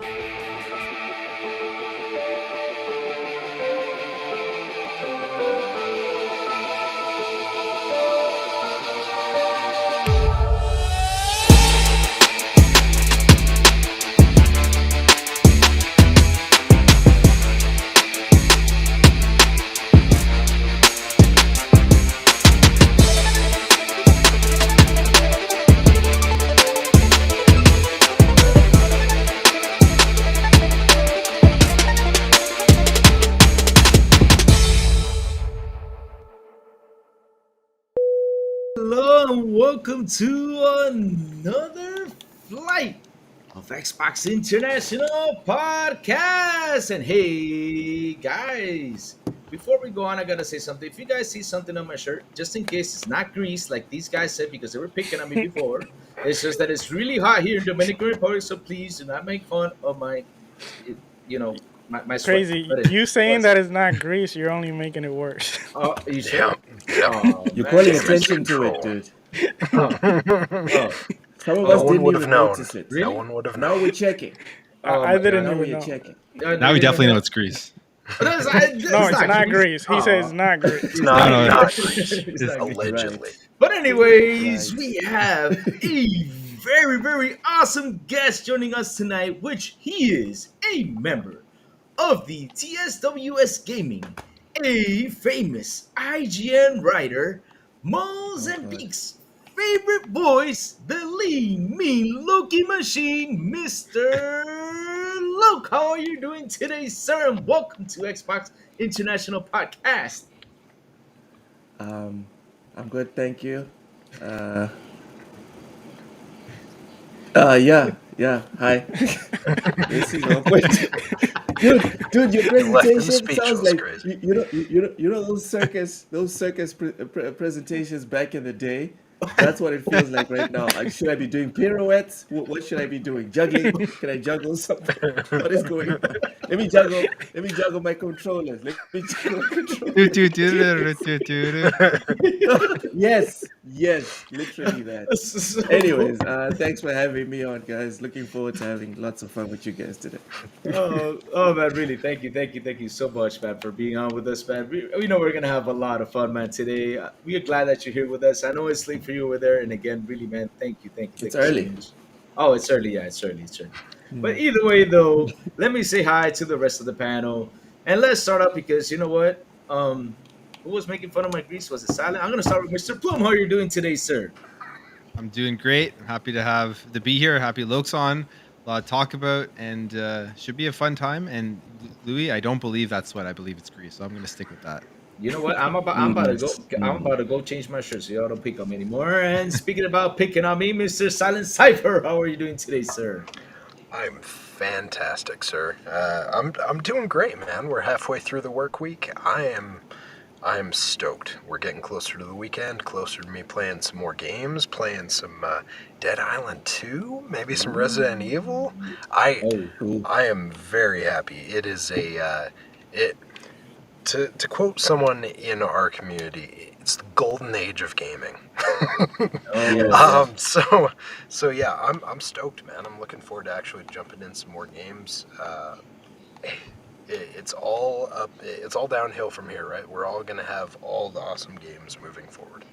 Hello and welcome to another flight of Xbox International Podcast. And hey guys, before we go on, I gotta say something. If you guys see something on my shirt, just in case it's not grease like these guys said because they were picking on me before, it's just that it's really hot here in Dominican Republic. So please do not make fun of my sweat. Crazy. You saying that it's not grease, you're only making it worse. Oh, you sure? Yeah. You're calling attention to it, dude. Some of us didn't even notice it. Really? No one would have known. Now we're checking. I didn't Now even we're know. checking. Now we definitely know it's grease. No, it's not grease. He says it's not grease. It's not It's not grease. allegedly. But anyways, Right. we have a very, very awesome guest joining us tonight, which he is a member of the TSWS Gaming, a famous IGN writer, Mozambique's favorite voice, the lean, mean, Loki machine, Mr. Llouck. How are you doing today, sir? And welcome to Xbox International Podcast. I'm good, thank you. Yeah. Hi. This is awkward. Dude, your You left him presentation sounds speechless, like crazy. you know those circus presentations back in the day. That's what it feels like right now. Should I be doing pirouettes? What should I be doing? Juggling? Can I juggle something? What is going on? Let me juggle my controllers. Let me juggle my controllers. Yes, literally that. Anyways, thanks for having me on, guys. Looking forward to having lots of fun with you guys today. Oh man, really, thank you so much, man, for being on with us, man. We know we're gonna have a lot of fun, man, today. We are glad that you're here with us. I know it's late for you over there, and again, really, man, thank you. It's so early. much. Oh, it's early, yeah, it's early. But either way, though, let me say hi to the rest of the panel, and let's start up because you know what? Who was making fun of my grease? Was it Silent? I'm gonna start with Mr. Plume. How are you doing today, sir? I'm doing great. I'm happy to be here. Happy Llouck's on. A lot to talk about, and should be a fun time. And Louis, I don't believe that's what I believe it's grease, so I'm going to stick with that. You know what? I'm about to go change my shirt so y'all don't pick on me anymore. And speaking about picking on me, Mr. Silent Cypher, how are you doing today, sir? I'm fantastic, sir. I'm doing great, man. We're halfway through the work week. I am stoked. We're getting closer to the weekend, closer to me playing some more games, playing some Dead Island 2, maybe some Resident Evil. I am very happy. It is to quote someone in our community, it's the golden age of gaming. So yeah, I'm stoked, man. I'm looking forward to actually jumping in some more games. It's all up. It's all downhill from here, right? We're all gonna have all the awesome games moving forward.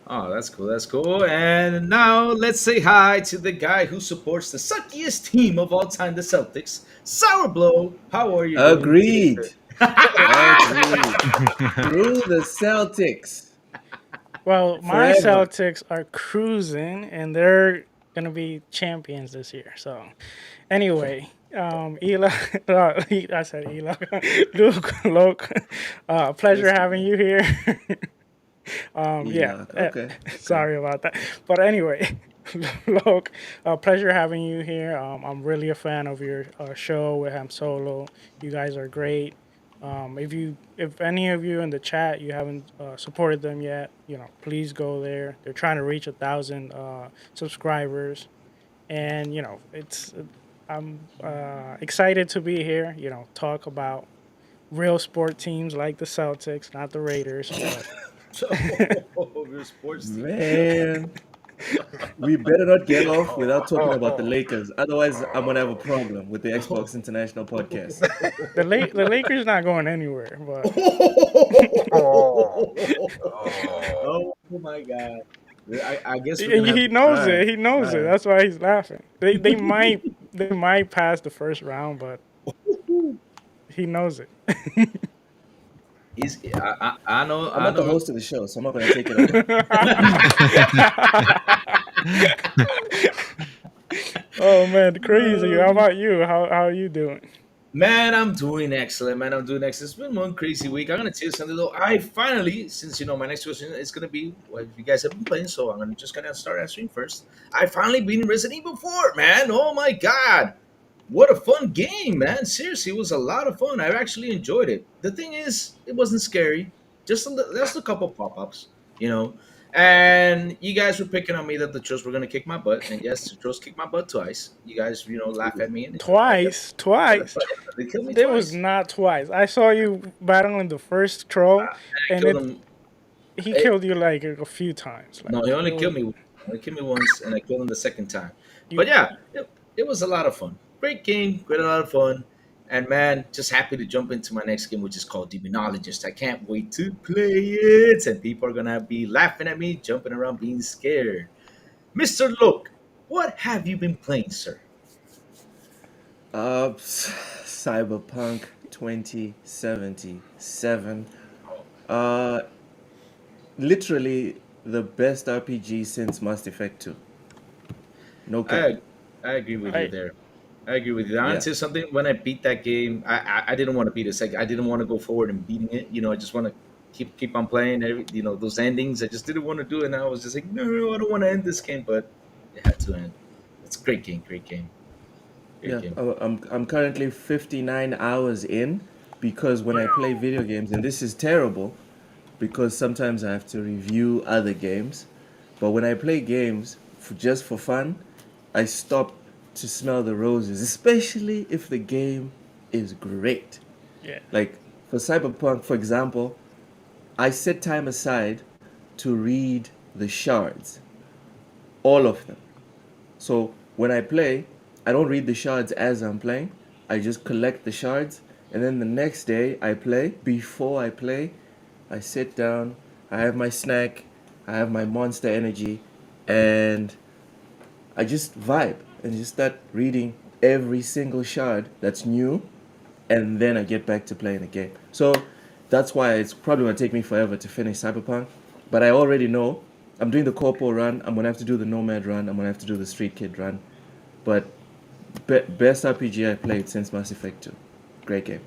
Oh, that's cool. And now let's say hi to the guy who supports the suckiest team of all time, the Celtics, Sourblow. How are you? Agreed. Through the Celtics. Well, my Forever. Celtics are cruising, and they're gonna be champions this year. So, anyway, Eli, I said Eli, Llouck, pleasure having you here. Okay. Sorry about that. But anyway, Llouck, pleasure having you here. I'm really a fan of your show with Ham Solo. You guys are great. If any of you in the chat you haven't supported them yet, please go there. They're trying to reach 1,000 subscribers, and I'm excited to be here. Talk about real sport teams like the Celtics, not the Raiders. But Your sports team. Man. We better not get off without talking about the Lakers. Otherwise, I'm gonna have a problem with the Xbox International podcast. The Lakers not going anywhere, but Oh. Oh my god. I guess we're gonna he have he to. knows Alright, it. He knows it. alright. That's why he's laughing. They might pass the first round, but he knows it. I know. I'm I not the know. host of the show, so I'm not gonna take it over. Oh man, crazy. How about you? How are you doing? Man, I'm doing excellent. Man, I'm doing excellent. It's been one crazy week. I'm gonna tell you something though. I finally, since my next question is gonna be what you guys have been playing, so I'm just gonna start answering first. I finally beat Resident Evil 4, man. Oh my god. What a fun game, man. Seriously, it was a lot of fun. I actually enjoyed it. The thing is, it wasn't scary. Just a couple pop-ups, you know. And you guys were picking on me that the trolls were gonna kick my butt, and yes, the trolls kicked my butt twice. You guys, laugh at me and Twice. They killed me It twice. was not twice. I saw you battling the first troll, I and killed him. he killed you like a few times. Like, No, he only it killed was- me. Only killed me once, and I killed him the second time. You- But yeah, it was a lot of fun. Great game, a lot of fun, and man, just happy to jump into my next game, which is called Demonologist. I can't wait to play it, and people are gonna be laughing at me, jumping around, being scared. Mr. Llouck, what have you been playing, sir? Cyberpunk 2077. Uh, Literally the best RPG since Mass Effect 2. No cap. I agree with I- you there. I agree with you. I Yeah. want to say something. When I beat that game, I didn't want to beat it. Like I didn't want to go forward and beating it. I just want to keep on playing. Those endings. I just didn't want to do it. And I was just like, no, I don't want to end this game, but it had to end. It's a great game. Great game. Great Yeah, game. I'm currently 59 hours in because when I play video games, and this is terrible because sometimes I have to review other games, but when I play games just for fun, I stop to smell the roses, especially if the game is great. yeah. Like for Cyberpunk, for example, I set time aside to read the shards, all of them. So when I play, I don't read the shards as I'm playing. I just collect the shards, and then the next day I play. Before I play, I sit down, I have my snack, I have my Monster Energy, and I just vibe and just start reading every single shard that's new, and then I get back to playing the game. So that's why it's probably gonna take me forever to finish Cyberpunk. But I already know I'm doing the Corpo run. I'm gonna have to do the Nomad run. I'm gonna have to do the Street Kid run. But best RPG I played since Mass Effect 2. Great game.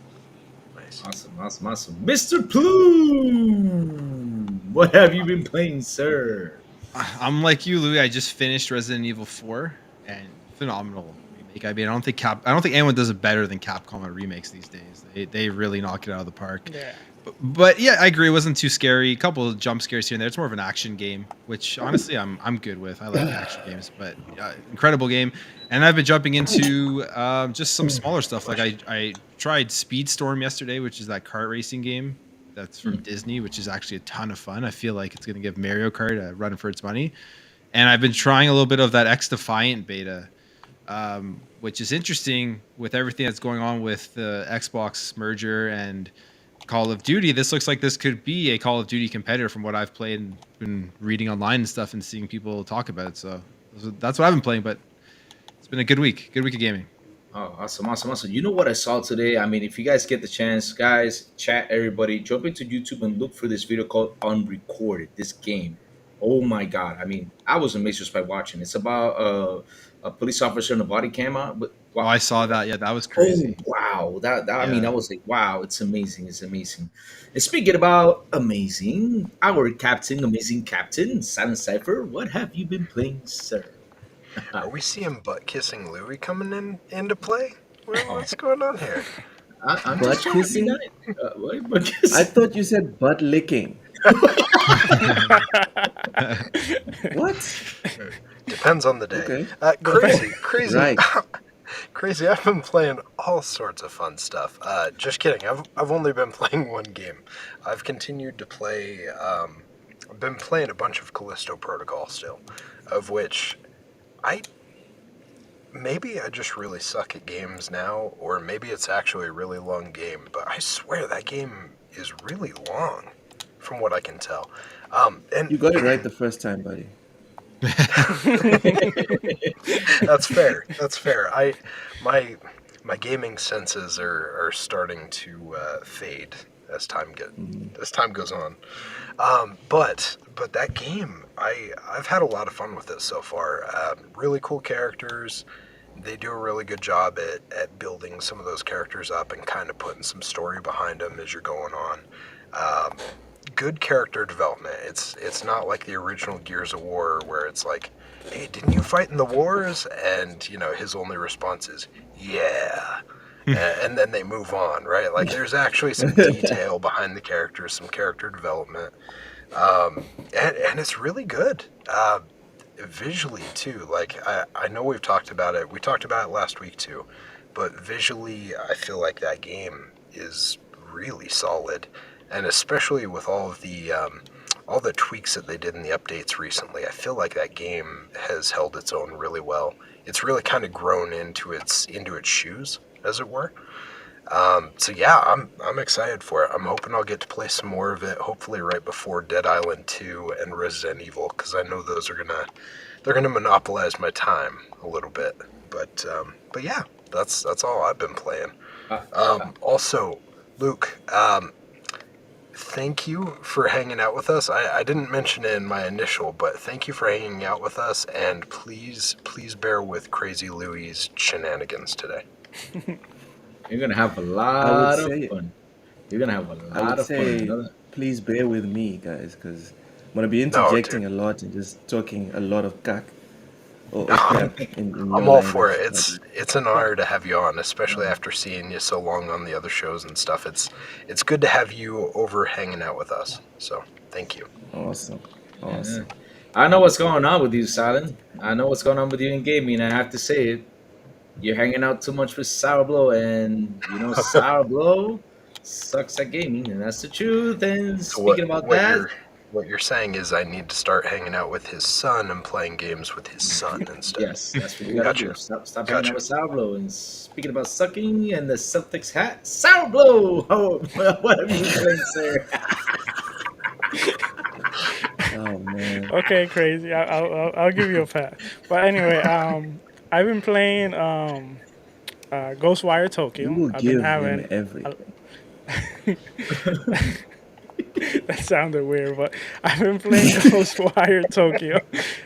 Nice. Awesome. Mr. Plume, what have you been playing, sir? I'm like you, Louis. I just finished Resident Evil 4, and phenomenal remake. I mean, I don't think anyone does it better than Capcom at remakes these days. They really knock it out of the park. Yeah. But yeah, I agree. It wasn't too scary. A couple of jump scares here and there. It's more of an action game, which honestly I'm good with. I like action games, but incredible game. And I've been jumping into just some smaller stuff. Like I tried Speedstorm yesterday, which is that kart racing game that's from Disney, which is actually a ton of fun. I feel like it's going to give Mario Kart a run for its money. And I've been trying a little bit of that X Defiant beta, which is interesting with everything that's going on with the Xbox merger and Call of Duty. This looks like this could be a Call of Duty competitor from what I've played and been reading online and stuff and seeing people talk about it. So that's what I've been playing, but it's been a good week of gaming. Oh, awesome. You know what I saw today? I mean, if you guys get the chance, guys, chat, everybody, jump into YouTube and look for this video called Unrecorded, this game. Oh my God. I mean, I was amazed just by watching. It's about a police officer in a body cam on. But Oh, I saw that. Yeah, that was crazy. Oh, wow. I mean, Yeah. I was like, wow, it's amazing. It's amazing. And speaking about amazing, our amazing captain, Silent Cypher, what have you been playing, sir? Are we seeing butt kissing Louis coming into play? What's going on here? I'm Butt just trying to be kissing? nice. What? Butt kissing? I thought you said butt licking. What? Depends on the day. Okay. Crazy. Right. Crazy. I've been playing all sorts of fun stuff. Just kidding. I've only been playing one game. I've continued to play. I've been playing a bunch of Callisto Protocol still. of which I maybe I just really suck at games now, or maybe it's actually a really long game, but I swear that game is really long, from what I can tell. And You got it right the first time, buddy. that's fair. That's fair. My my gaming senses are starting to fade as as time goes on. But that game, I've had a lot of fun with it so far. Really cool characters. They do a really good job at building some of those characters up and kind of putting some story behind them as you're going on. Good character development. It's not like the original Gears of War where it's like, hey, didn't you fight in the wars? And his only response is, yeah. And then they move on, right? Like there's actually some detail behind the characters, some character development, and it's really good. Visually too. Like I know we've talked about it. We talked about it last week too, but visually, I feel like that game is really solid, and especially with all the tweaks that they did in the updates recently, I feel like that game has held its own really well. It's really kind of grown into its shoes, as it were. So yeah, I'm excited for it. I'm hoping I'll get to play some more of it. Hopefully, right before Dead Island 2 and Resident Evil, because I know those are gonna monopolize my time a little bit. But yeah, that's all I've been playing. Also, Luke, thank you for hanging out with us. I didn't mention it in my initial, but thank you for hanging out with us, and please bear with Crazy Louie's shenanigans today. You're gonna have a lot I of would say- fun. You're gonna have a I lot would of fun. say, You know that? please bear with me, guys, because I'm gonna be interjecting a lot and just talking a lot of cack or crap in your I'm all for it. language. It's an honor to have you on, especially after seeing you so long on the other shows and stuff. It's good to have you over hanging out with us. So thank you. Awesome. Yeah. I know what's going on with you, Silent. I know what's going on with you in gaming. I have to say it. You're hanging out too much with Sourblow, and Sourblow sucks at gaming, and that's the truth. And So speaking about that, what you're saying is I need to start hanging out with his son and playing games with his son instead. yes, that's what you gotta Gotcha. do. Stop hanging out with Sourblow. And speaking about sucking and the Celtics hat, Sourblow. Oh, what have you been playing, sir? Oh man. Okay, crazy. I'll give you a pat. But anyway, I've been playing Ghostwire Tokyo. You will I've give been him having everything. that sounded weird, but I've been playing Ghostwire Tokyo,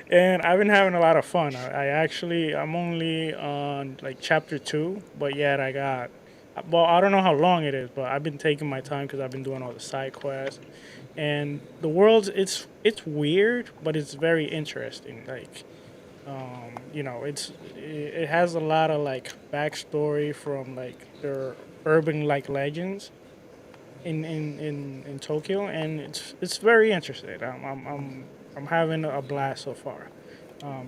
and I've been having a lot of fun. I'm only on like chapter 2, but yet I don't know how long it is, but I've been taking my time because I've been doing all the side quests, and the world it's weird, but it's very interesting. Like, it has a lot of like backstory from like their urban like legends in Tokyo, and it's very interesting. I'm having a blast so far.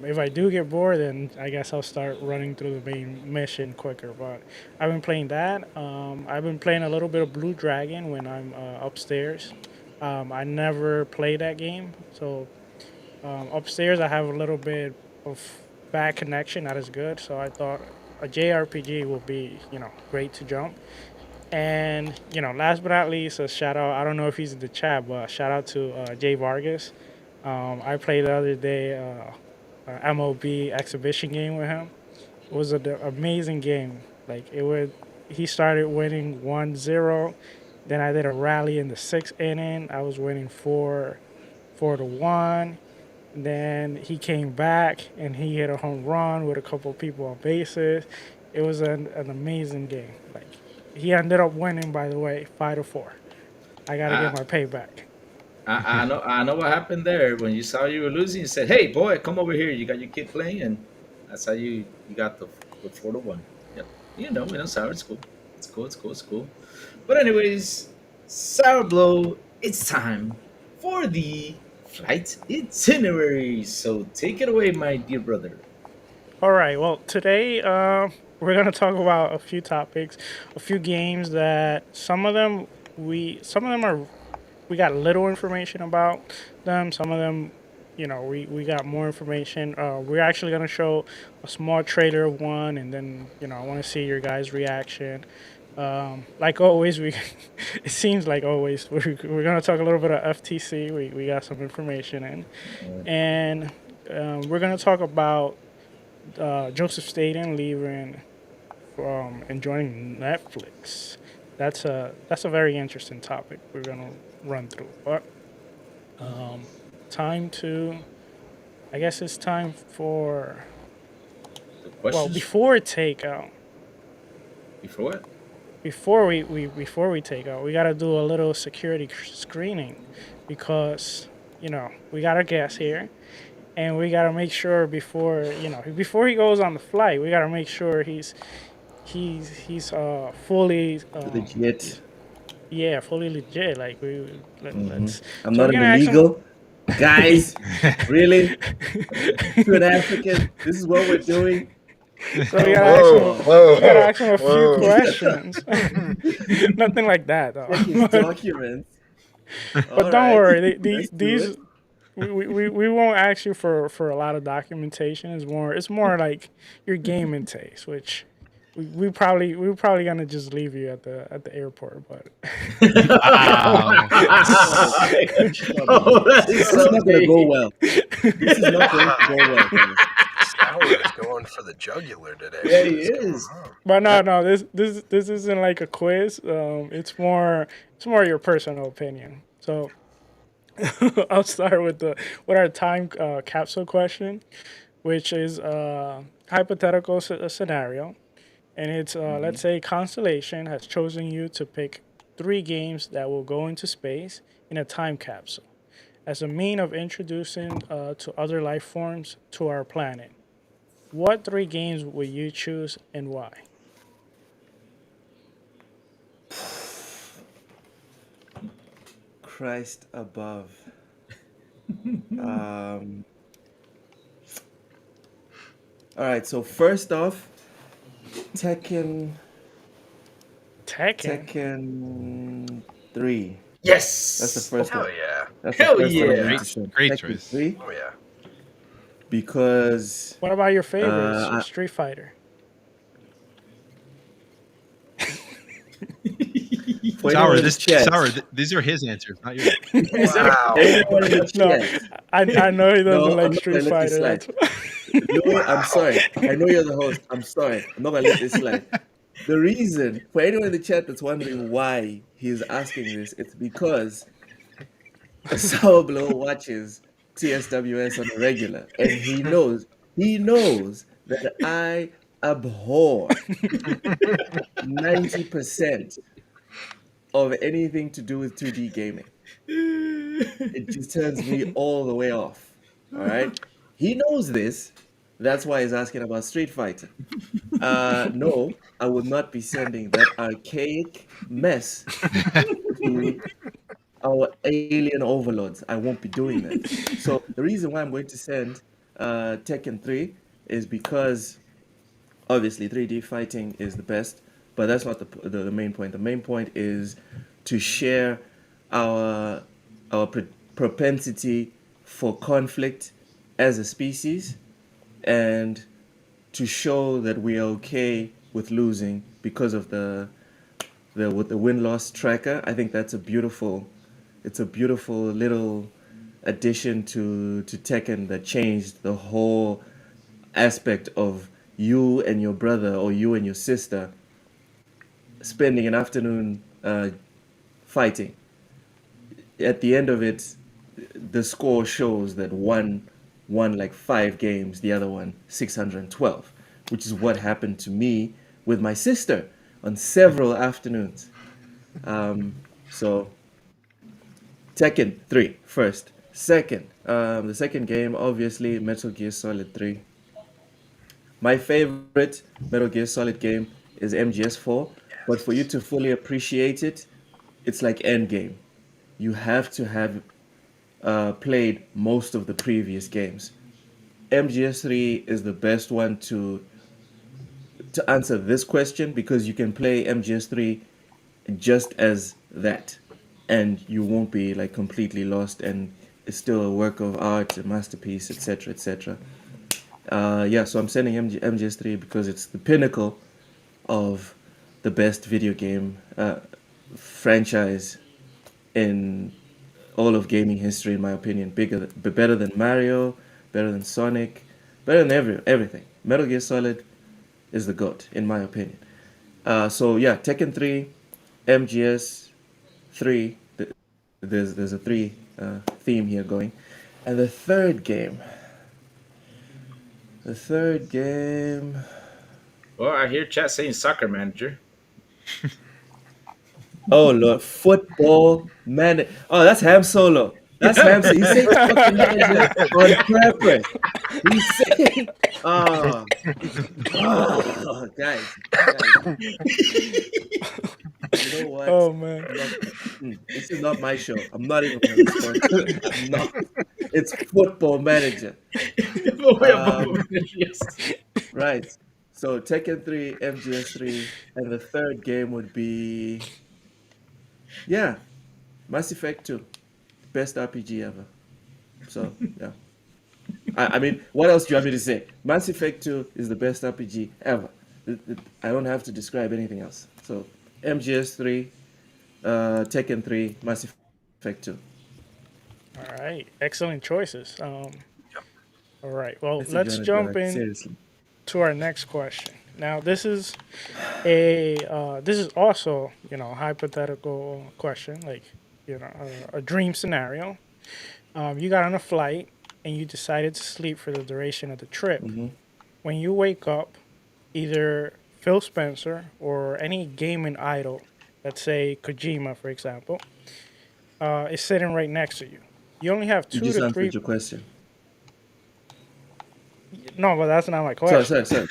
If I do get bored, then I guess I'll start running through the main mission quicker. But I've been playing that. I've been playing a little bit of Blue Dragon when I'm upstairs. I never played that game, so upstairs I have a little bit of bad connection, not as good. So I thought a JRPG will be, great to jump. And, last but not least, a shout out. I don't know if he's in the chat, but shout out to Jay Vargas. I played the other day MOB exhibition game with him. It was an amazing game. Like, he started winning 1-0. Then I did a rally in the 6th inning. I was winning 4-1. Then he came back and he hit a home run with a couple of people on bases. It was an amazing game. Like, he ended up winning, by the way, 5-4. I gotta get my payback. I know what happened there. When you saw you were losing, you said, "Hey, boy, come over here. You got your kid playing," and that's how you got the 4-1. Yep. Sour. It's cool. It's cool. But anyways, Sourblow, it's time for the flight itinerary. So take it away, my dear brother. All right. Well, today we're gonna talk about a few topics, a few games that some of them we got little information about them. Some of them we got more information. We're actually gonna show a small trailer of one, and then I want to see your guys' reaction. Like always, we it seems like always we're gonna talk a little bit of FTC. We got some information in, and we're gonna talk about Joseph Staten leaving and joining Netflix. That's a very interesting topic we're gonna run through. But time to, I guess it's time for The questions before takeout. before what? Before we take out, we gotta do a little security screening because we got a guest here, and we gotta make sure before he goes on the flight, we gotta make sure he's fully Legit. yeah, fully legit. Like let's. I'm So not we're an gonna ask him- illegal. Guys, really? To an African, this is what we're doing. So we gotta ask him a few whoa. questions. Nothing like that though. Check his documents. But don't worry, Let's do these it. we won't ask you for a lot of documentation. It's more like your gaming taste, which we're probably gonna just leave you at the airport. But Wow. Oh, that is This is not going to go something. well. This is not going to go well, guys. Sour is going for the jugular today. Yeah, he What's going is. on? but no, this isn't like a quiz. It's more your personal opinion. So I'll start with our time capsule question, which is hypothetical scenario. And it's let's say Constellation has chosen you to pick 3 games that will go into space in a time capsule as a mean of introducing to other life forms to our planet. What 3 games will you choose and why? Christ above. All right, so first off, Tekken Tekken. 3. Yes. That's the first Hell one. yeah. That's Hell the first one I'm yeah. going to say. Great Tekken choice. 3 Oh yeah. because What about your favorites? I- Street Fighter. for Sour, anyone in the chat- these are his answers, not yours. Wow. anyone in the No, chat, I know he doesn't No, I'm like not Street gonna let this Fighter. slide. That's No, I'm sorry. I know you're the host. I'm sorry. I'm not gonna let this slide. The reason for anyone in the chat that's wondering why he's asking this, it's because Sourblow watches TSWS on a regular, and he knows that I abhor 90% of anything to do with 2D gaming. It just turns me all the way off. All right. He knows this. That's why he's asking about Street Fighter. No, I would not be sending that archaic mess to our alien overlords. I won't be doing that. So the reason why I'm going to send Tekken 3 is because obviously 3D fighting is the best, but that's not the main point. The main point is to share our propensity for conflict as a species, and to show that we are okay with losing because of the win-loss tracker. I think that's a beautiful little addition to Tekken that changed the whole aspect of you and your brother or you and your sister spending an afternoon fighting. At the end of it, the score shows that one won like 5 games, the other one 612, which is what happened to me with my sister on several afternoons. So Tekken 3 first. Second, the second game, obviously, Metal Gear Solid 3. My favorite Metal Gear Solid game is MGS4, but for you to fully appreciate it, it's like Endgame. You have to have played most of the previous games. MGS3 is the best one to answer this question because you can play MGS3 just as that, and you won't be like completely lost, and is still a work of art, a masterpiece, etc., etc. So I'm sending MGS3 because it's the pinnacle of the best video game franchise in all of gaming history, in my opinion. Better than Mario, better than Sonic, better than everything. Metal Gear Solid is the GOAT, in my opinion. Tekken 3, MGS 3. There's a 3 theme here going, and the third game. Well, I hear chat saying Soccer Manager. Oh Lord, Football Manager. Oh, that's Ham Solo. That's Ham Solo. He's saying Soccer Manager on purpose. He's saying, guys. You know what? Oh man. This is not my show. I'm not even going to respond. I'm not. It's Football Manager. Yes. Right. So Tekken 3, MGS 3, and the third game would be, Mass Effect 2, best RPG ever. So yeah. I mean, what else do you want me to say? Mass Effect 2 is the best RPG ever. I don't have to describe anything else. So MGS 3, Tekken 3, Mass Effect 2. All right, excellent choices. All right, well, That's a let's good jump drag, in seriously. to our next question. Now, this is also a hypothetical question, like a dream scenario. You got on a flight and you decided to sleep for the duration of the trip. Mm-hmm. When you wake up, either Phil Spencer or any gaming idol, let's say Kojima, for example, is sitting right next to you. You only have You 2 just to 3. answered your question. No, but that's not my question. Sorry.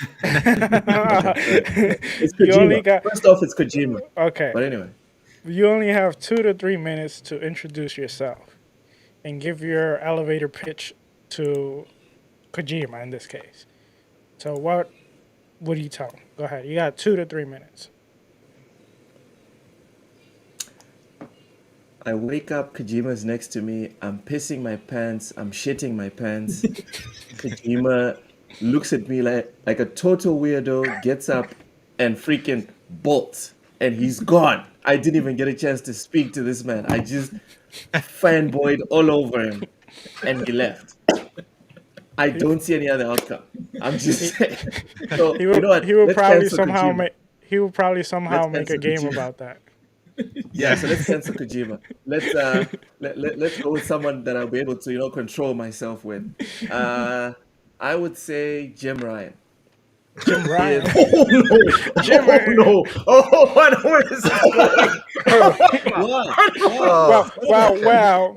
It's You only Kojima. got First off, it's Kojima. okay. But anyway. You only have 2 to 3 minutes to introduce yourself and give your elevator pitch to Kojima in this case. So what do you tell him? Go ahead. You got 2 to 3 minutes. I wake up, Kojima's next to me. I'm pissing my pants. I'm shitting my pants. Kojima looks at me like a total weirdo, gets up and freaking bolts. And he's gone. I didn't even get a chance to speak to this man. I just fanboyed all over him. And he left. I don't see any other outcome. I'm just saying. So, He you know what? will Let's probably cancel somehow Kojima. make a cancel game Kojima. about that. Yeah, so let's cancel Kojima. Let's go with someone that I'll be able to, control myself with. I would say Jim Ryan. Jim Ryan. Oh no! Jim Ryan. No! Oh, I know where this is going.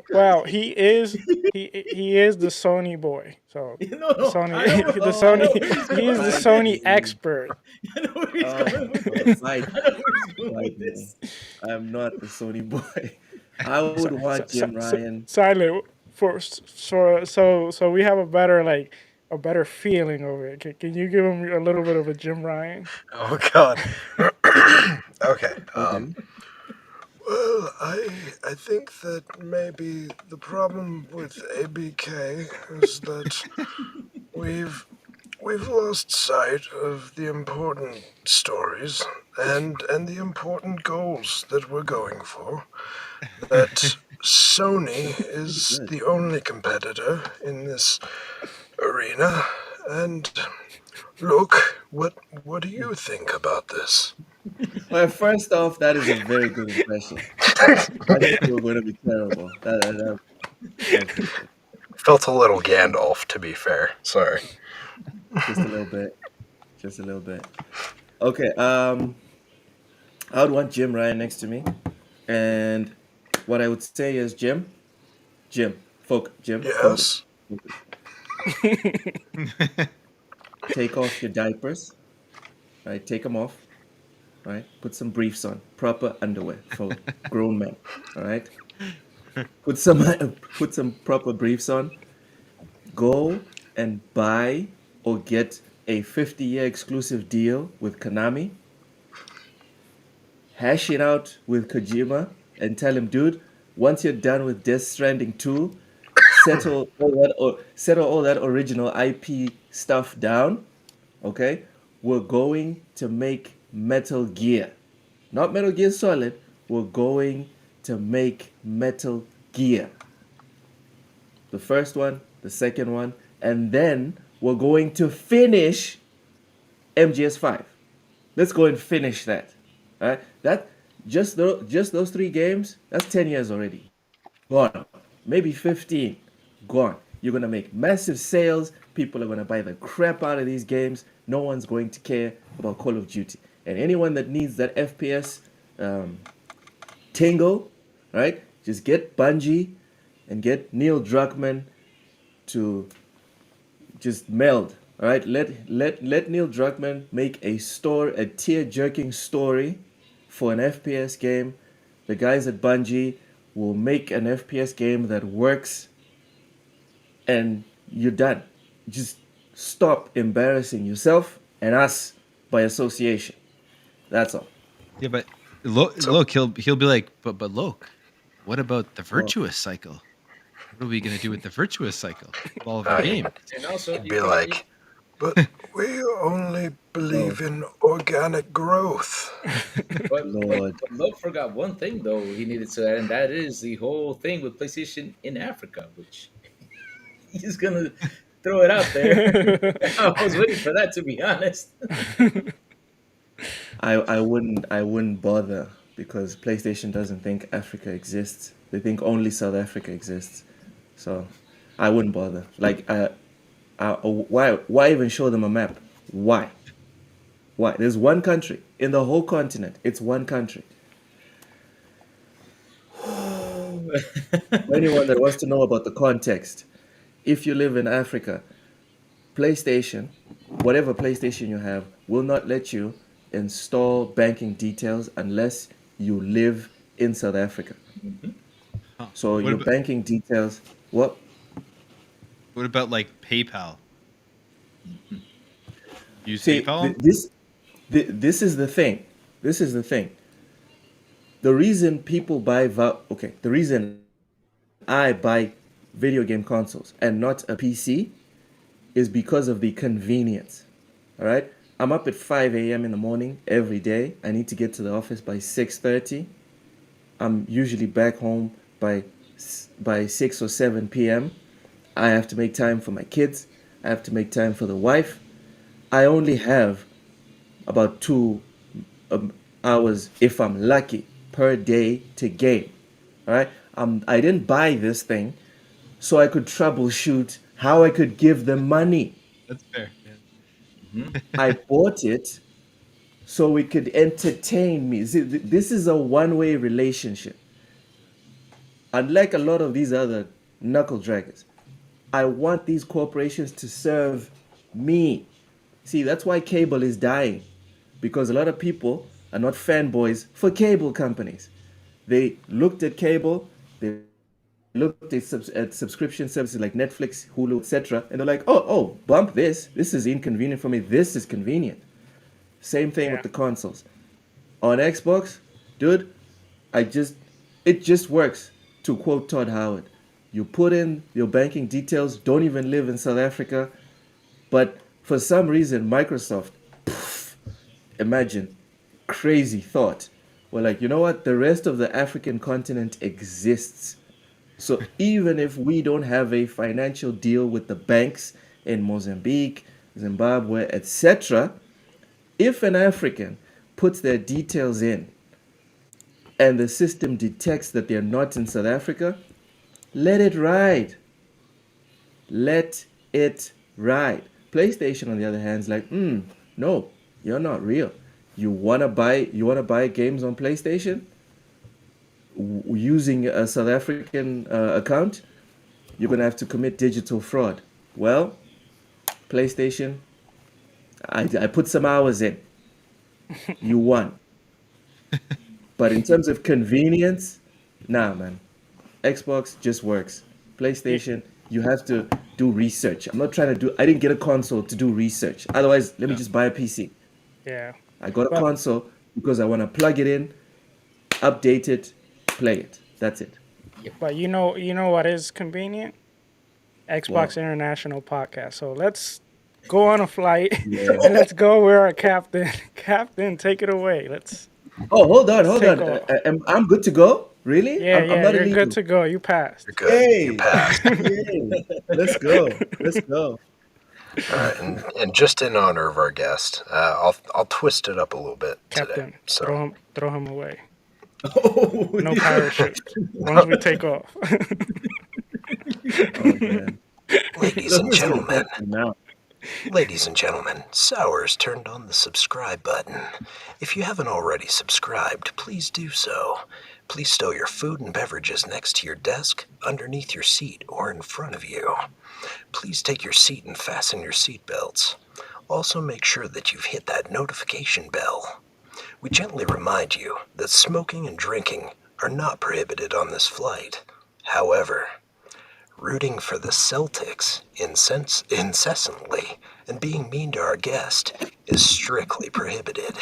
Wow. He is the Sony boy. So No, Sony, I know- the I Sony, know where he's he is the Sony expert. I know where he's going with this. I know where he's going with this. I'm not the Sony boy. I would want Jim Ryan. Silent so we have a better feeling of it. Can you give him a little bit of a Jim Ryan? Oh God. Okay. Well, I think that maybe the problem with ABK is that we've lost sight of the important stories and the important goals that we're going for. That Sony is the only competitor in this arena. And look, what do you think about this? Well, first off, that is a very good impression. I think you were going to be terrible. Felt a little Gandalf, to be fair. Sorry. Just a little bit. Okay. I would want Jim Ryan next to me, and what I would say is Jim. Yes. Take off your diapers. Right, take them off. Right, put some briefs on, proper underwear for grown men. All right, put some proper briefs on. Go and buy or get a 50-year exclusive deal with Konami. Hash it out with Kojima and tell him, dude, once you're done with Death Stranding 2, settle all that original IP stuff down. Okay, we're going to make Metal Gear, not Metal Gear Solid. We're going to make Metal Gear. The first one, the second one, and then we're going to finish MGS5. Let's go and finish that. All right, that just those three games. That's 10 years already. Gone. Maybe 15. Gone. You're gonna make massive sales. People are gonna buy the crap out of these games. No one's going to care about Call of Duty. And anyone that needs that FPS tingle, right? Just get Bungie and get Neil Druckmann to just meld. All right, let Neil Druckmann make a tear-jerking story for an FPS game. The guys at Bungie will make an FPS game that works, and you're done. Just stop embarrassing yourself and us by association. That's all. Yeah, but look, he'll be like, but look, what about the virtuous cycle? What are we gonna do with the virtuous cycle of all of our games? And also, He'd be like, but we only believe in organic growth. but Lord. Llouck forgot one thing though he needed to add, and that is the whole thing with PlayStation in Africa, which he's gonna throw it out there. I was waiting for that, to be honest. I wouldn't bother because PlayStation doesn't think Africa exists. They think only South Africa exists. So I wouldn't bother. Like, why even show them a map? Why? There's one country in the whole continent. It's one country. Anyone that wants to know about the context, if you live in Africa, PlayStation, whatever PlayStation you have, will not let you install banking details unless you live in South Africa. So What your about- banking details, what? What about like PayPal? Use See, PayPal? this is the thing. This is the thing. The reason people buy the reason I buy video game consoles and not a PC is because of the convenience. All right? I'm up at 5 a.m. in the morning every day. I need to get to the office by 6:30. I'm usually back home by 6 or 7 p.m. I have to make time for my kids. I have to make time for the wife. I only have about 2 hours, if I'm lucky, per day to game. All right? I didn't buy this thing so I could troubleshoot how I could give them money. That's fair. I bought it so it could entertain me. See, this is a one-way relationship. Unlike a lot of these other knuckle draggers, I want these corporations to serve me. See, that's why cable is dying, because a lot of people are not fanboys for cable companies. They looked at cable, they looked at subscription services like Netflix, Hulu, etc., and they're like, oh, bump this. This is inconvenient for me. This is convenient. Same thing with the consoles. On Xbox, dude, it just works. To quote Todd Howard, you put in your banking details, don't even live in South Africa, but for some reason, Microsoft, imagine, crazy thought. We're like, you know what? The rest of the African continent exists. So even if we don't have a financial deal with the banks in Mozambique, Zimbabwe, etc., if an African puts their details in and the system detects that they're not in South Africa, let it ride. Let it ride. PlayStation, on the other hand, is like, no, you're not real. You wanna buy games on PlayStation using a South African account? You're gonna have to commit digital fraud. Well, PlayStation, I put some hours in. You won. But in terms of convenience, nah, man. Xbox just works. PlayStation, you have to do research. I didn't get a console to do research. Otherwise, let me just buy a PC. Yeah. I got a console because I want to plug it in, update it, play it. That's it. But you know what is convenient? Xbox International Podcast. So let's go on a flight Yeah. and let's go where our captain. Captain, take it away. Let's Oh, hold on, hold take on. off. I'm good to go. Really? Yeah, I'm yeah, not you're good illegal. to go. You passed. You're good. You Yay! passed. Yay! Let's go. Let's go. All right, and just in honor of our guest, I'll twist it up a little bit today. Captain, So throw him away. Oh, No parachute. Once we take off. Oh man. ladies and gentlemen, Now. ladies and gentlemen, Sour's turned on the subscribe button. If you haven't already subscribed, please do so. Please stow your food and beverages next to your desk, underneath your seat, or in front of you. Please take your seat and fasten your seatbelts. Also make sure that you've hit that notification bell. We gently remind you that smoking and drinking are not prohibited on this flight. However, rooting for the Celtics incessantly and being mean to our guest is strictly prohibited.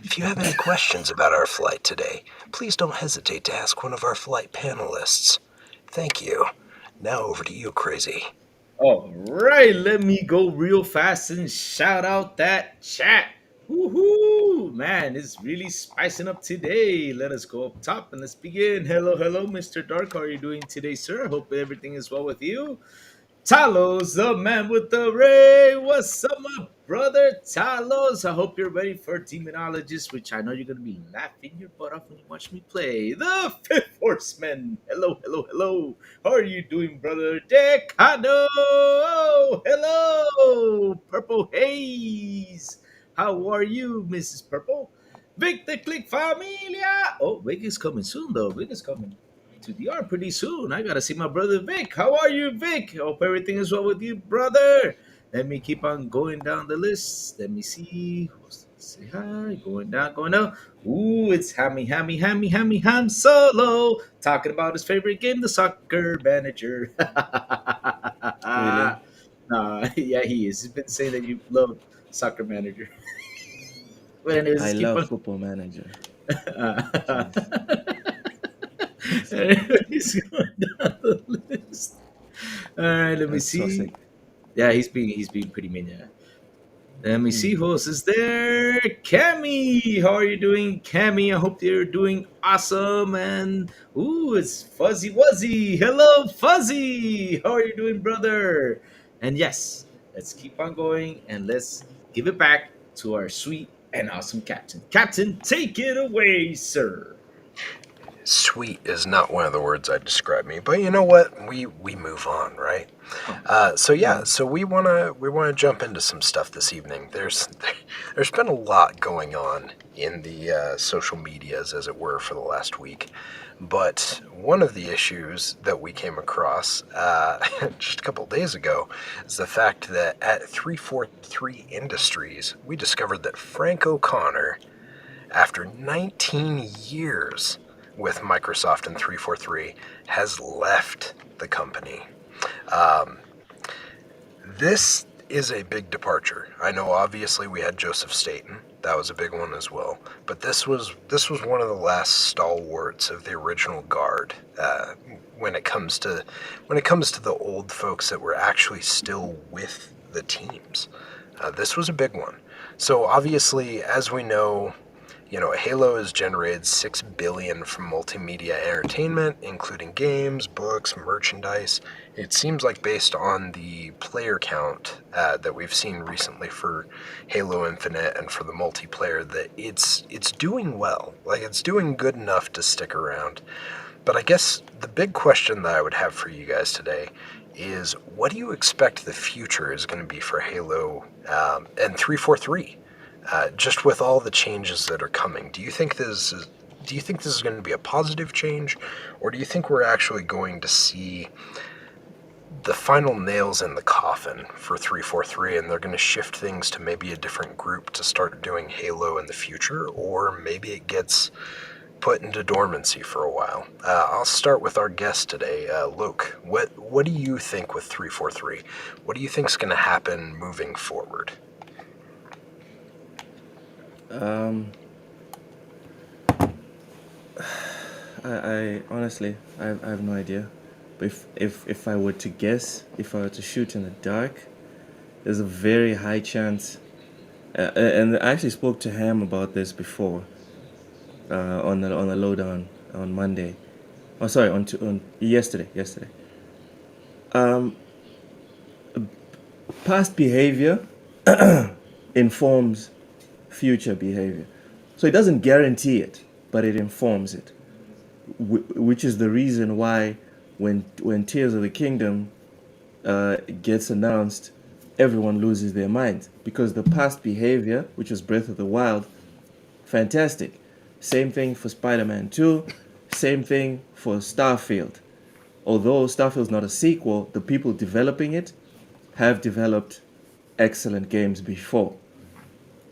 If you have any questions about our flight today, please don't hesitate to ask one of our flight panelists. Thank you. Now over to you, Crazy. all right. Let me go real fast and shout out that chat. Woohoo! Man, it's really spicing up today. Let us go up top and let's begin. Hello, hello, Mr. Dark. How are you doing today, sir? I hope everything is well with you. Talos, the man with the ray. What's up, my brother Talos? I hope you're ready for Demonologist, which I know you're going to be laughing your butt off when you watch me play. The Fifth Horseman. Hello, hello, hello. How are you doing, brother Decado? Hello, Purple Haze. How are you, Mrs. Purple? Vic the Click Familia. Oh, Vic is coming soon, though. Vic is coming to the R pretty soon. I gotta see my brother Vic. How are you, Vic? Hope everything is well with you, brother. Let me keep on going down the list. Let me see. Say hi. Going down, going down. Ooh, it's Ham Solo talking about his favorite game, the Soccer Manager. Really? Yeah, he is. He's been saying that you love Soccer Manager. But anyways, I let's keep love on. Football Manager. He's going down the list. All right, let me That's so see. sick. Yeah, he's being pretty mean. Yeah. Let me see who else is there. Cammy, how are you doing, Cammy? I hope you're doing awesome. And ooh, it's Fuzzy Wuzzy. Hello, Fuzzy. How are you doing, brother? And yes, let's keep on going and let's give it back to our sweet and awesome captain. Captain, take it away, sir. Sweet is not one of the words I'd describe me, but you know what? We move on, right? So we wanna jump into some stuff this evening. There's been a lot going on in the social medias, as it were, for the last week. But one of the issues that we came across just a couple of days ago is the fact that at 343 Industries, we discovered that Frank O'Connor, after 19 years with Microsoft and 343, has left the company. This is a big departure. I know obviously we had Joseph Staten. That was a big one as well. But this was one of the last stalwarts of the original guard when it comes to the old folks that were actually still with the teams. This was a big one. So obviously, as we know, Halo has generated $6 billion from multimedia entertainment, including games, books, merchandise. It seems like based on the player count that we've seen recently for Halo Infinite and for the multiplayer, that it's doing well. Like, it's doing good enough to stick around. But I guess the big question that I would have for you guys today is, what do you expect the future is going to be for Halo and 343? Just with all the changes that are coming, do you think this is going to be a positive change, or do you think we're actually going to see the final nails in the coffin for 343 and they're going to shift things to maybe a different group to start doing Halo in the future, or maybe it gets put into dormancy for a while? I'll start with our guest today, Llouck. What do you think with 343? What do you think is going to happen moving forward? I honestly, I have no idea. But if I were to guess, if I were to shoot in the dark, there's a very high chance. And I actually spoke to Ham about this before on the lowdown on Monday. Oh, sorry, on yesterday. Um, Past behavior informs future behavior, so it doesn't guarantee it, but it informs it. Which is the reason why when Tears of the Kingdom gets announced, everyone loses their minds because the past behavior, which was Breath of the Wild, fantastic. Same thing for Spider-Man 2, same thing for Starfield. Although Starfield's not a sequel, the people developing it have developed excellent games before.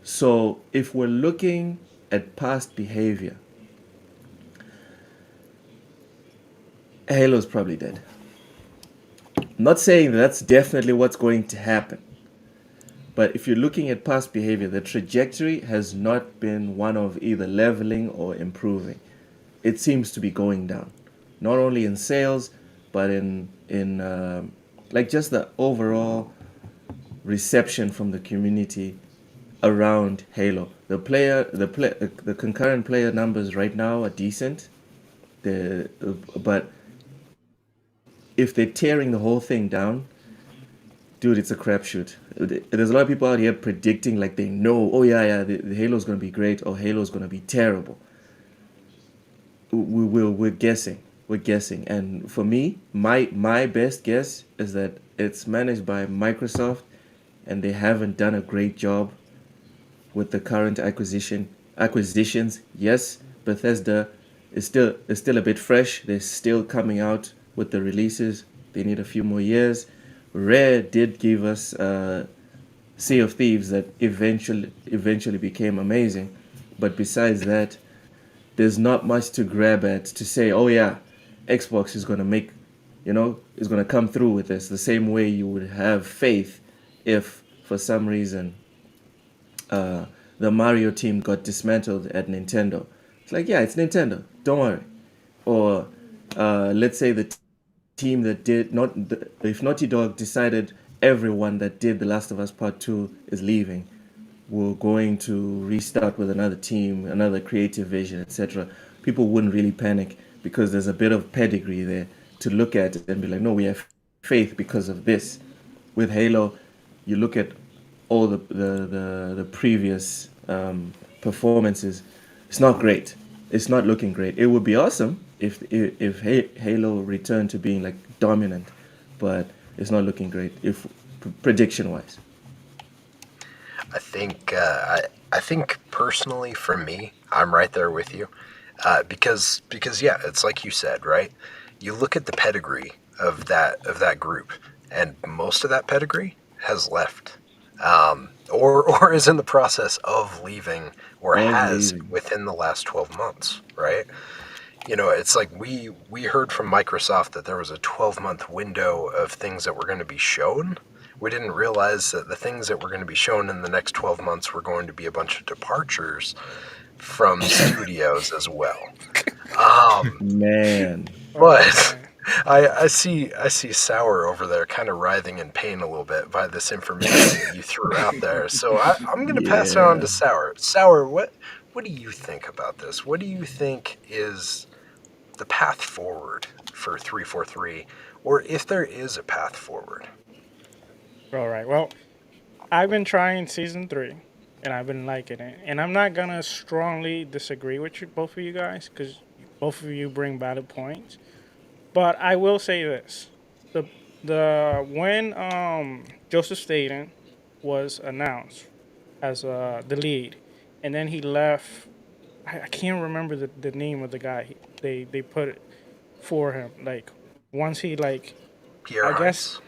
So if we're looking at past behavior, Halo's probably dead. Not saying that's definitely what's going to happen. But if you're looking at past behavior, the trajectory has not been one of either leveling or improving. It seems to be going down, not only in sales, but in like just the overall reception from the community around Halo. The concurrent player numbers right now are decent. But if they're tearing the whole thing down, dude, it's a crapshoot. There's a lot of people out here predicting like they know, oh yeah, the Halo's gonna be great or Halo's gonna be terrible. We're guessing, and for me, my best guess is that it's managed by Microsoft, and they haven't done a great job with the current acquisitions. Yes, Bethesda is still a bit fresh. They're still coming out with the releases. They need a few more years. Rare did give us Sea of Thieves that eventually became amazing, but besides that, there's not much to grab at to say, oh yeah, Xbox is gonna is gonna come through with this the same way you would have faith if for some reason the Mario team got dismantled at Nintendo. It's like, yeah, it's Nintendo, don't worry. Or let's say the team that if Naughty Dog decided everyone that did The Last of Us Part 2 is leaving, we're going to restart with another team, another creative vision, etc. People wouldn't really panic because there's a bit of pedigree there to look at and be like, no, we have faith because of this. With Halo, you look at all the previous performances. It's not great. It's not looking great. It would be awesome if Halo returned to being like dominant, but it's not looking great if prediction wise. I think personally for me, I'm right there with you, because yeah, it's like you said, right? You look at the pedigree of that group, and most of that pedigree has left, or is in the process of leaving, or has within the last 12 months, right? You know, it's like we heard from Microsoft that there was a 12-month window of things that were going to be shown. We didn't realize that the things that were going to be shown in the next 12 months were going to be a bunch of departures from studios as well. Man. But I see Sour over there kind of writhing in pain a little bit by this information that you threw out there. So I'm going to pass it on to Sour. Sour, what do you think about this? What do you think is the path forward for 343, or if there is a path forward? All right. Well, I've been trying Season 3, and I've been liking it. And I'm not going to strongly disagree with both of you guys, because both of you bring valid points. But I will say this. When Joseph Staten was announced as the lead, and then he left, I can't remember the name of the guy they put it for him. Like, once he, like, Pierre I guess... Hines.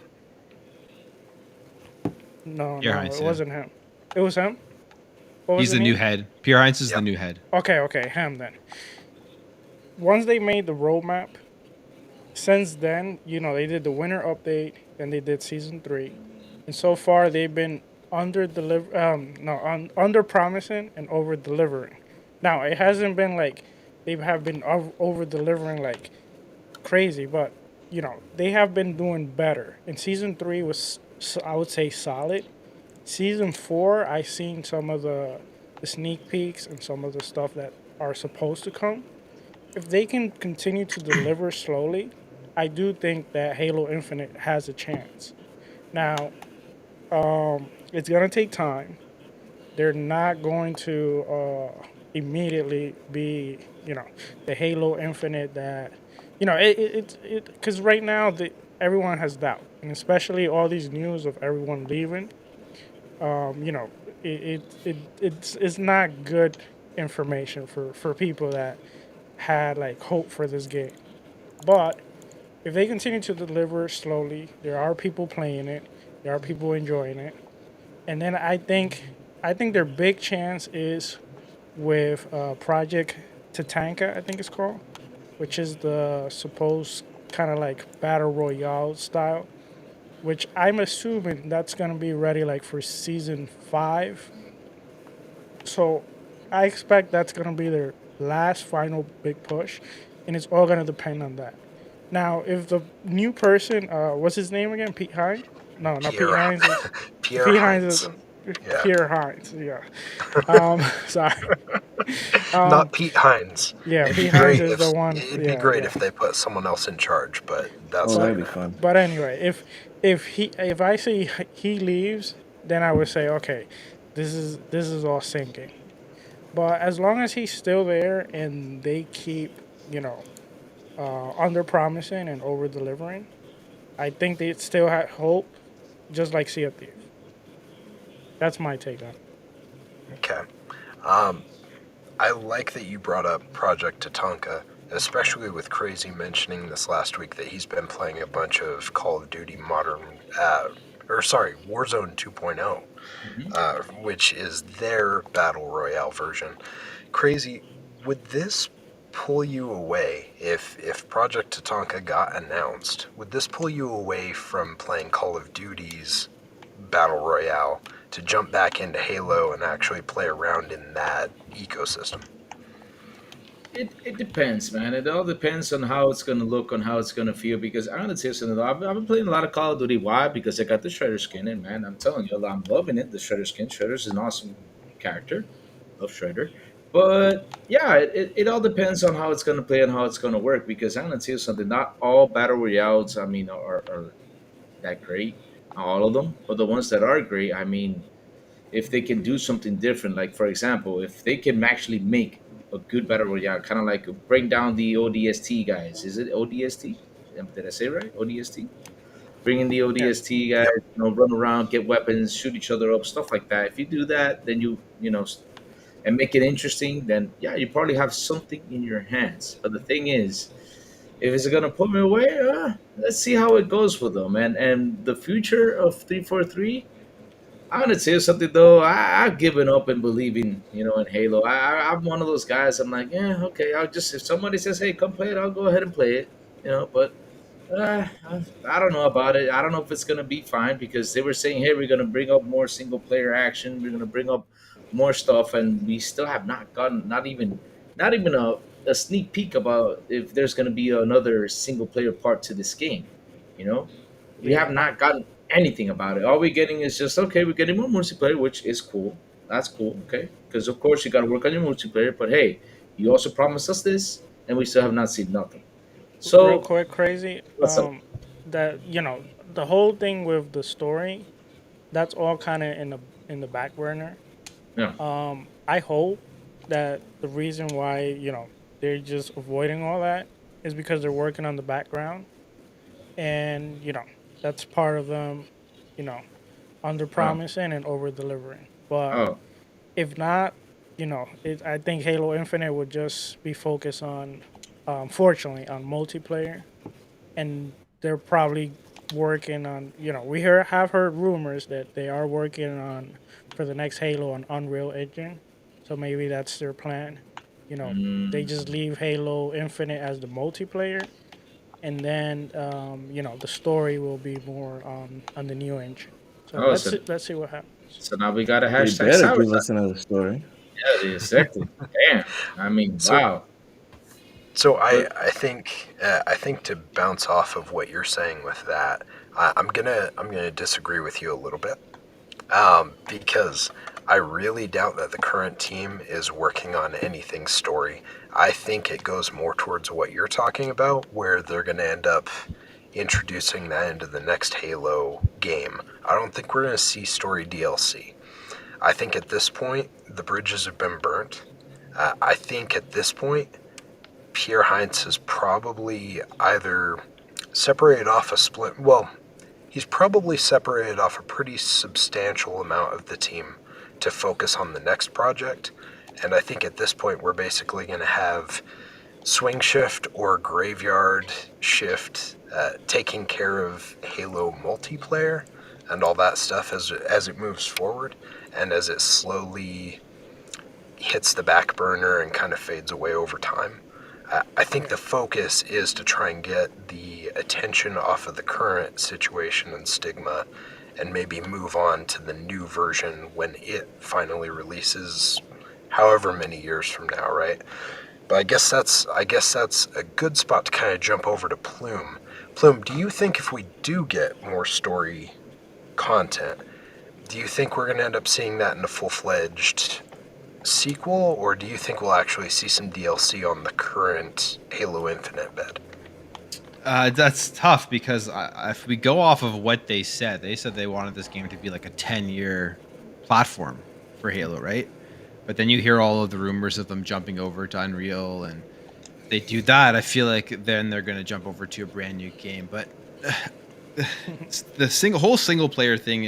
No, Pierre Hines, it wasn't him. It was him? What was He's the new head. Pierre Hines is the new head. Okay, him then. Once they made the roadmap, since then, they did the winter update, and they did Season 3. And so far, they've been under promising and over delivering. Now, it hasn't been like they have been over delivering like crazy, but they have been doing better. And season 3 was, I would say, solid. Season 4, I seen some of the sneak peeks and some of the stuff that are supposed to come. If they can continue to deliver slowly, I do think that Halo Infinite has a chance. Now, it's gonna take time. They're not going to immediately be, the Halo Infinite that, because right now everyone has doubt, and especially all these news of everyone leaving. Um, you know, it's not good information for people that had like hope for this game. But if they continue to deliver slowly, there are people playing it, there are people enjoying it, and then I think their big chance is with Project Tatanka, I think it's called, which is the supposed kind of like battle royale style, which I'm assuming that's gonna be ready like for season 5. So I expect that's gonna be their last final big push, and it's all gonna depend on that. Now, if the new person, what's his name again? Pete Hines? No, not Pete Pierre, Hines. Pierre Pete Hines is Heinz. Yeah, Pierre Hines. Yeah. Sorry. not Um, Pete Hines. yeah, It'd be Pete Hines great is if the one. it'd be Yeah, great yeah. if they put someone else in charge, but that's Oh, not But that'd be gonna happen. fun. but anyway, if I see he leaves, then I would say okay, this is all sinking. But as long as he's still there and they keep, you know, under promising and over delivering, I think they still have hope, just like Sea of Thieves. That's my take on it. Okay. Um, I like that you brought up Project Tatanka, especially with Crazy mentioning this last week that he's been playing a bunch of Call of Duty Modern, Warzone 2.0, Mhm. which is their battle royale version. Crazy, would this pull you away if Project Tatanka got announced? Would this pull you away from playing Call of Duty's battle royale to jump back into Halo and actually play around in that ecosystem? It depends, man. It all depends on how it's gonna look, on how it's gonna feel. Because I'm gonna tell you something. I've been playing a lot of Call of Duty. Why? Because I got the Shredder skin, and man, I'm telling you, I'm loving it. The Shredder skin. Shredder's an awesome character. Love Shredder. But yeah, it all depends on how it's gonna play and how it's gonna work. Because I'm gonna tell you something. Not all battle royales, I mean, are that great. Not all of them, but the ones that are great, I mean, if they can do something different. Like for example, if they can actually make a good battle royale, kind of like bring down the ODST guys. Is it ODST? Did I say it right? ODST. Bringing the Yeah. ODST guys, Yep. run around, get weapons, shoot each other up, stuff like that. If you do that, then and make it interesting, then yeah, you probably have something in your hands. But the thing is, if it's gonna put me away, let's see how it goes with them. And the future of 343, I'm gonna tell you something though. I've given up in believing, in Halo. I'm one of those guys. I'm like, yeah, okay. I'll just if somebody says, hey, come play it, I'll go ahead and play it. But I don't know about it. I don't know if it's gonna be fine because they were saying, hey, we're gonna bring up more single player action. We're gonna bring up more stuff, and we still have not gotten not even a sneak peek about if there's gonna be another single player part to this game. You know, we have Yeah. not gotten anything about it. All we're getting is just okay. We're getting more multiplayer, which is cool. That's cool, okay? Because of course you got to work on your multiplayer. But hey, you also promised us this, and we still have not seen nothing. Real So quick, crazy. what's up? That the whole thing with the story, that's all kind of in the back burner. Yeah. I hope that the reason why they're just avoiding all that is because they're working on the background, and that's part of them, you know, under Oh, promising and over delivering. But oh, if not, I think Halo Infinite would just be focused on, fortunately, on multiplayer, and they're probably working on. Have heard rumors that they are working on for the next Halo on Unreal Engine, so maybe that's their plan. They mm, just leave Halo Infinite as the multiplayer, and then the story will be more on the new engine. So oh. let's see what happens. So now we got a They hashtag better sour give time. us another story. Yeah, exactly. Damn. I mean, So wow. So I think to bounce off of what you're saying with that, I'm gonna disagree with you a little bit, because I really doubt that the current team is working on anything story. I think it goes more towards what you're talking about, where they're gonna end up introducing that into the next Halo game. I don't think we're gonna see story DLC. I think at this point the bridges have been burnt. I think at this point Pierre Heinz is probably either separated off a split. Well, he's probably separated off a pretty substantial amount of the team to focus on the next project. And I think at this point we're basically going to have Swing Shift or Graveyard Shift taking care of Halo multiplayer and all that stuff as it moves forward and as it slowly hits the back burner and kind of fades away over time. I think the focus is to try and get the attention off of the current situation and stigma and maybe move on to the new version when it finally releases however many years from now, right? But I guess that's a good spot to kind of jump over to Plume. Plume, do you think if we do get more story content, do you think we're going to end up seeing that in a full-fledged sequel, or do you think we'll actually see some DLC on the current Halo Infinite bed? That's tough because if we go off of what they said they wanted this game to be like a 10-year platform for Halo, right? But then you hear all of the rumors of them jumping over to Unreal, and if they do that, I feel like then they're going to jump over to a brand new game. But the whole single player thing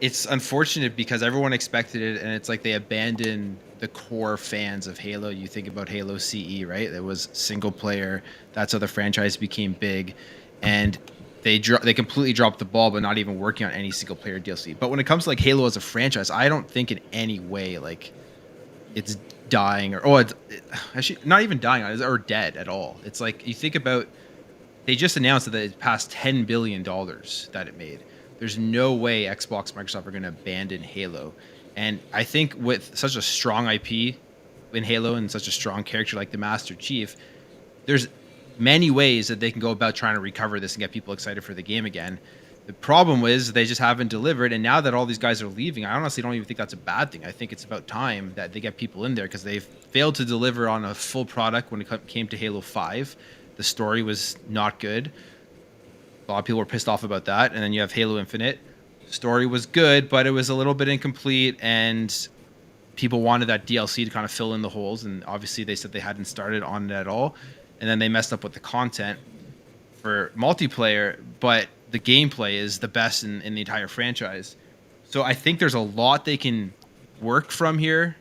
it's unfortunate because everyone expected it, and it's like they abandoned the core fans of Halo. You think about Halo CE, right? It was single player. That's how the franchise became big, and they completely dropped the ball, but not even working on any single player DLC. But when it comes to like Halo as a franchise, I don't think in any way like it's dying it's actually not even dying or dead at all. It's like you think about, they just announced that it passed $10 billion that it made. There's no way Xbox, Microsoft are going to abandon Halo. And I think with such a strong IP in Halo and such a strong character like the Master Chief, there's many ways that they can go about trying to recover this and get people excited for the game again. The problem is they just haven't delivered. And now that all these guys are leaving, I honestly don't even think that's a bad thing. I think it's about time that they get people in there because they've failed to deliver on a full product when it came to Halo 5. The story was not good. A lot of people were pissed off about that. And then you have Halo Infinite. Story was good, but it was a little bit incomplete, and people wanted that DLC to kind of fill in the holes. And obviously they said they hadn't started on it at all. And then they messed up with the content for multiplayer, but the gameplay is the best in the entire franchise. So I think there's a lot they can work from here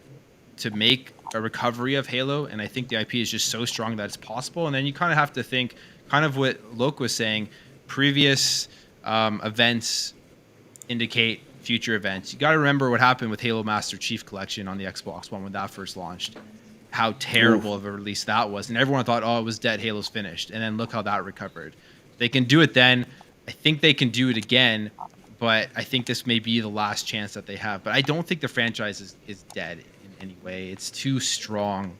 to make a recovery of Halo. And I think the IP is just so strong that it's possible. And then you kind of have to think, kind of what Llouck was saying, previous events indicate future events. You got to remember what happened with Halo Master Chief Collection on the Xbox One when that first launched. How terrible of a release that was. And everyone thought, oh, it was dead, Halo's finished. And then look how that recovered. They can do it then. I think they can do it again. But I think this may be the last chance that they have. But I don't think the franchise is dead in any way. It's too strong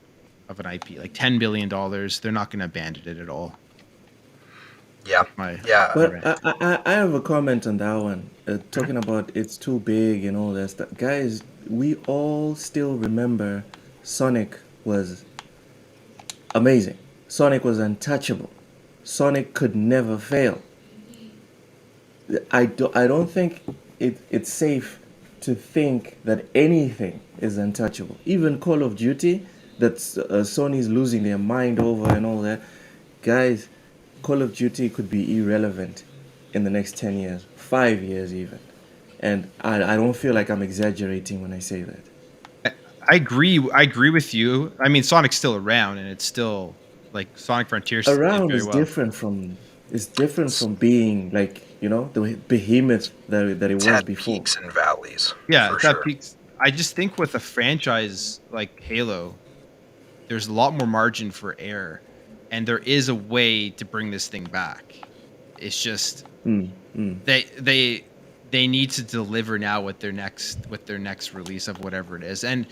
of an IP. Like $10 billion, they're not going to abandon it at all. Yeah. But I have a comment on that one. Talking about it's too big and all that stuff. Guys, we all still remember Sonic was amazing. Sonic was untouchable. Sonic could never fail. I don't think it's safe to think that anything is untouchable. Even Call of Duty, that Sony's losing their mind over and all that. Guys, Call of Duty could be irrelevant in the next 10 years, 5 years even. And I don't feel like I'm exaggerating when I say that. I agree with you. I mean, Sonic's still around, and it's still like Sonic Frontiers. Around is different from being like, you know, the behemoth that it was before. Peaks and valleys. Yeah, for that sure. peaks. I just think with a franchise like Halo, there's a lot more margin for error, and there is a way to bring this thing back. It's just they need to deliver now with their next release of whatever it is. And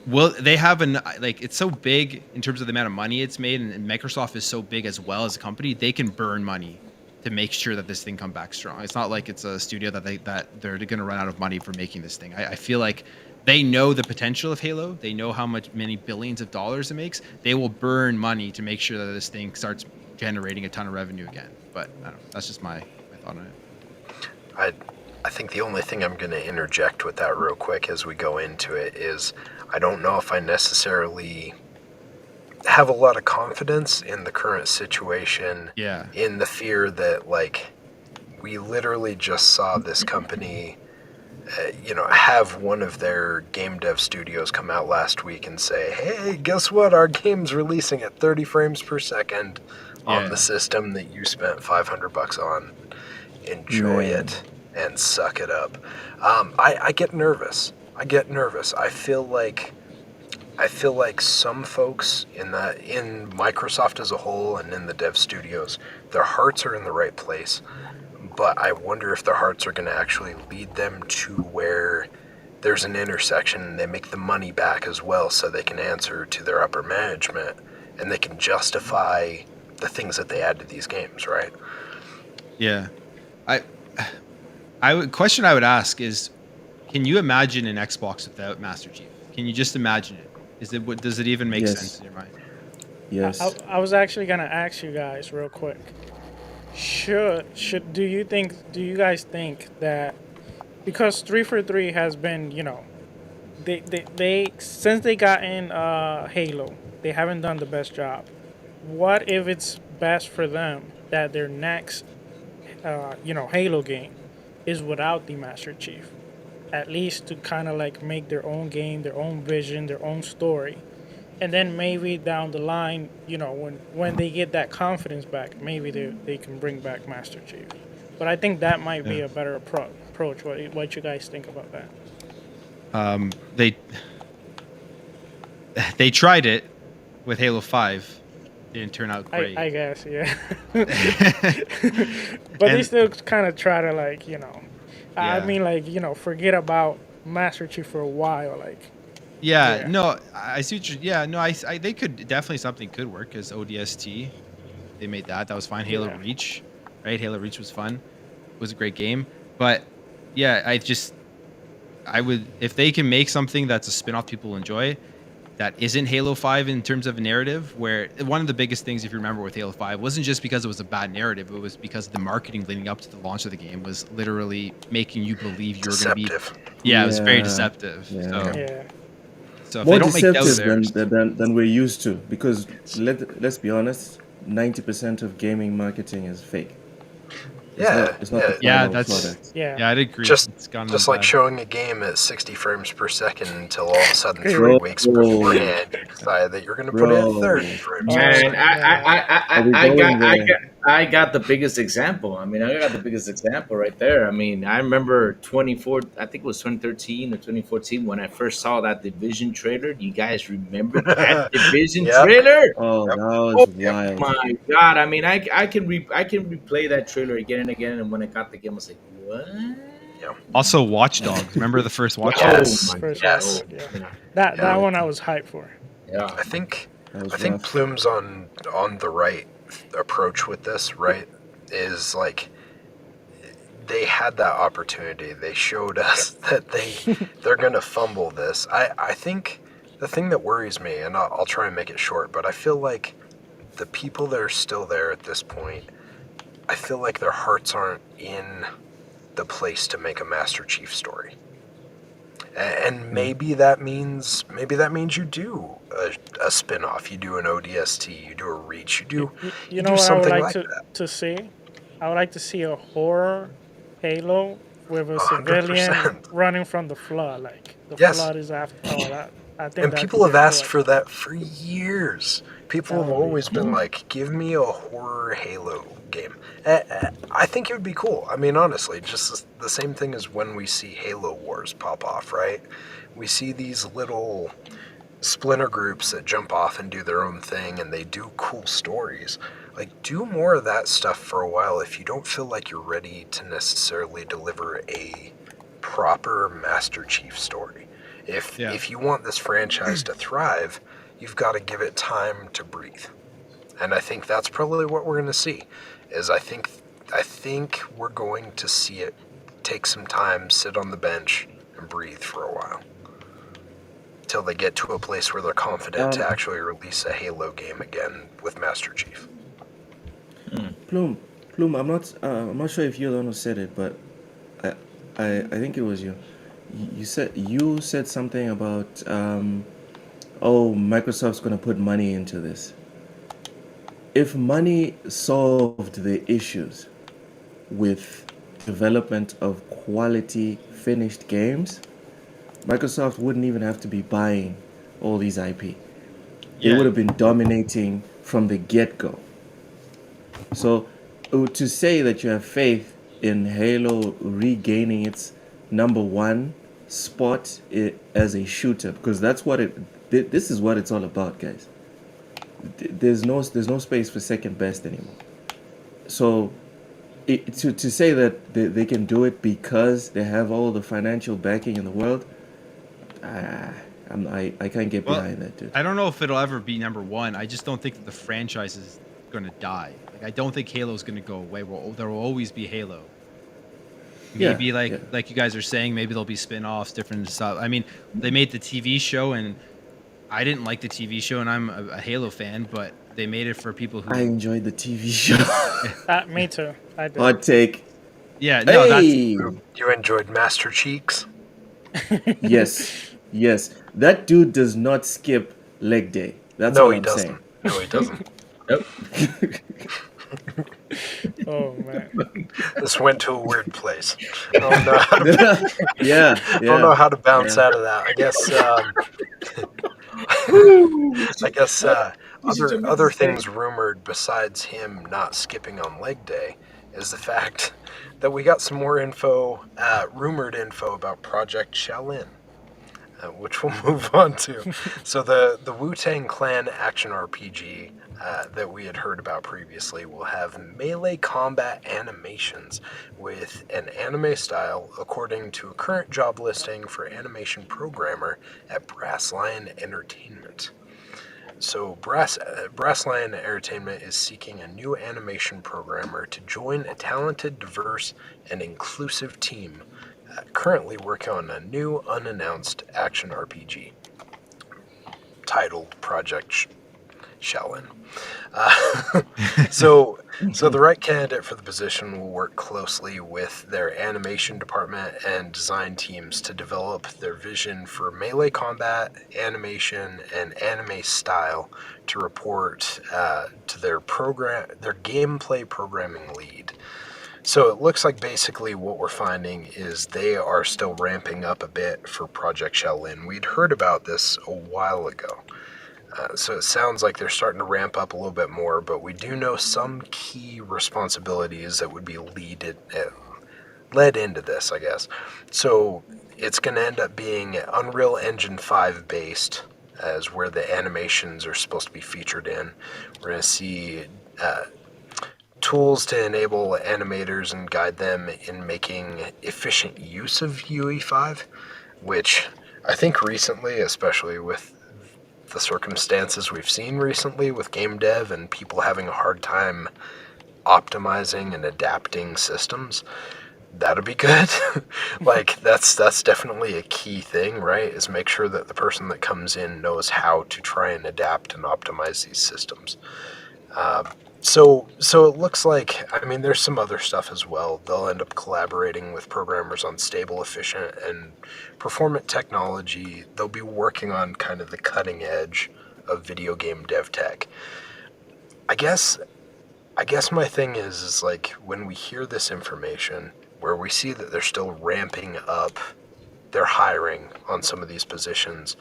Well, they have it's so big in terms of the amount of money it's made, and Microsoft is so big as well as a company, they can burn money to make sure that this thing come back strong. It's not like it's a studio that they're going to run out of money for making this thing. I feel like they know the potential of Halo. They know how many billions of dollars it makes. They will burn money to make sure that this thing starts generating a ton of revenue again. But I don't know. That's just my thought on it. I think the only thing I'm going to interject with that real quick as we go into it is I don't know if I necessarily have a lot of confidence in the current situation. Yeah. In the fear that, like, we literally just saw this company, have one of their game dev studios come out last week and say, hey, guess what? Our game's releasing at 30 frames per second on the system that you spent $500 on. Enjoy it and suck it up. I get nervous. I feel like some folks in Microsoft as a whole and in the dev studios, their hearts are in the right place, but I wonder if their hearts are going to actually lead them to where there's an intersection and they make the money back as well, so they can answer to their upper management and they can justify the things that they add to these games, right? Yeah. Question I would ask is, can you imagine an Xbox without Master Chief? Can you just imagine it? Does it even make sense in your mind? Yes. I was actually gonna ask you guys real quick. Do you guys think that because 343 has been, they since they got in Halo, they haven't done the best job. What if it's best for them that their next Halo game is without the Master Chief, at least to kind of like make their own game, their own vision, their own story, and then maybe down the line, when they get that confidence back, maybe they can bring back Master Chief. But I think that might be a better approach. What you guys think about that? They tried it with Halo 5. Didn't turn out great. I guess, yeah. But they still kind of try to forget about Master Chief for a while, No, I see what you. They could definitely, something could work as ODST. They made that was fine. Halo Reach, right? Halo Reach was fun. It was a great game, but I would, if they can make something that's a spin-off people enjoy, that isn't Halo 5 in terms of a narrative, where one of the biggest things, if you remember, with Halo 5 wasn't just because it was a bad narrative, it was because the marketing leading up to the launch of the game was literally making you believe you were going to be... Yeah, it was very deceptive. Yeah. So if more they don't make those than we're used to, because let's be honest, 90% of gaming marketing is fake. It's not the final product. I'd agree. Just like showing a game at 60 frames per second until all of a sudden 3 weeks beforehand you decide that you're going to put it at 30 frames. Man, I got the biggest example. I got the biggest example right there. I remember I think it was 2013 or 2014 when I first saw that Division trailer. You guys remember that Division trailer? Oh, that was wild. My God. I can replay that trailer again and again, and when I got the game, I was like, what? Yeah. Also, Watch Dogs. Remember the first Watch Dogs? Yes. That one I was hyped for. Yeah. I think Plume's on the right approach with this, right? Is like they had that opportunity. They showed us that they're gonna fumble this. I think the thing that worries me, and I'll try and make it short, but I feel like the people that are still there at this point, I feel like their hearts aren't in the place to make a Master Chief story. And maybe that means you do a spin-off, you do an ODST, you do a Reach, you do something like that. To see? I would like to see a horror Halo with a 100%. civilian running from the flood. Like the flood is after all that. I think and people have asked for that for years. People have always been like, give me a horror Halo game. I think it would be cool. Honestly, just the same thing as when we see Halo Wars pop off, right? We see these little splinter groups that jump off and do their own thing, and they do cool stories. Like, do more of that stuff for a while if you don't feel like you're ready to necessarily deliver a proper Master Chief story. If you want this franchise to thrive, you've got to give it time to breathe. And I think that's probably what we're going to see. I think we're going to see it take some time, sit on the bench, and breathe for a while. Till they get to a place where they're confident to actually release a Halo game again with Master Chief. Plume, I'm not sure if you're the one who said it, but I think it was you. You said something about Microsoft's gonna put money into this. If money solved the issues with development of quality finished games, Microsoft wouldn't even have to be buying all these IP. They Yeah. would have been dominating from the get-go. So to say that you have faith in Halo regaining its number one spot as a shooter, because that's what this is what it's all about, guys. There's no space for second best anymore. So to say that they can do it because they have all the financial backing in the world, I can't get behind that, dude. I don't know if it'll ever be number one. I just don't think that the franchise is going to die. Like, I don't think Halo's going to go away. There will always be Halo. Maybe like you guys are saying, maybe there'll be spin-offs, different stuff. I mean, they made the TV show, and I didn't like the TV show, and I'm a Halo fan, but they made it for people who... I enjoyed the TV show. Me too. I did. Hot take. Yeah, no, Hey! You enjoyed Master Cheeks? Yes. That dude does not skip leg day. That's what I'm saying. No, he doesn't. Nope. Oh man. This went to a weird place. I don't know how to, Yeah. I don't know how to bounce out of that. I guess other things rumored besides him not skipping on leg day is the fact that we got some more info, rumored info about Project Shaolin, which we'll move on to. So the Wu-Tang Clan action RPG that we had heard about previously will have melee combat animations with an anime style, according to a current job listing for animation programmer at Brass Lion Entertainment. So Brass Lion Entertainment is seeking a new animation programmer to join a talented, diverse, and inclusive team currently working on a new unannounced action RPG titled Project Shaolin. So the right candidate for the position will work closely with their animation department and design teams to develop their vision for melee combat, animation, and anime style to report to their gameplay programming lead. So it looks like basically what we're finding is they are still ramping up a bit for Project Shaolin. We'd heard about this a while ago. So it sounds like they're starting to ramp up a little bit more, but we do know some key responsibilities that would be led into this, I guess. So it's going to end up being Unreal Engine 5 based, as where the animations are supposed to be featured in. We're going to see tools to enable animators and guide them in making efficient use of UE5, which I think recently, especially with the circumstances we've seen recently with game dev and people having a hard time optimizing and adapting systems, that'll be good. Like that's definitely a key thing, right? Is make sure that the person that comes in knows how to try and adapt and optimize these systems. So it looks like, I mean, there's some other stuff as well. They'll end up collaborating with programmers on stable, efficient, and performant technology. They'll be working on kind of the cutting edge of video game dev tech. I guess my thing is like when we hear this information, where we see that they're still ramping up their hiring on some of these positions,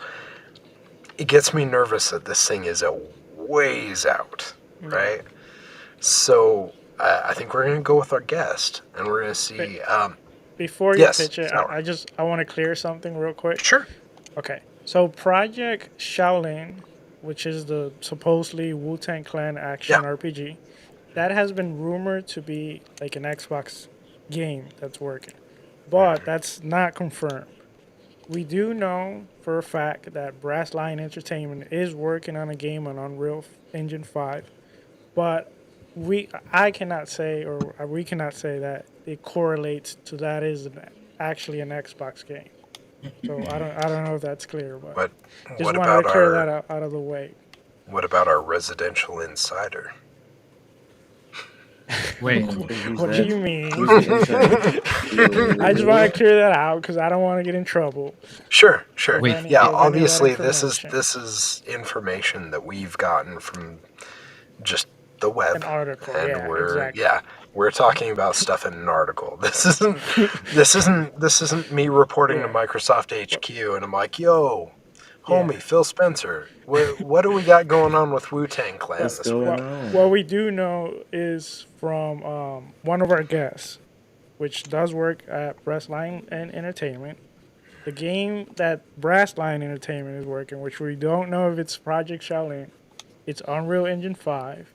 it gets me nervous that this thing is a ways out, right? So I think we're going to go with our guest, and we're going to see. Before you yes, pitch it, I want to clear something real quick. Sure. Okay, so Project Shaolin, which is the supposedly Wu-Tang Clan action RPG, that has been rumored to be like an Xbox game that's working, but that's not confirmed. we do know for a fact that Brass Lion Entertainment is working on a game on Unreal Engine 5, but I cannot say, or we cannot say that it correlates to that is actually an Xbox game. So I don't know if that's clear, but But just what wanted about to clear that our out of the way. what about our residential insider? Wait, Who's What do that? you mean? Who's the insider? I just want to clear that out because I don't want to get in trouble. Sure. Wait. Any- Yeah, with any of that obviously this information. is information that we've gotten from just the web, An article, and yeah, exactly. we're talking about stuff in an article. This isn't me reporting to Yeah. Microsoft HQ, and I'm like, yo, homie, Yeah. Phil Spencer, what do we got going on with Wu-Tang Clan What's this week? going What, on? what we do know is from one of our guests, which does work at Brass Lion and Entertainment. The game that Brass Lion Entertainment is working, which we don't know if it's Project Shaolin, it's Unreal Engine 5,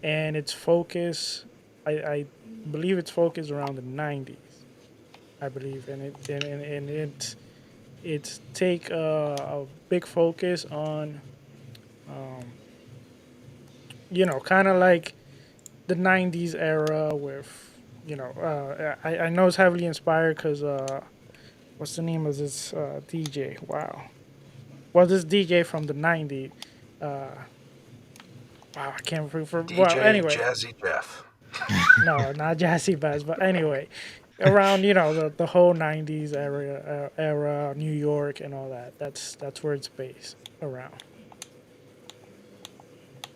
and its focus, I believe it's focused around the 90s, I believe, and it's take a big focus on, kind of like the 90s era with, I know it's heavily inspired because, what's the name of this DJ? Wow. Well, this DJ from the 90s. Wow, I can't remember. DJ Well, anyway. Jazzy Jeff. No, not Jazzy Bass, but anyway. Around, the whole 90s era, New York and all that. That's where it's based around.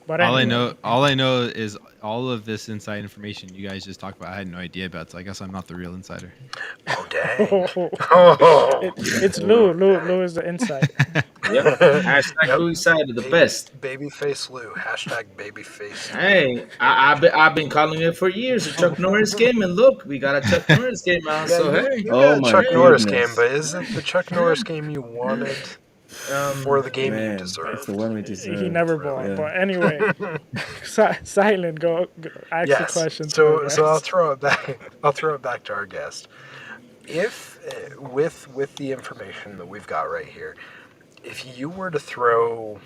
But all anyway. I know is all of this inside information you guys just talked about. I had no idea about, so I guess I'm not the real insider. Oh, dang. It's Lou. Lou is the insider. Yep. Hashtag Louis Side the best. Babyface Lou. Hashtag babyface. Hey, I've been calling it for years. A Chuck Norris game, and look, we got a Chuck Norris game out. So hey, You Oh got a my Chuck Norris goodness. game, but is it the Chuck Norris game you wanted or the game you Man, that's deserved? the one we deserve. He never bought. Yeah. But anyway, Silent, go ask the question. So to so I'll us. throw it back. I'll throw it back to our guest. If with the information that we've got right here, if you were to throw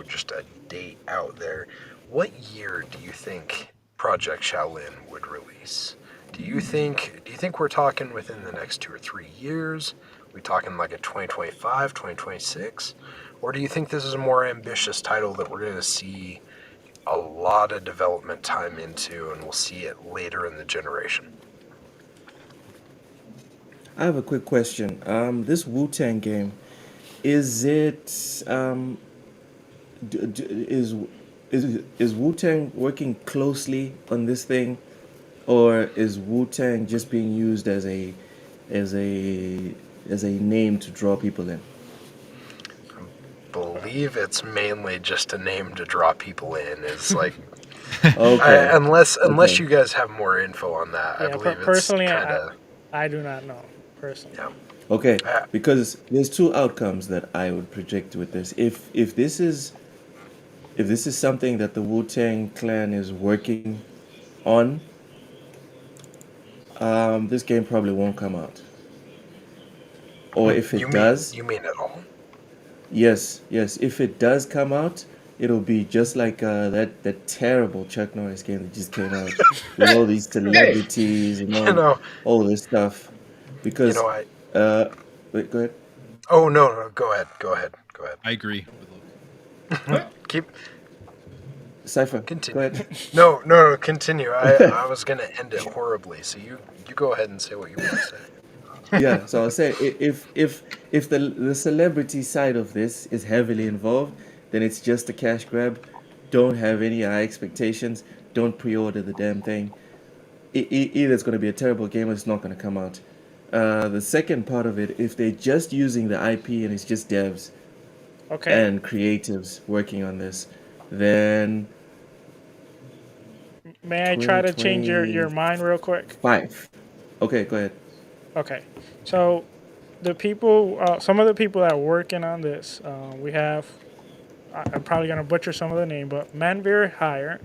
just a date out there, what year do you think Project Shaolin would release? Do you think we're talking within the next 2 or 3 years? Are we talking like a 2025, 2026? Or do you think this is a more ambitious title that we're going to see a lot of development time into and we'll see it later in the generation? I have a quick question. This Wu-Tang game, is it is Wu-Tang working closely on this thing, or is Wu-Tang just being used as a name to draw people in? Believe it's mainly just a name to draw people in. Is like Okay. unless Okay. you guys have more info on that. I Yeah, believe it's personally, kind of I do not know personally. yeah. Okay, Uh, because there's two outcomes that I would predict with this. If this is something that the Wu-Tang Clan is working on, this game probably won't come out. Or if it does, You mean at all? yes, if it does come out, it'll be just like that terrible Chuck Norris game that just came out with all these celebrities and You know, all this stuff. Because I. wait, go ahead. Oh no! Go ahead. I agree with Luke. Keep Cypher, continue. go ahead. No. Continue. I was gonna end it horribly, so you go ahead and say what you want to say. Yeah, so I was saying if the celebrity side of this is heavily involved, then it's just a cash grab. Don't have any high expectations. Don't pre-order the damn thing. Either it's going to be a terrible game or it's not going to come out. The second part of it, if they're just using the IP and it's just devs Okay. and creatives working on this, then May I try to change your mind real quick? 5. Okay, go ahead. Okay. So the people, some of the people that are working on this, we have, I'm probably going to butcher some of the name, but Manveer Hire,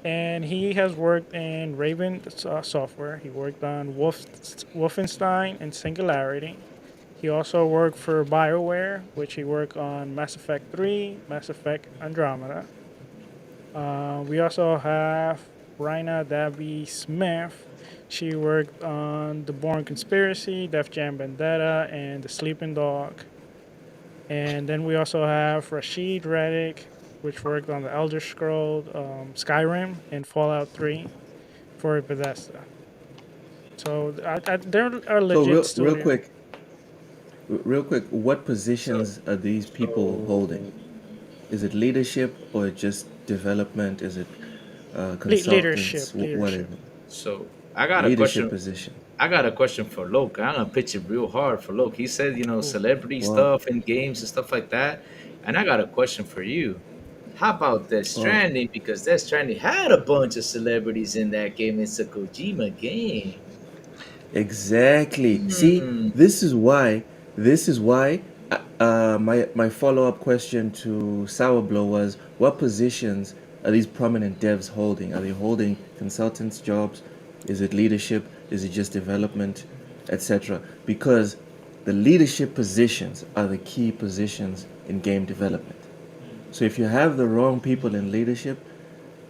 and he has worked in Raven Software. He worked on Wolfenstein and Singularity. He also worked for BioWare, which he worked on Mass Effect 3, Mass Effect Andromeda. We also have Raina Dabby Smith. She worked on The Bourne Conspiracy, Def Jam Vendetta, and The Sleeping Dog. And then we also have Rashid Reddick, which worked on the Elder Scrolls, Skyrim, and Fallout 3 for Bethesda. So there are So legit real studios. real quick, what positions are these people holding? Is it leadership or just development? Is it Leadership, consultants? What is leadership. it? So I got a Leadership question. position. I got a question for Llouck. I'm gonna pitch it real hard for Llouck. He said, Ooh. celebrity Wow. stuff in games and stuff like that. And I got a question for you. How about Death Oh, Stranding? Because Death Stranding had a bunch of celebrities in that game. It's a Kojima game. exactly. See, Hmm. this is why. This is why. My follow up question to Sourblow was, what positions are these prominent devs holding? Are they holding consultants jobs? Is it leadership? Is it just development, etc.? Because the leadership positions are the key positions in game development. So if you have the wrong people in leadership,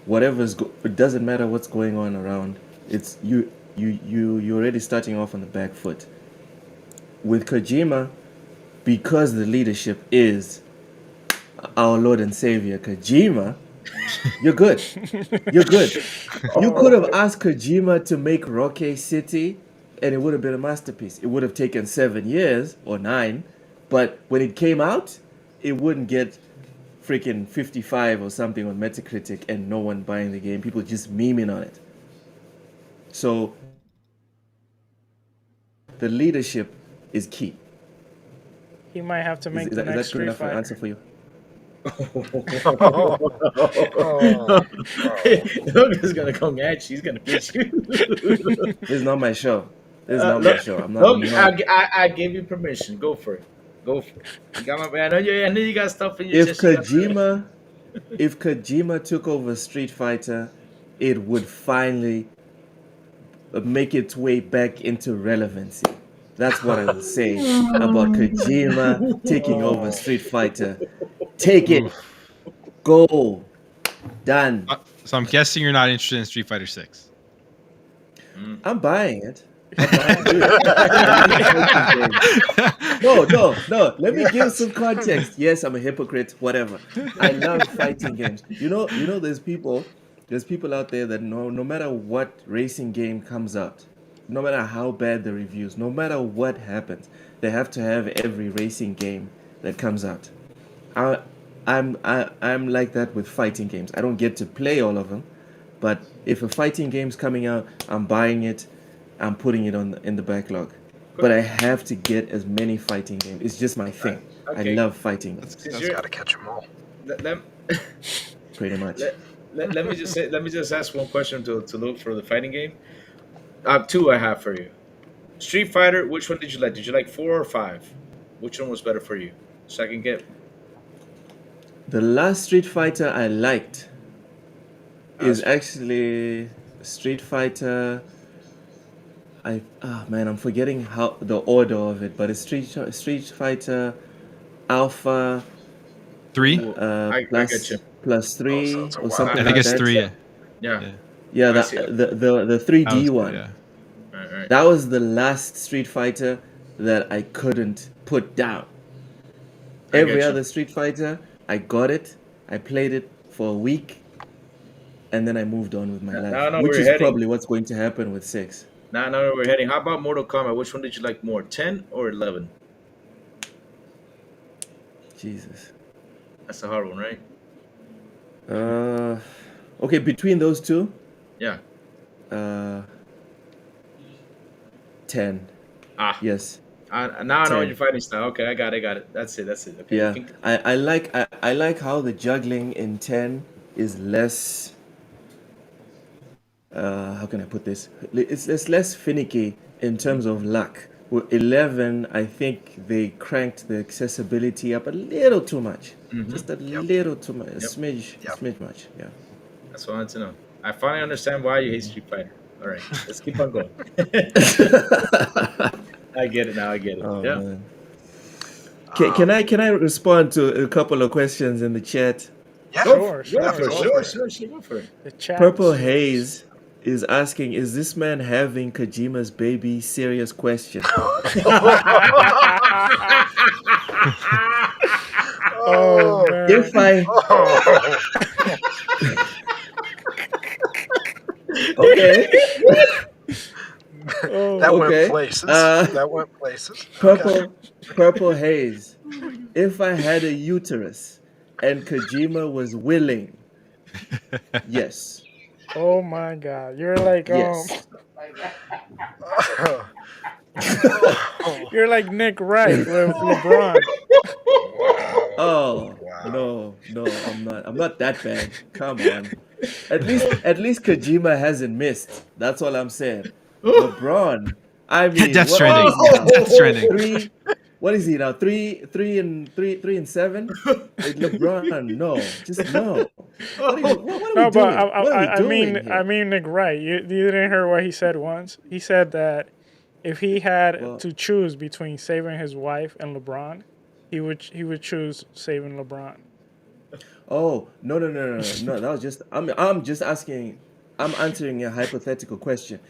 it doesn't matter what's going on around. It's you're already starting off on the back foot. With Kojima, because the leadership is our Lord and Savior Kojima, you're good. You're good. You could have asked Kojima to make Rocky City, and it would have been a masterpiece. It would have taken 7 years or 9, but when it came out, it wouldn't get freaking 55 or something on Metacritic and no one buying the game. People just memeing on it. So the leadership is key. He might have to make Is the that next good Street enough an Fighter. answer for you? Llouck is gonna come at you. He's gonna pitch you. This is not my show. This is not my Look, show. I'm look, not. I gave you permission. Go for it. Go for it. You got my. I know you got stuff in your If chest. You got Kojima took over Street Fighter, it would finally make its way back into relevancy. That's what I will say about Kojima taking over Street Fighter. Take it. Oof. Go. Done. So I'm guessing you're not interested in Street Fighter 6. I'm buying it. I'm buying it. Dude, I love fighting games. No. Let me give some context. Yes, I'm a hypocrite. Whatever. I love fighting games. There's people out there that no matter what racing game comes out, no matter how bad the reviews, no matter what happens, they have to have every racing game that comes out. I, I'm like that with fighting games. I don't get to play all of them, but if a fighting game's coming out, I'm buying it. I'm putting it in the backlog. But I have to get as many fighting games. It's just my thing. Okay. I love fighting games, Since That's you're- got to catch them all. let, pretty much. let me just say, let me just ask one question to Llouck for the fighting game. Two I have for you. Street Fighter. Which one did you like? Did you like 4 or 5? Which one was better for you? So I can get. The last Street Fighter I liked is Uh, actually Street Fighter. I'm forgetting how the order of it, but it's Street Fighter Alpha 3? I get you. plus so 3 it's a or while. something I like think it's that. 3. Yeah. Yeah. Yeah, I see. the 3D That was- one. yeah. All right. That was the last Street Fighter that I couldn't put down. I Every get you. other Street Fighter, I got it, I played it for a week, and then I moved on with my life. Now I know Which where is you're heading. probably what's going to happen with 6. Now I know where we're heading. How about Mortal Kombat? Which one did you like more, 10 or 11? Jesus. That's a hard one, right? Okay, between those two, Yeah. 10. Ah. Yes. Now I know 10. your fighting style. Okay, I got it. That's it. Okay. Yeah. You can- I like how the juggling in 10 is less how can I put this? It's less finicky in terms of luck. With 11, I think they cranked the accessibility up a little too much. Just a little too much. A smidge much. Yeah. That's what I wanted to know. I finally understand why you hate Street Fighter. All right, let's keep on going. I get it now. I get it. Oh Yeah. man. Can I respond to a couple of questions in the chat? Yeah, Sure, Go for it. sure. Sure. Go for it. The chat. Purple Haze is asking, is this man having Kojima's baby? Serious question. Oh man. If I okay, Oh, that Okay. went places. That went places. purple Haze. If I had a uterus and Kojima was willing, yes, oh my God. You're like yes. you're like Nick Wright with LeBron. Oh Wow. no, I'm not that bad. Come on. At least Kojima hasn't missed. That's all I'm saying. LeBron, I mean, Death what Stranding. is he now? Death Stranding. What is he now? Three and 7. Like, LeBron, no, just no. What are we No, but doing? What are we I doing mean, here? I mean Nick Wright. You didn't hear what he said once. He said that if he had Well- to choose between saving his wife and LeBron, he would choose saving LeBron. Oh no. That was just I'm just asking. I'm answering a hypothetical question.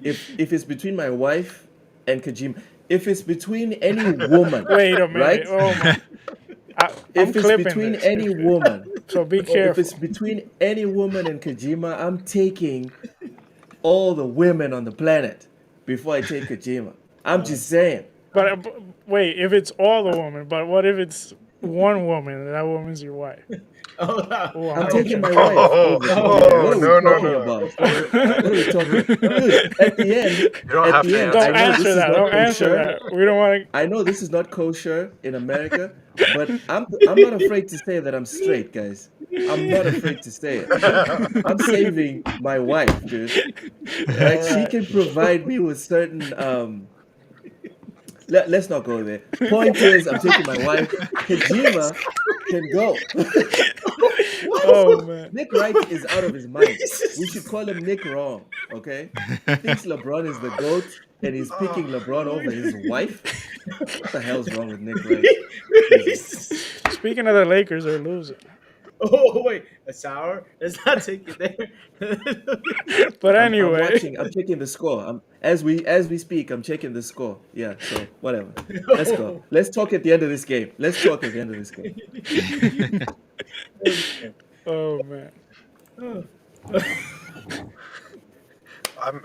If it's between my wife and Kojima, if it's between any woman, Wait a minute. right? Oh my. I'm If it's clipping between this. any woman, So be if careful. it's between any woman and Kojima, I'm taking all the women on the planet before I take Kojima. I'm just saying. But wait, if it's all the woman, but what if it's one woman and that woman's your wife? Oh, Oh, I'm I'm taking my taking wife. over Kojima. What are we no, talking no. about? What are we talking about? Dude, at the end, You don't have to I Don't know this answer is that. not Don't answer kosher. that. We don't want to. I know this is not kosher in America, but I'm not afraid to say that I'm straight, guys. I'm not afraid to say it. I'm saving my wife, dude. Right? She can provide me with certain. Let's not go there. Point is, I'm taking my wife. Kojima can go. Oh man. Nick Wright is out of his mind. We should call him Nick Wrong, okay? He thinks LeBron is the GOAT and he's picking LeBron over his wife. What the hell's wrong with Nick Wright? Jesus. Speaking of the Lakers, are losing. Oh wait, a sour? Let's not take it there. But I'm anyway, watching. I'm checking the score. As we speak, I'm checking the score. Yeah, so whatever. Let's go. Let's talk at the end of this game. Let's talk at the end of this game. oh man.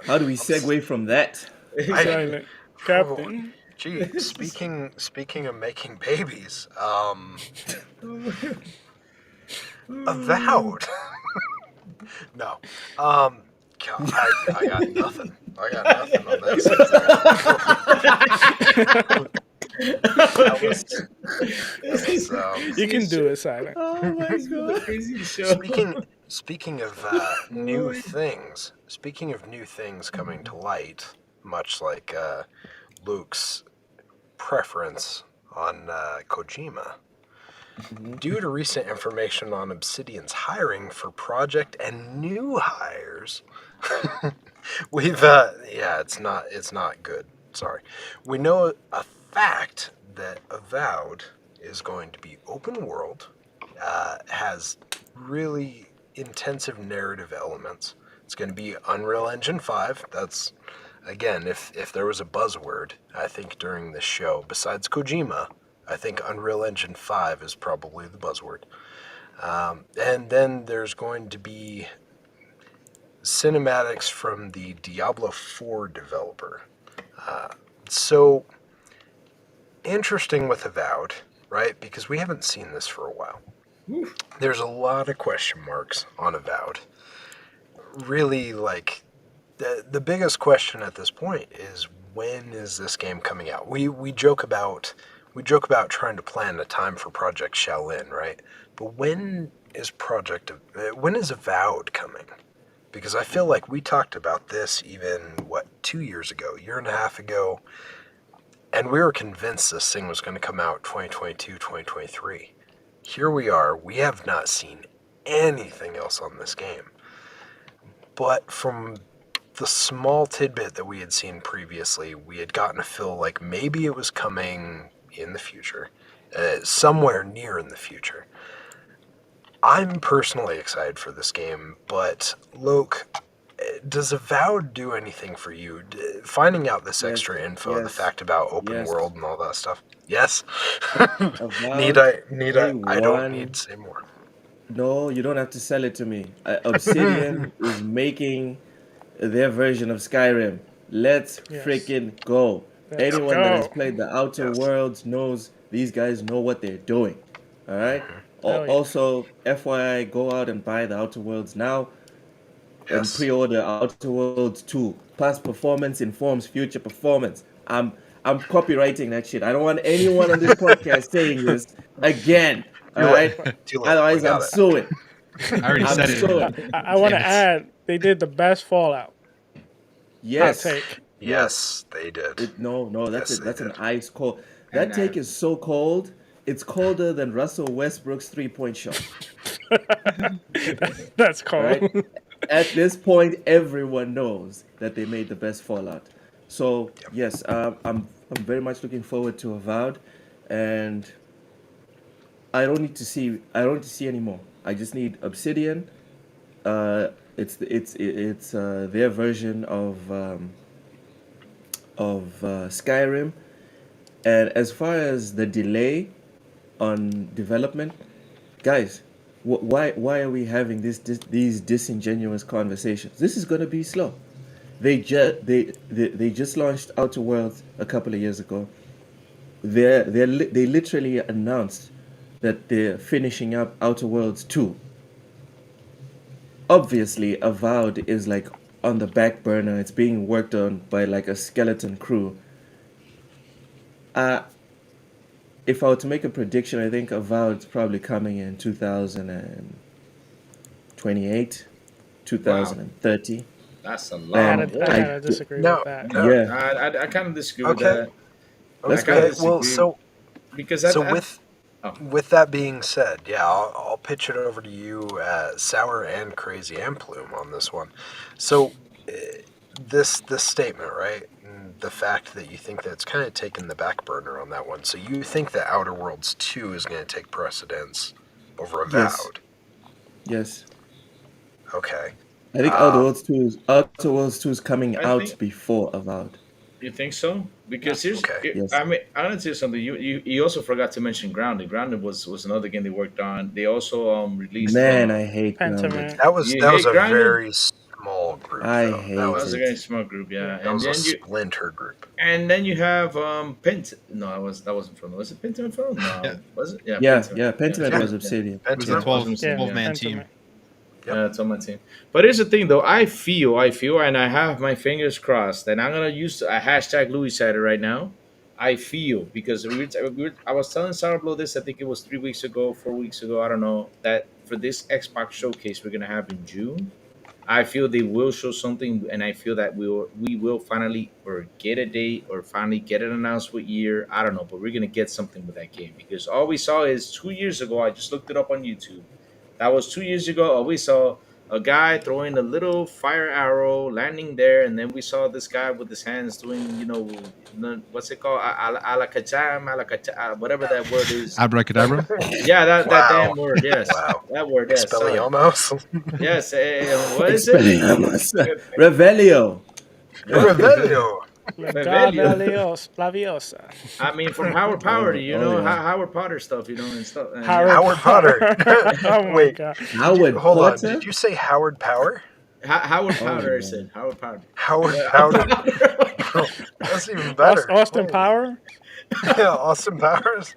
How do we segue from that? Silent Captain. Gee, speaking of making babies, Avowed. No. God, I got nothing. I got nothing on this. You can do it, Silent. Oh my god! Crazy show. Speaking of new things, coming to light, much like Luke's preference on Kojima. Due to recent information on Obsidian's hiring for project and new hires, we've it's not good. Sorry. We know a fact that Avowed is going to be open world, has really intensive narrative elements. It's going to be Unreal Engine 5. That's, again, if there was a buzzword, I think during this show, besides Kojima, I think Unreal Engine 5 is probably the buzzword. And then there's going to be cinematics from the Diablo 4 developer. So, interesting with Avowed, right? Because we haven't seen this for a while. There's a lot of question marks on Avowed. Really, like, the biggest question at this point is, when is this game coming out? We joke about trying to plan a time for Project Shaolin, right? But when is Avowed coming? Because I feel like we talked about this even, 2 years ago, year and a half ago, and we were convinced this thing was going to come out 2022, 2023. Here we are, we have not seen anything else on this game. But from the small tidbit that we had seen previously, we had gotten a feel like maybe it was coming in the future. somewhere near in the future. I'm personally excited for this game, but Llouck, does Avowed do anything for you? Finding out this Yes, extra info, the yes, fact about open yes. world and all that stuff. Yes. Avowed, I don't need to say more. No, you don't have to sell it to me. Obsidian is making their version of Skyrim. Let's Yes. freaking go. Let's Anyone that has go. played the Outer Yes. Worlds knows these guys know what they're doing. All right? Hell yeah. Also, FYI, go out and buy the Outer Worlds now and Yes. pre-order Outer Worlds 2. Past performance informs future performance. I'm copywriting that shit. I don't want anyone on this podcast saying this again. All right? Too late. Otherwise, We got I'm it. suing. I already I'm said it. suing. I want to Damn it. add, they did the best Fallout. Yes. Hot take. Yes, they did. No, that's Yes, it. they That's an did. ice cold. That take is so cold. It's colder than Russell Westbrook's 3-point shot. That's cold. Right? At this point, everyone knows that they made the best Fallout. So yes, I'm very much looking forward to Avowed, and I don't need to see any more. I just need Obsidian. It's their version of Skyrim. And as far as the delay on development, guys, why are we having these disingenuous conversations? This is going to be slow. They just launched Outer Worlds a couple of years ago. They literally announced that they're finishing up Outer Worlds 2. Obviously, Avowed is like on the back burner. It's being worked on by like a skeleton crew. If I were to make a prediction, I think Avowed's probably coming in 2028, 2030. That's a I lot. gotta disagree No, with that. no. Yeah. I kind of disagree with Okay. that. Let's I kinda go. Well, disagree. so Because Oh. with that being said, yeah, I'll pitch it over to you, Sour and Crazy and Plume on this one. So this statement, right? And the fact that you think that it's kind of taken the back burner on that one. So you think that Outer Worlds 2 is going to take precedence over Avowed? Yes. Okay. I think Outer Worlds 2 is coming I out think- before Avowed. You think so? Because here's, Okay. Yes. I mean, I'm gonna tell you something. You also forgot to mention Grounded. Grounded was another game they worked on. They also released. Man, I hate Grounded. Pentiment. That was You that was hate a Grounded? very small group. I though. hate that That was, was a it. very small group, yeah. that And was a then you splinter group. have Pent. No, that wasn't from. Was it Pentiment from? No, Yeah. was it? Yeah. Yeah, Pentiment. Pentiment Yeah. was Obsidian. It was a Pentiment. 12, Yeah, 12-man team. Pentiment. Yeah, it's on my team. But here's the thing, though. I feel, and I have my fingers crossed, and I'm gonna use a hashtag Louis said it right now. I feel because I was telling Sourblow this. I think it was 3 weeks ago, 4 weeks ago. I don't know that for this Xbox showcase we're gonna have in June. I feel they will show something, and I feel that we will finally or get a date or finally get it announced what year. I don't know, but we're gonna get something with that game because all we saw is 2 years ago. I just looked it up on YouTube. That was 2 years ago. All we saw a guy throwing a little fire arrow, landing there, and then we saw this guy with his hands doing, what's it called, whatever that word is. Abracadabra. Yeah, that Wow. damn word. Yes, Wow. that word. Yes, Expelliarmus. yes. What is it? Expelliarmus. Revelio. Revelio. Laviosa. Laviosa. I mean, from Howard Potter, yeah. Howard Potter stuff, and stuff. and- Howard Potter. Oh my Wait. god. Howard Hold on. Potter? Did you say Howard Power? Howard Oh, Potter, I yeah. said. Howard Potter. Howard Powder. That's even better. Austin Power? Yeah, Austin Powers.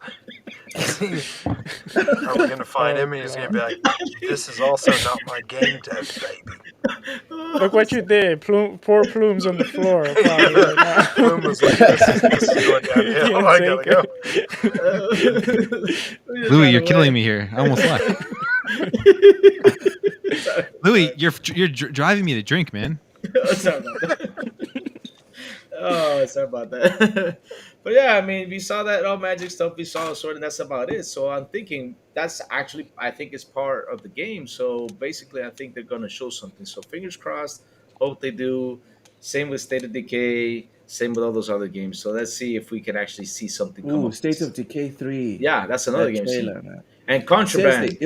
See, are we gonna find him and he's gonna be like, "This is also not my game dev, baby." Look what you did. Poor Plume's on the floor. Probably right now. Plume was like, "This is going downhill. I gotta go." Louis, you're killing me here. I almost left. Louis, you're driving me to drink, man. Sorry about that. Sorry about that. But yeah, I mean, we saw that all magic stuff. We saw a sword, and that's about it. So I'm thinking that's actually, I think, it's part of the game. So basically, I think they're gonna show something. So fingers crossed. Hope they do. Same with State of Decay. Same with all those other games. So let's see if we can actually see something come Ooh, up. State of Decay 3. Yeah, that's another That game. See, trailer, man. and Contraband. Seriously,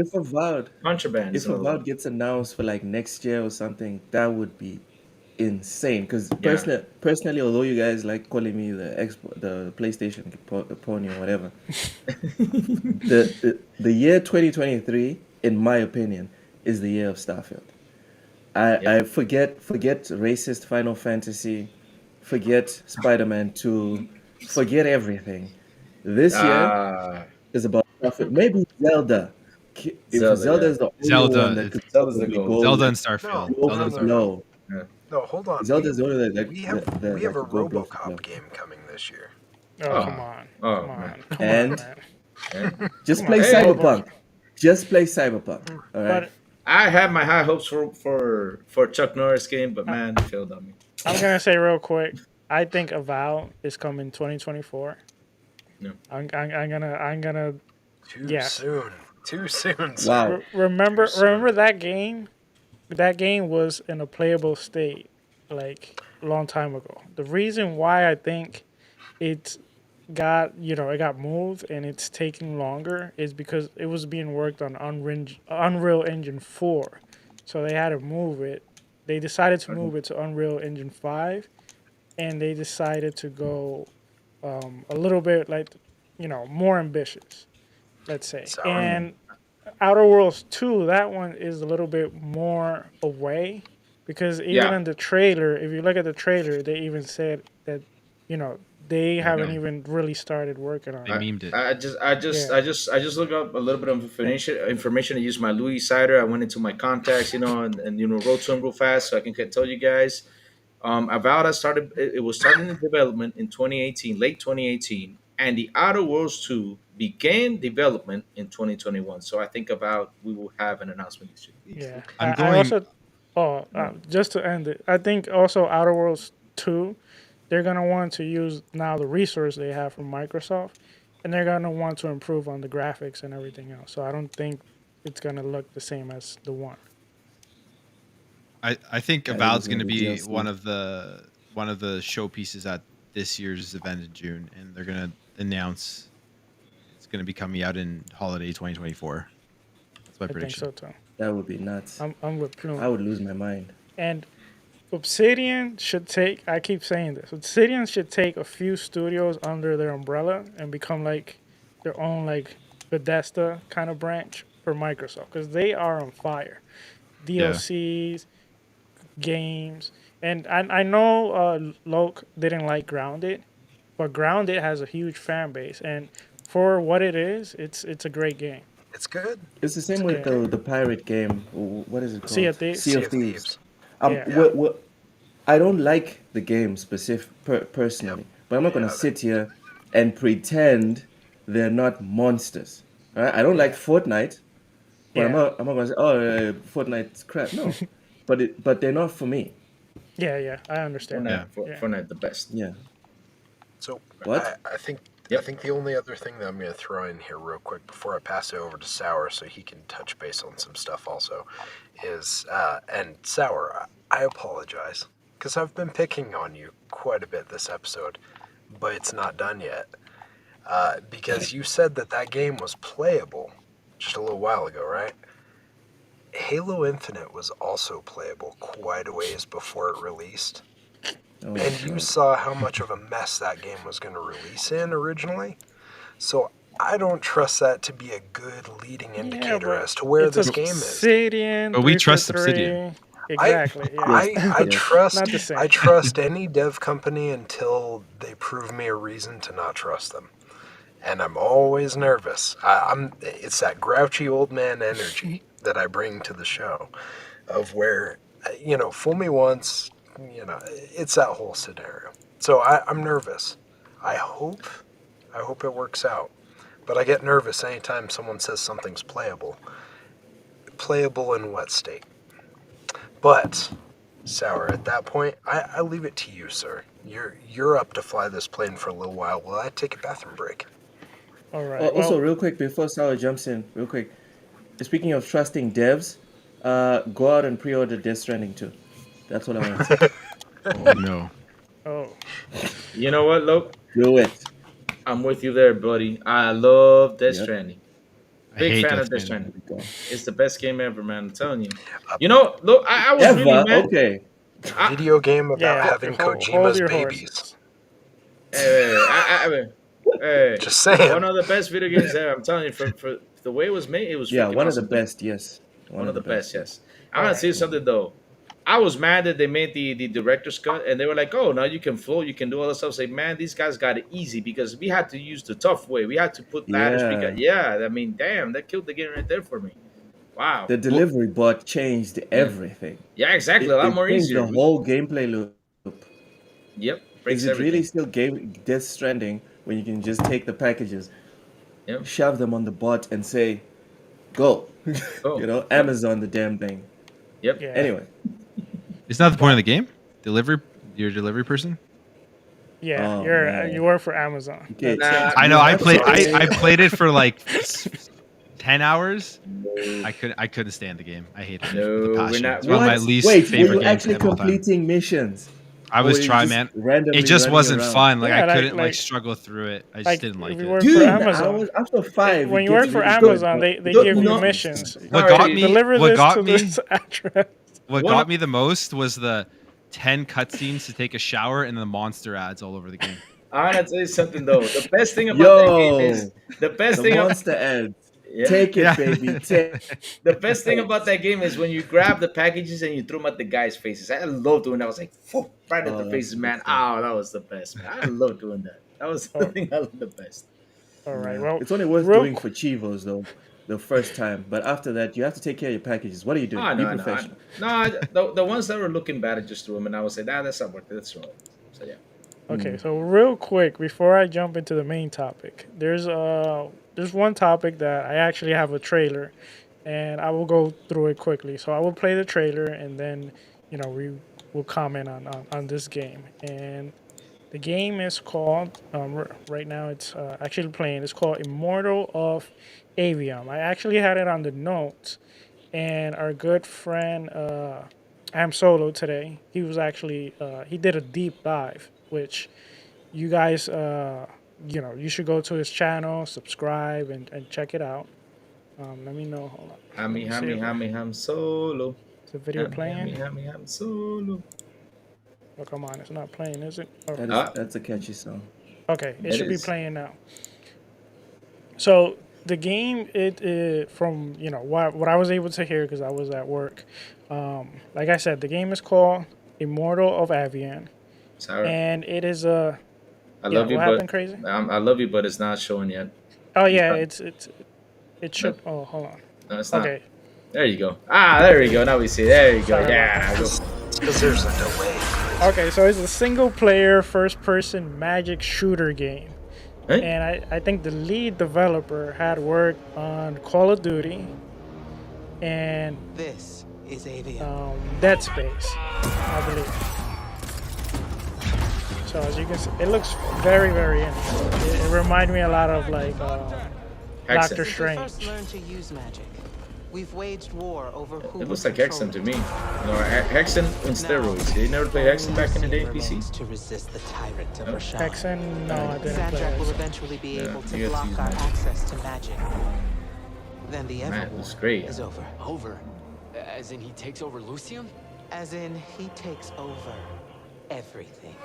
Contraband is if another Avowed one. gets announced for like next year or something, that would be insane. Because Yeah. personally, although you guys like calling me the PlayStation pony or whatever, the year 2023, in my opinion, is the year of Starfield. Yeah. I forget racist Final Fantasy, forget Spider-Man 2, forget everything. This year Ah, is about Starfield. Maybe Zelda. If Zelda. Zelda Yeah. is the only Zelda, one that could Zelda's the probably goal. go Zelda like and Starfield. No, blow Zelda for and no, Starfield. blow. Yeah. No, hold on. Zelda's the only one that We have a could go blow for blow. RoboCop game coming this year. Oh, Oh. come on. Oh, Come man. on. Come And- on, man. Yeah. Just Come play on. Hey. Cyberpunk. Just play Cyberpunk. All right. But I had my high hopes for Chuck Norris game, but man, it failed on me. I'm going to say real quick, I think Avowed is coming 2024. No. I'm gonna Too Yes. soon. Too soon. Sir. Wow. remember that game. That game was in a playable state like a long time ago. The reason why I think it got moved and it's taking longer is because it was being worked on Unreal Engine 4. So they had to move it. They decided to move it to Unreal Engine 5, and they decided to go a little bit more ambitious, let's say. Sour. And Outer Worlds 2, that one is a little bit more away because even Yeah. in the trailer, if you look at the trailer, they even said that, they haven't even really started working on They it. memed it. I just looked up a little bit of information. I used my Louis Cider. I went into my contacts, and wrote to him real fast so I can tell you guys. Avowed it was starting in development in 2018, late 2018, and the Outer Worlds 2 began development in 2021. So I think we will have an announcement this year. Yeah. I'm I going- also, just to end it, I think also Outer Worlds 2, they're going to want to use now the resource they have from Microsoft, and they're going to want to improve on the graphics and everything else. So I don't think it's going to look the same as the one. I think Yeah, Avowed's it was going to gonna be be DLC. one of the showpieces at this year's event in June, and they're going to announce it's going to be coming out in holiday 2024. That's my I think prediction. so too. That would be nuts. I'm with Plume. I would lose my mind. And Obsidian should take, I keep saying this, Obsidian should take a few studios under their umbrella and become like their own like Bethesda kind of branch for Microsoft because they are on fire. DLCs, games, and I know Llouck didn't like Grounded, but Grounded has a huge fan base, and for what it is, it's a great game. It's good. It's the same with the pirate game. What is it called? Sea of Thieves? Sea of Thieves. Yeah. I don't like the game personally, but I'm not gonna Yeah, sit here and pretend they're not monsters. All right? I don't like Fortnite, but I'm Yeah. not gonna say, Fortnite's crap. No, but they're not for me. Yeah, I understand. Fortnite the best. Yeah. So What? I think Yep. I think the only other thing that I'm going to throw in here real quick before I pass it over to Sour so he can touch base on some stuff also is, and Sour, I apologize because I've been picking on you quite a bit this episode, but it's not done yet. Because you said that game was playable just a little while ago, right? Halo Infinite was also playable quite a ways before it released. Oh, And you saw how much of a mess that game was going to release in originally. So I don't trust that to be a good leading indicator but as to where it's this game is. Obsidian. But we trust 343. Obsidian. Exactly. yeah. I Yes. trust Not the same. I trust any dev company until they prove me a reason to not trust them. And I'm always nervous. It's that grouchy old man energy that I bring to the show of where, fool me once, it's that whole scenario. So I'm nervous. I hope it works out. But I get nervous anytime someone says something's playable. Playable in what state? But, Sour, at that point, I leave it to you, sir. You're up to fly this plane for a little while while I take a bathroom break. All right. Also, well, real quick, before Salah jumps in, real quick. Speaking of trusting devs, go out and pre-order Death Stranding 2. That's what I want to say. Oh no. oh, You know what, Llouck? Do it. I'm with you there, buddy. I love Death Yep. Stranding. I Big hate fan Death of Death Stranding. Stranding. There we go. It's the best game ever, man. I'm telling you. You know, look, I was really Ever? mad. Okay. Video game about Yeah, having hold Kojima's your babies. horses. Hey, Just saying. one of the best video games ever. I'm telling you, for the way it was made, it was Yeah, freaking one of the awesome. best. Yes. One of the best, yes. I'm gonna say something though. I was mad that they made the director's cut and they were like, "Oh, now you can float, you can do all this stuff." Say, man, these guys got it easy because we had to use the tough way. We had to put ladders. Yeah. I mean, damn, that killed the game right there for me. Wow. The delivery bot changed everything. Yeah, exactly. A lot more changed easier. the whole gameplay loop. Yep. Breaks Is it everything. really still Death Stranding when you can just take the packages, Yep. shove them on the bot, and say, "Go"? Go. You know, Amazon the damn thing. Yep. Yeah. Anyway, It's not the point of the game. You're a delivery person. Yeah, Oh, you're man. you work for Amazon. okay. Nah, I know. You I have played. to- I played it for like 10 hours. I couldn't stand the game. I hated it. No, with a we're passion. not- It's one of my What? least Wait, were favorite you games actually of all time. completing missions? I Or was you trying, just man. randomly It just running wasn't around? fun. Like Yeah, I couldn't like- struggle through it. I just Like, didn't like if you it. work Dude, for Amazon, after 5. when it you work gets for really good, Amazon, but- they Look, give you no. missions. What Alright, got me? Deliver What this got to me? this address. What One got of- me the most was the 10 cutscenes to take a shower and the monster ads all over the game. I gotta tell you something though. The best thing about that game is the best The thing. monster ads. Yeah. Take it, Yeah. baby. Take. The best thing about that game is when you grab the packages and you throw them at the guys' faces. I love doing that. I was like, "Phew," right at Oh, the that's faces, good man. stuff. Oh, that was the best, man. I love doing that. That was the thing I love the best. All right. Yeah. Well, It's only worth real doing for Chivos though, the first time. But after that, you have to take care of your packages. What are you doing? Oh, Be no, professional. the ones that were looking bad, I just threw them, and I would say, "Nah, that's not worth it. That's wrong." So yeah. Okay, so real quick before I jump into the main topic, there's one topic that I actually have a trailer, and I will go through it quickly. So I will play the trailer, and then we will comment on this game. And the game is called right now it's actually playing. It's called Immortals of Aveum. I actually had it on the notes, and our good friend Am Solo today. He was actually he did a deep dive, which you guys you should go to his channel, subscribe, and check it out. Let me know. Hold on. Ham solo. Is the video playing? Ham solo. Oh, come on, it's not playing, is it? Oh, That's a catchy song. okay, it It should is. be playing now. So the game, from what I was able to hear because I was at work. Like I said, the game is called Immortals of Aveum, Sorry. and it is a. I love you, what but happened, crazy? I love you, but it's not showing yet. Oh yeah, fine. it should. Oh, hold on. No, it's not. Okay, There you go. There we go. Now we see. There you go. Sorry about Yeah. Go. It's because there's a delay. okay. So it's a single-player, first-person magic shooter game. Hey? And I think the lead developer had worked on Call of Duty and This is Avium. Dead Space, I believe. So as you can see, it looks very, very interesting. It reminded me a lot of like Hexen. Doctor Since we Strange. first learned to use magic, we've waged war over who It looks would like Hexen control to it. me. Hexen in steroids. You never played Hexen back in the day, PC? To resist the tyrant of No. Rashawn. Hexen, no, I didn't play Sandrak will Hexen. eventually be Yeah, able to you have to block use our magic. access to magic. Then the Man, Ever it looks War great. is over. Over? As in he takes over Lucium? As in, he takes over everything.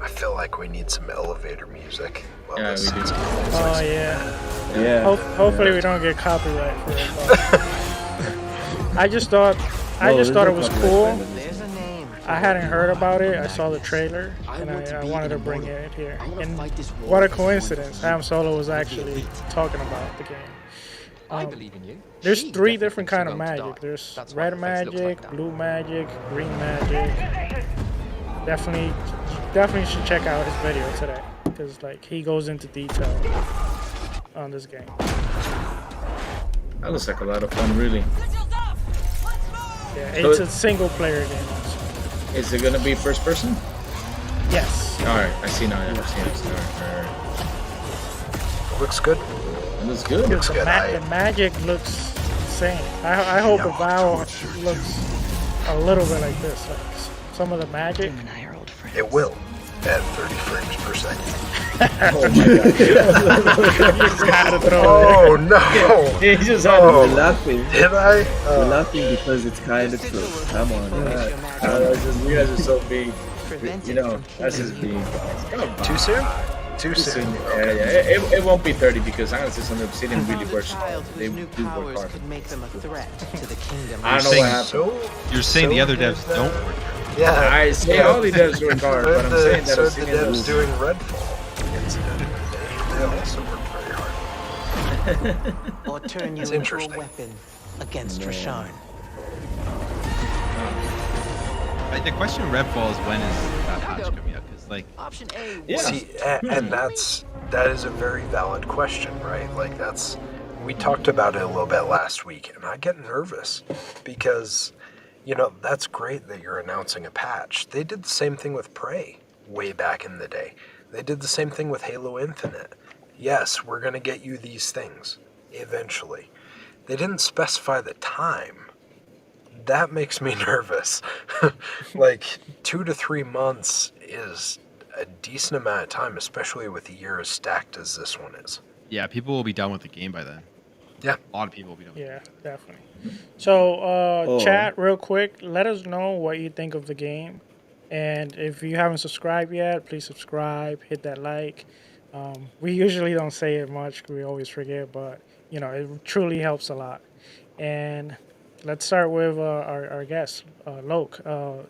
I feel like we need some elevator music. Well, Yeah, this we do. is- Oh yeah. Yeah. Hopefully we don't get copyright for it. but I just thought it was cool. There's a name. I hadn't heard about it. I saw the trailer, and I wanted to bring it here. And what a coincidence! Ham Solo was actually talking about the game. I believe in you. There's She three definitely different thinks kind you're of going to magic. die. There's That's why red her face looks magic, like that. blue magic, green magic. Definitely should check out his video today because like he goes into detail on this game. That looks like a lot of fun, really. Yeah, So it's a single player game also. Is it gonna be first person? Yes. All right, I see now. Yeah, I see. All right. Looks good. It looks good. Looks The, good. the magic looks insane. I hope the Vow looks a little bit like this. Like some of the magic. It will at 30 frames per second. Oh my god. Had to throw Oh no! He just had Oh. We're laughing. Did I? We're laughing because it's kind of true. Come on. Man. you guys are so big. You know, that's just being guys. Come on. Too soon? Too Too soon. soon. It won't be 30 because honestly, some Obsidian really works. They do work hard. could make them a threat to the kingdom. I don't know what happened. So You're saying the so other devs is that- don't work. Yeah. I say all the devs work hard, but I'm saying that so the Obsidian devs does. doing Redfall. Incidentally, they also work very hard. Or turn you It's into a interesting. weapon against Rasharn. The question of Redfall is when is that patch coming out? Because like, Option A. Yeah. See, and that is a very valid question, right? Like we talked about it a little bit last week, and I get nervous because, that's great that you're announcing a patch. They did the same thing with Prey way back in the day. They did the same thing with Halo Infinite. Yes, we're gonna get you these things eventually. They didn't specify the time. That makes me nervous. Like 2 to 3 months is a decent amount of time, especially with a year as stacked as this one is. yeah, people will be done with the game by then. Yeah. A lot of people will be done. Yeah, definitely. So, Oh. chat real quick. Let us know what you think of the game, and if you haven't subscribed yet, please subscribe. Hit that like. We usually don't say it much. We always forget, but it truly helps a lot. And let's start with our guest, Llouck.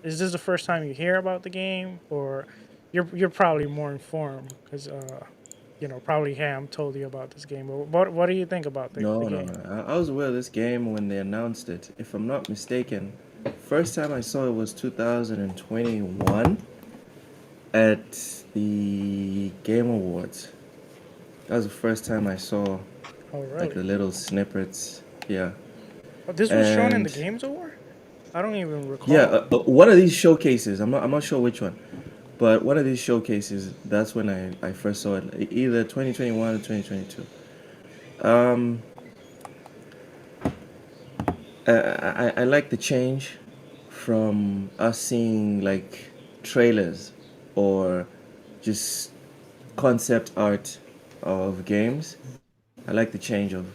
Is this the first time you hear about the game, or you're probably more informed because probably Ham told you about this game. But what do you think about the No. game? I was aware of this game when they announced it. If I'm not mistaken, first time I saw it was 2021 at the Game Awards. That was the first time I saw Oh, like the really? little snippets. Yeah. Oh, this was shown in the and- Games Award? I don't even recall. Yeah, one of these showcases. I'm not sure which one, but one of these showcases. That's when I first saw it. Either 2021 or 2022. I like the change from us seeing like trailers or just concept art of games. I like the change of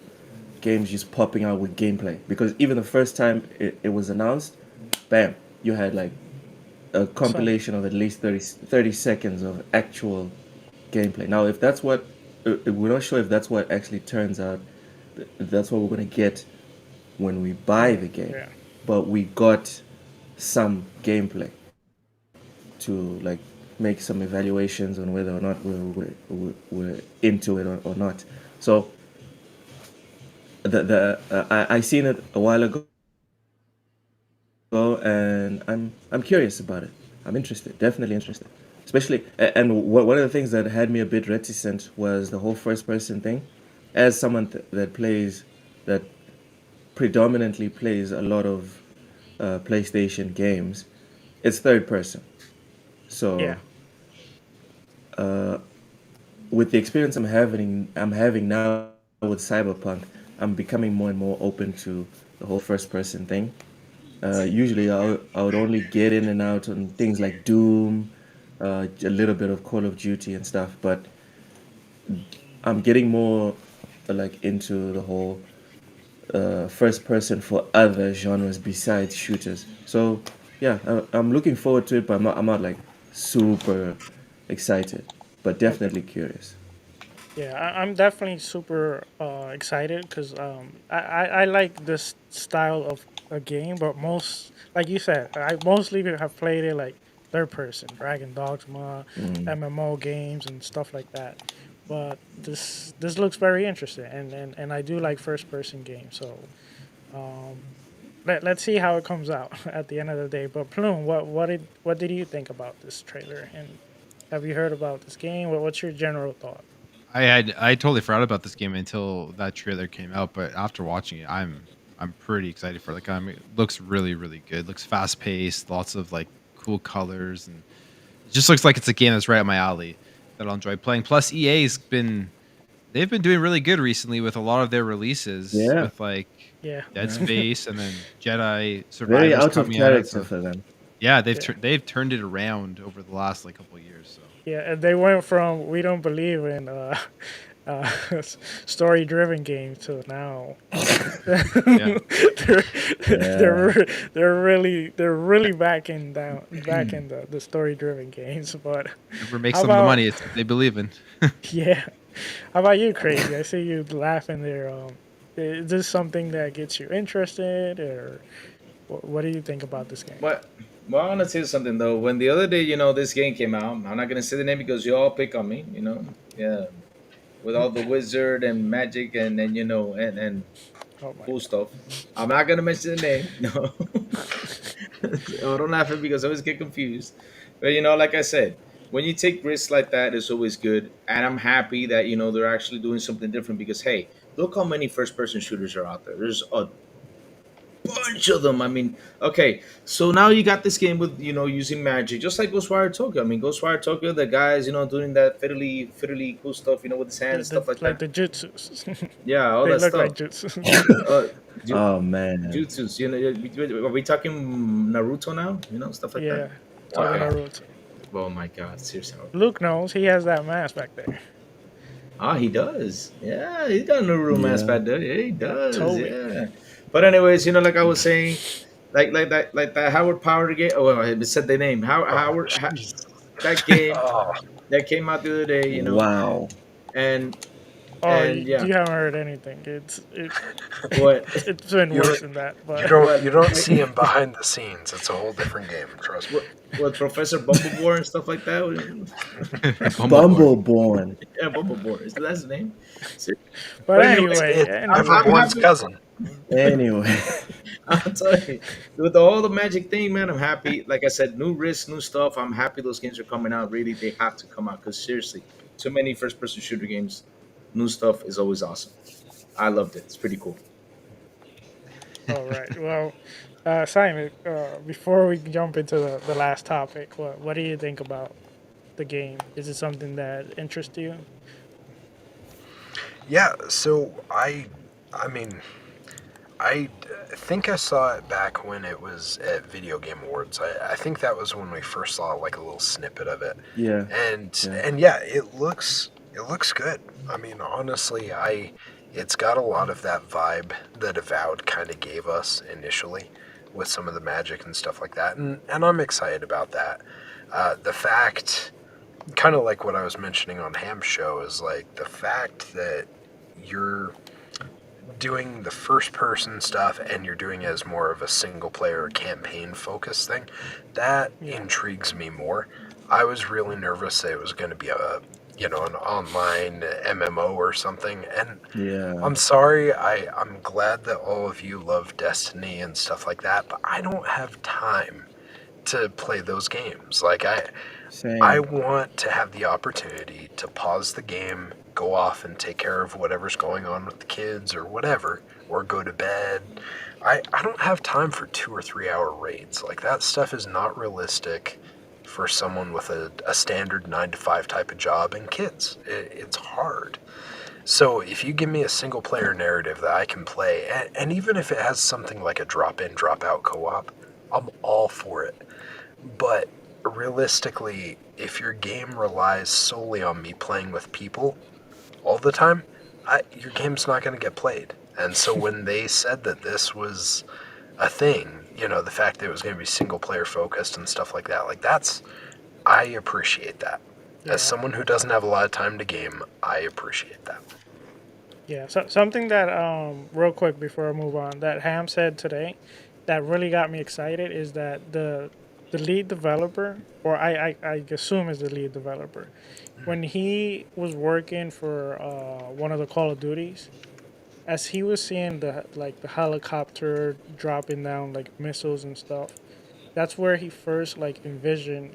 games just popping out with gameplay, because even the first time it was announced, bam, you had like a compilation of at least 30 seconds of actual gameplay. Now, if that's what, we're not sure if that's what actually turns out, that's what we're going to get when we buy the game. Yeah. But we got some gameplay to like make some evaluations on whether or not we're into it or not. So I seen it a while ago, and I'm curious about it. I'm interested, definitely interested. Especially, and one of the things that had me a bit reticent was the whole first person thing. As someone that predominantly plays a lot of PlayStation games, it's third person. So Yeah. with the experience I'm having now with Cyberpunk, I'm becoming more and more open to the whole first person thing. Usually I would only get in and out on things like Doom, a little bit of Call of Duty and stuff, but I'm getting more like into the whole first person for other genres besides shooters. So yeah, I'm looking forward to it, but I'm not like super excited, but definitely curious. Yeah, I'm definitely super excited because I like this style of a game, but like you said, I mostly have played it like third person, Dragon Dogma, MMO games and stuff like that. But this looks very interesting, and I do like first person games. So let's see how it comes out at the end of the day. But Plume, what did you think about this trailer? And have you heard about this game? What's your general thought? I totally forgot about this game until that trailer came out, but after watching it, I'm pretty excited for it. Like, it looks really, really good. Looks fast paced, lots of like cool colors, and it just looks like it's a game that's right up my alley that I'll enjoy playing. Plus, EA's been they've been doing really good recently with a lot of their releases. Yeah. With like Yeah. Dead Space and then Jedi Very Survivors out of coming out. character So, for them. yeah, they've Yeah. they've turned it around over the last like couple of years. So Yeah, and they went from we don't believe in story-driven games to now yeah, they're really backing the story-driven games. But whoever makes how them the about- money, it's what they believe in. yeah, how about you, Crazy? I see you laughing there. Is this something that gets you interested, or what do you think about this game? Well, I want to tell you something though. When the other day, this game came out, I'm not gonna say the name because you all pick on me. Yeah, with all the wizard and magic and and Oh my cool stuff. I'm not gonna mention the name. No, oh, don't laugh at me because I always get confused. But like I said, when you take risks like that, it's always good. And I'm happy that they're actually doing something different because hey, look how many first-person shooters are out there. There's a bunch of them. I mean, okay, so now you got this game with using magic, just like Ghostwire Tokyo. I mean, Ghostwire Tokyo, the guys doing that fiddly cool stuff, with his hands, stuff like that. the jutsus. Yeah, all They that look stuff. like jutsus. Oh man. Jutsus, are we talking Naruto now? Stuff like Yeah, that. talking Okay. Naruto. Oh my God, seriously. Luke knows he has that mask back there. Ah, he does. Yeah, he's got a Naruto mask Yeah. back there. Yeah, he does. Totally. Yeah. But anyways, like I was saying, like that Howard Power game. Oh, well, I said the name. That game Oh, that came out the other day. Wow. And Oh, And, yeah. you haven't heard anything. It's what? it's been You worse don't- than that. you But don't see him behind the scenes. It's a whole different game. Trust me. What Professor Bumblebore and stuff like that? Bumbleborn. Yeah, Bumblebore. Is that his name? but anyways, anyway, It's everyone's cousin. Anyway. I'm telling you, with all the magic thing, man, I'm happy. Like I said, new risks, new stuff. I'm happy those games are coming out. Really, they have to come out because seriously, too many first-person shooter games. New stuff is always awesome. I loved it. It's pretty cool. all right. Well, Simon, before we jump into the last topic, what do you think about the game? Is it something that interests you? Yeah, so I think I saw it back when it was at Video Game Awards. I think that was when we first saw like a little snippet of it. Yeah. And yeah, it looks good. I mean, honestly, it's got a lot of that vibe that Avowed kind of gave us initially with some of the magic and stuff like that. And I'm excited about that. The fact, kind of like what I was mentioning on Ham's show, is like the fact that you're doing the first person stuff and you're doing it as more of a single player campaign focused thing, that intrigues me more. I was really nervous that it was going to be an online MMO or something, and Yeah. I'm sorry, I'm glad that all of you love Destiny and stuff like that, but I don't have time to play those games. Like Same. I want to have the opportunity to pause the game, go off and take care of whatever's going on with the kids or whatever, or go to bed. I don't have time for 2 or 3 hour raids. Like, that stuff is not realistic for someone with a standard 9 to 5 type of job and kids. It's hard. So if you give me a single player narrative that I can play, and even if it has something like a drop in, drop out co-op, I'm all for it. But realistically, if your game relies solely on me playing with people all the time, your game's not going to get played. And so when they said that this was a thing, the fact that it was going to be single player focused and stuff like that, I appreciate that. Yeah. As someone who doesn't have a lot of time to game, I appreciate that. Yeah, so something that real quick before I move on, that Ham said today, that really got me excited is that the lead developer, or I assume is the lead developer, when he was working for one of the Call of Duties, as he was seeing the helicopter dropping down like missiles and stuff, that's where he first envisioned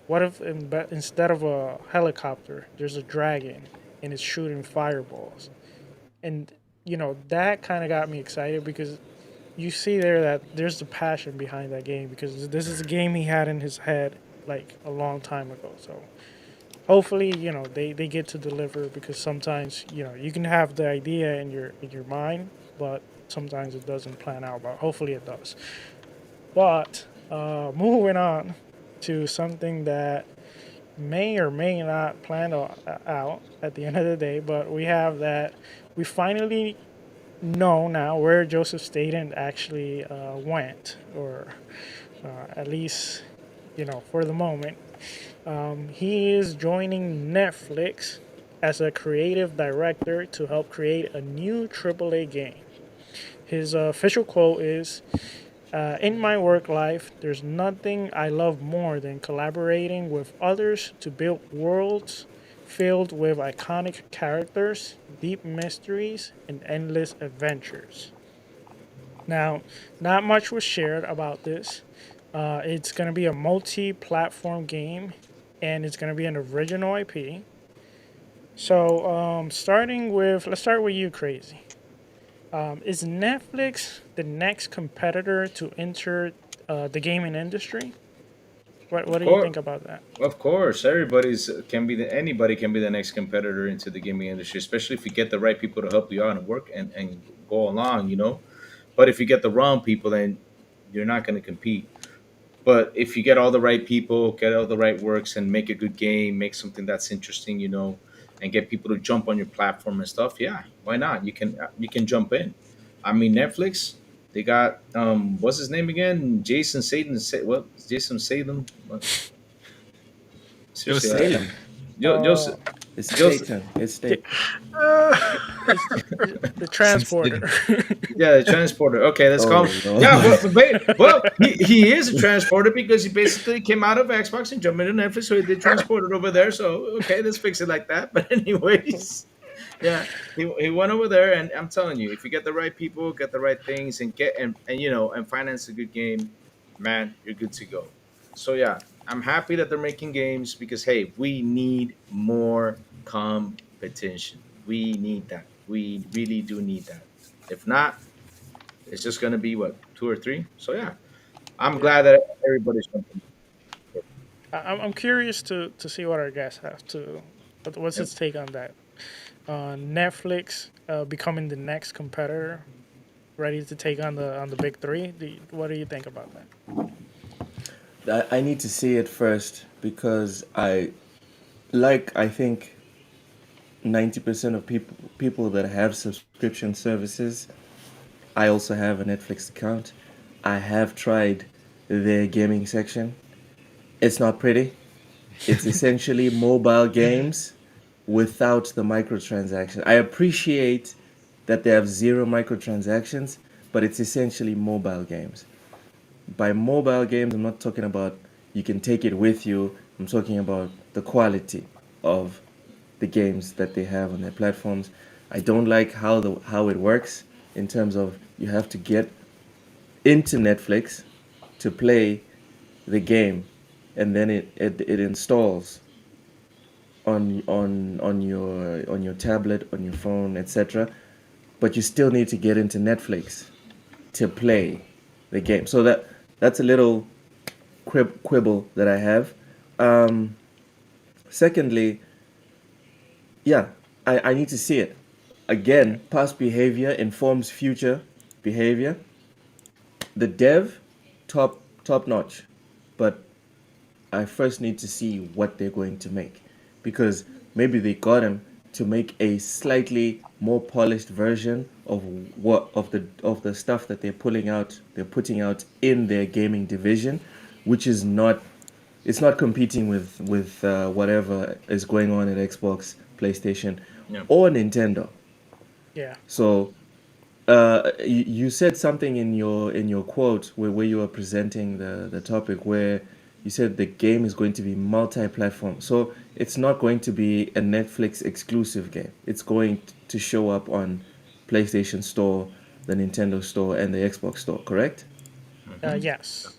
what if instead of a helicopter there's a dragon and it's shooting fireballs, and that kind of got me excited because you see there that there's the passion behind that game, because this is a game he had in his head a long time ago. So hopefully, they get to deliver, because sometimes, you can have the idea in your mind, but sometimes it doesn't plan out. But hopefully it does. But moving on to something that may or may not plan out at the end of the day, but we finally know now where Joseph Staten actually went, or at least, for the moment. He is joining Netflix as a creative director to help create a new AAA game. His official quote is, in my work life, there's nothing I love more than collaborating with others to build worlds filled with iconic characters, deep mysteries, and endless adventures. Now, not much was shared about this. It's going to be a multi platform game, and it's going to be an original IP. So, let's start with you, Crazy. Is Netflix the next competitor to enter the gaming industry? What do you think about that? Of course, anybody can be the next competitor into the gaming industry, especially if you get the right people to help you out and work and go along. But if you get the wrong people, then you're not going to compete. But if you get all the right people, get all the right works, and make a good game, make something that's interesting, and get people to jump on your platform and stuff, yeah, why not? You can jump in. I mean, Netflix, they got what's his name again? Jason Satan. What? Jason Satan? What? It was Seriously, Salem. Joseph. It's Joseph. Staten. It's Staten. The transporter. Yeah, the transporter. Okay, let's call Oh, him. no. Yeah, he is a transporter because he basically came out of Xbox and jumped into Netflix, so he did transporter over there. So okay, let's fix it like that. But anyways, yeah, he went over there, and I'm telling you, if you get the right people, get the right things, and and finance a good game, man, you're good to go. So yeah, I'm happy that they're making games because hey, we need more competition. We need that. We really do need that. If not, it's just gonna be what, two or three. So yeah, I'm Yeah. glad that everybody's jumping. I'm curious to see what our guests have to. What's his take on that? Netflix becoming the next competitor, ready to take on the big three. What do you think about that? I need to see it first because I think 90% of people that have subscription services, I also have a Netflix account. I have tried their gaming section. It's not pretty. It's essentially mobile games without the microtransaction. I appreciate that they have zero microtransactions, but it's essentially mobile games. By mobile games, I'm not talking about you can take it with you. I'm talking about the quality of the games that they have on their platforms. I don't like how it works in terms of you have to get into Netflix to play the game, and then it installs on your tablet, on your phone, etc. But you still need to get into Netflix to play the game. So that's a little quibble that I have. Um, Secondly, yeah, I need to see it. Again, past behavior informs future behavior. The dev, top notch, but I first need to see what they're going to make, because maybe they got him to make a slightly more polished version of the stuff that they're putting out in their gaming division, which is not it's not competing with whatever is going on at Xbox, PlayStation, Yeah. or Nintendo. Yeah. So you said something in your quote where you were presenting the topic, where you said the game is going to be multi-platform. So it's not going to be a Netflix exclusive game. It's going to show up on PlayStation Store, the Nintendo Store, and the Xbox Store. Correct? Yes.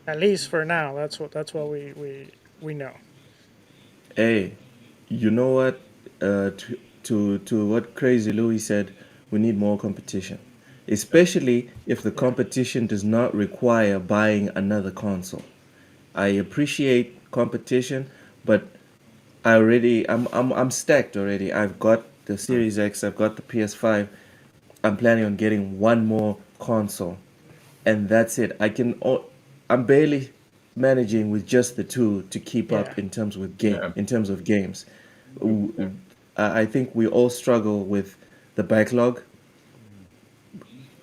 At least for now, that's what we know. Hey, you know what? To what Crazy Louis said, we need more competition, especially if the competition does not require buying another console. I appreciate competition, but I'm stacked already. I've got the Series X, I've got the PS5. I'm planning on getting one more console, and that's it. I'm barely managing with just the two to keep Yeah. up in terms Yeah. of games. I think we all struggle with the backlog.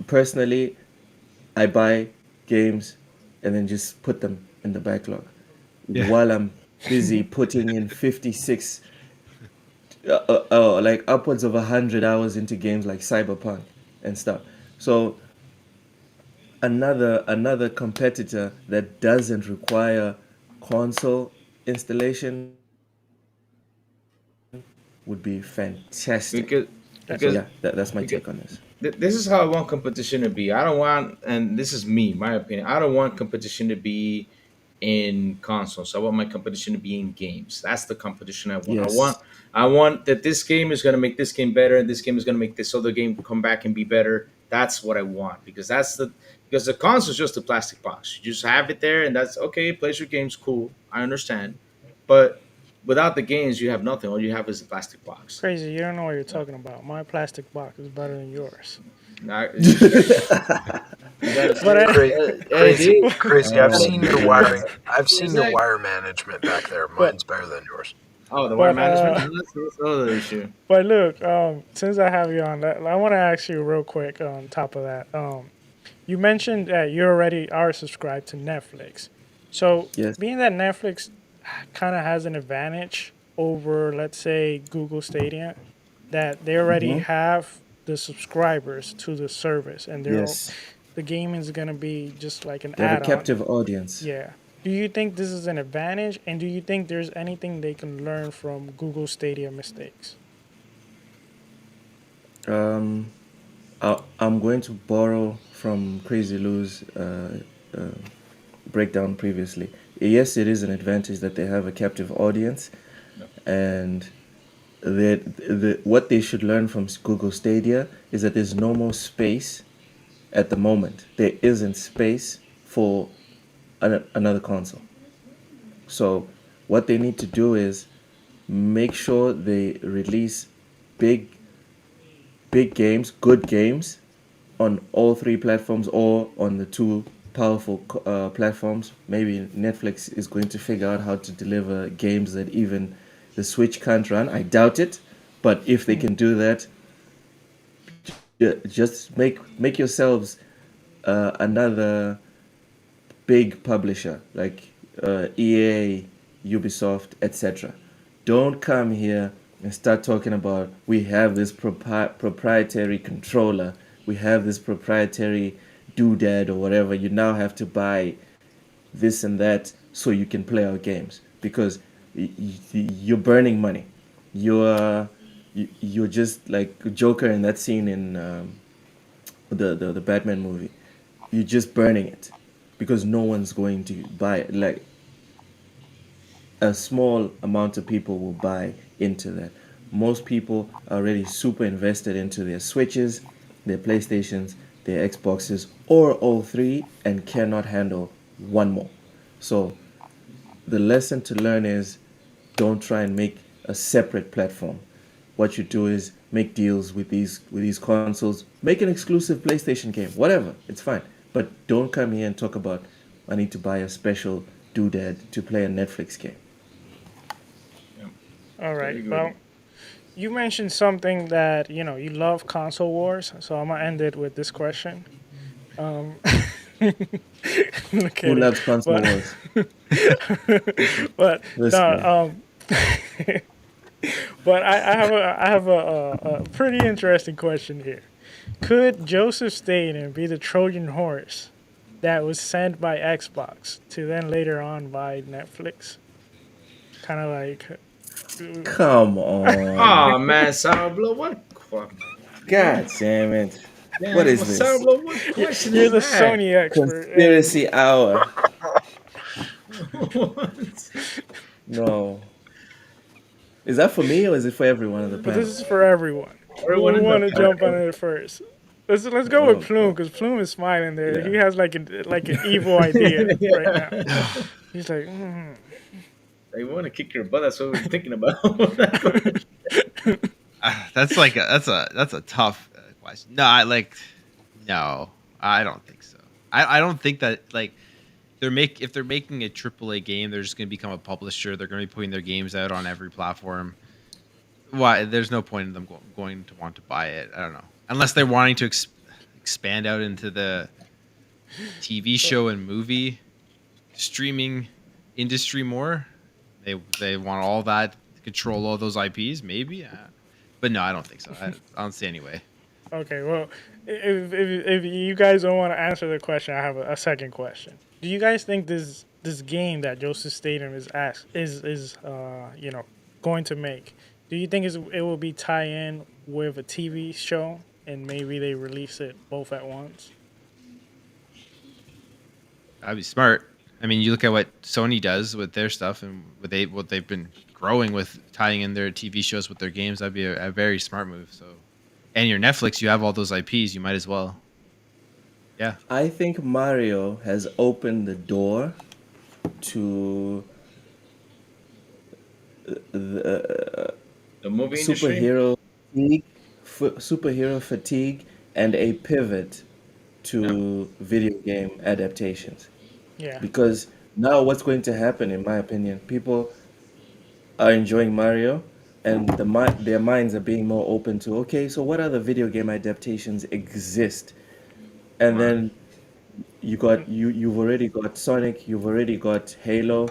Personally, I buy games and then just put them in the backlog Yeah. while I'm busy putting in 56 like upwards of 100 hours into games like Cyberpunk and stuff. So another competitor that doesn't require console installation would be fantastic. Because So because yeah, that's my because take on this. this is how I want competition to be. I don't want, and this is me, my opinion. I don't want competition to be in consoles. I want my competition to be in games. That's the competition I want. Yes. I want that this game is going to make this game better, and this game is going to make this other game come back and be better. That's what I want, because the console is just a plastic box. You just have it there, and that's okay. It plays your games, cool. I understand, but without the games, you have nothing. All you have is a plastic box. Crazy, you don't know what you're talking about. My plastic box is better than yours. Now, But Crazy, crazy. I've Oh, seen your man. wiring. I've seen your Exactly. wire management back there. Mine's better than yours. Oh, the wire But, management. That's another issue. But look, since I have you on, I want to ask you real quick on top of that. You mentioned that you already are subscribed to Netflix. So Yes. being that Netflix kind of has an advantage over, let's say, Google Stadia, that they already have the subscribers to the service, and Yes. the gaming is gonna be just like an They have a add-on. captive audience. Yeah. Do you think this is an advantage, and do you think there's anything they can learn from Google Stadia mistakes? I'm going to borrow from Crazy Lou's breakdown previously. Yes, it is an advantage that they have a captive audience, and what they should learn from Google Stadia is that there's no more space at the moment. There isn't space for another console. So what they need to do is make sure they release big games, good games on all three platforms or on the two powerful platforms. Maybe Netflix is going to figure out how to deliver games that even the Switch can't run. I doubt it, but if they can do that, just make yourselves another big publisher like EA, Ubisoft, etc. Don't come here and start talking about we have this proprietary controller, we have this proprietary doodad or whatever. You now have to buy this and that so you can play our games, because you're burning money. You're just like Joker in that scene in the Batman movie. You're just burning it because no one's going to buy it. Like a small amount of people will buy into that. Most people are already super invested into their Switches, their PlayStations, their Xboxes, or all three, and cannot handle one more. So the lesson to learn is don't try and make a separate platform. What you do is make deals with these consoles, make an exclusive PlayStation game, whatever, it's fine. But don't come here and talk about I need to buy a special doodad to play a Netflix game. All right. Very good. Well, you mentioned something that you love console wars, so I'm gonna end it with this question. Look Who at loves it. console But, wars? but Listen, no, but I have a pretty interesting question here. Could Joseph Staten be the Trojan horse that was sent by Xbox to then later on by Netflix? Kind of like. come on. Oh man, Sourblow, what? God damn it. Damn, What is this? Sourblow, what question You're is the that? Sony expert. Conspiracy hour. What? No. Is that for me or is it for everyone on the But panel? this is for everyone. Everyone Who in want to the jump on panel. it first? Let's go with Plume, because Plume is smiling there. Yeah. He has like an evil idea right now. He's like, They want to kick your butt. That's what we're thinking about. That's like that's a tough question. No, no, I don't think so. I don't think that like if they're making a AAA game, they're just going to become a publisher. They're going to be putting their games out on every platform. Why? There's no point in them going to want to buy it. I don't know, unless they're wanting to expand out into the TV show and movie streaming industry more. They want all that control all those IPs, maybe. But no, I don't think so. I don't see anyway. Okay, well, if you guys don't want to answer the question, I have a second question. Do you guys think this game that Joseph Staten is going to make? Do you think it will be tie in with a TV show and maybe they release it both at once? That'd be smart. I mean, you look at what Sony does with their stuff and what they've been growing with tying in their TV shows with their games. That'd be a very smart move. So, and your Netflix, you have all those IPs. You might as well. Yeah. I think Mario has opened the door to The movie industry. superhero fatigue and a pivot to video game adaptations. Yeah. Because now what's going to happen, in my opinion, people are enjoying Mario, and their minds are being more open to, okay, so what other video game adaptations exist? And then you've already got Sonic, you've already got Halo,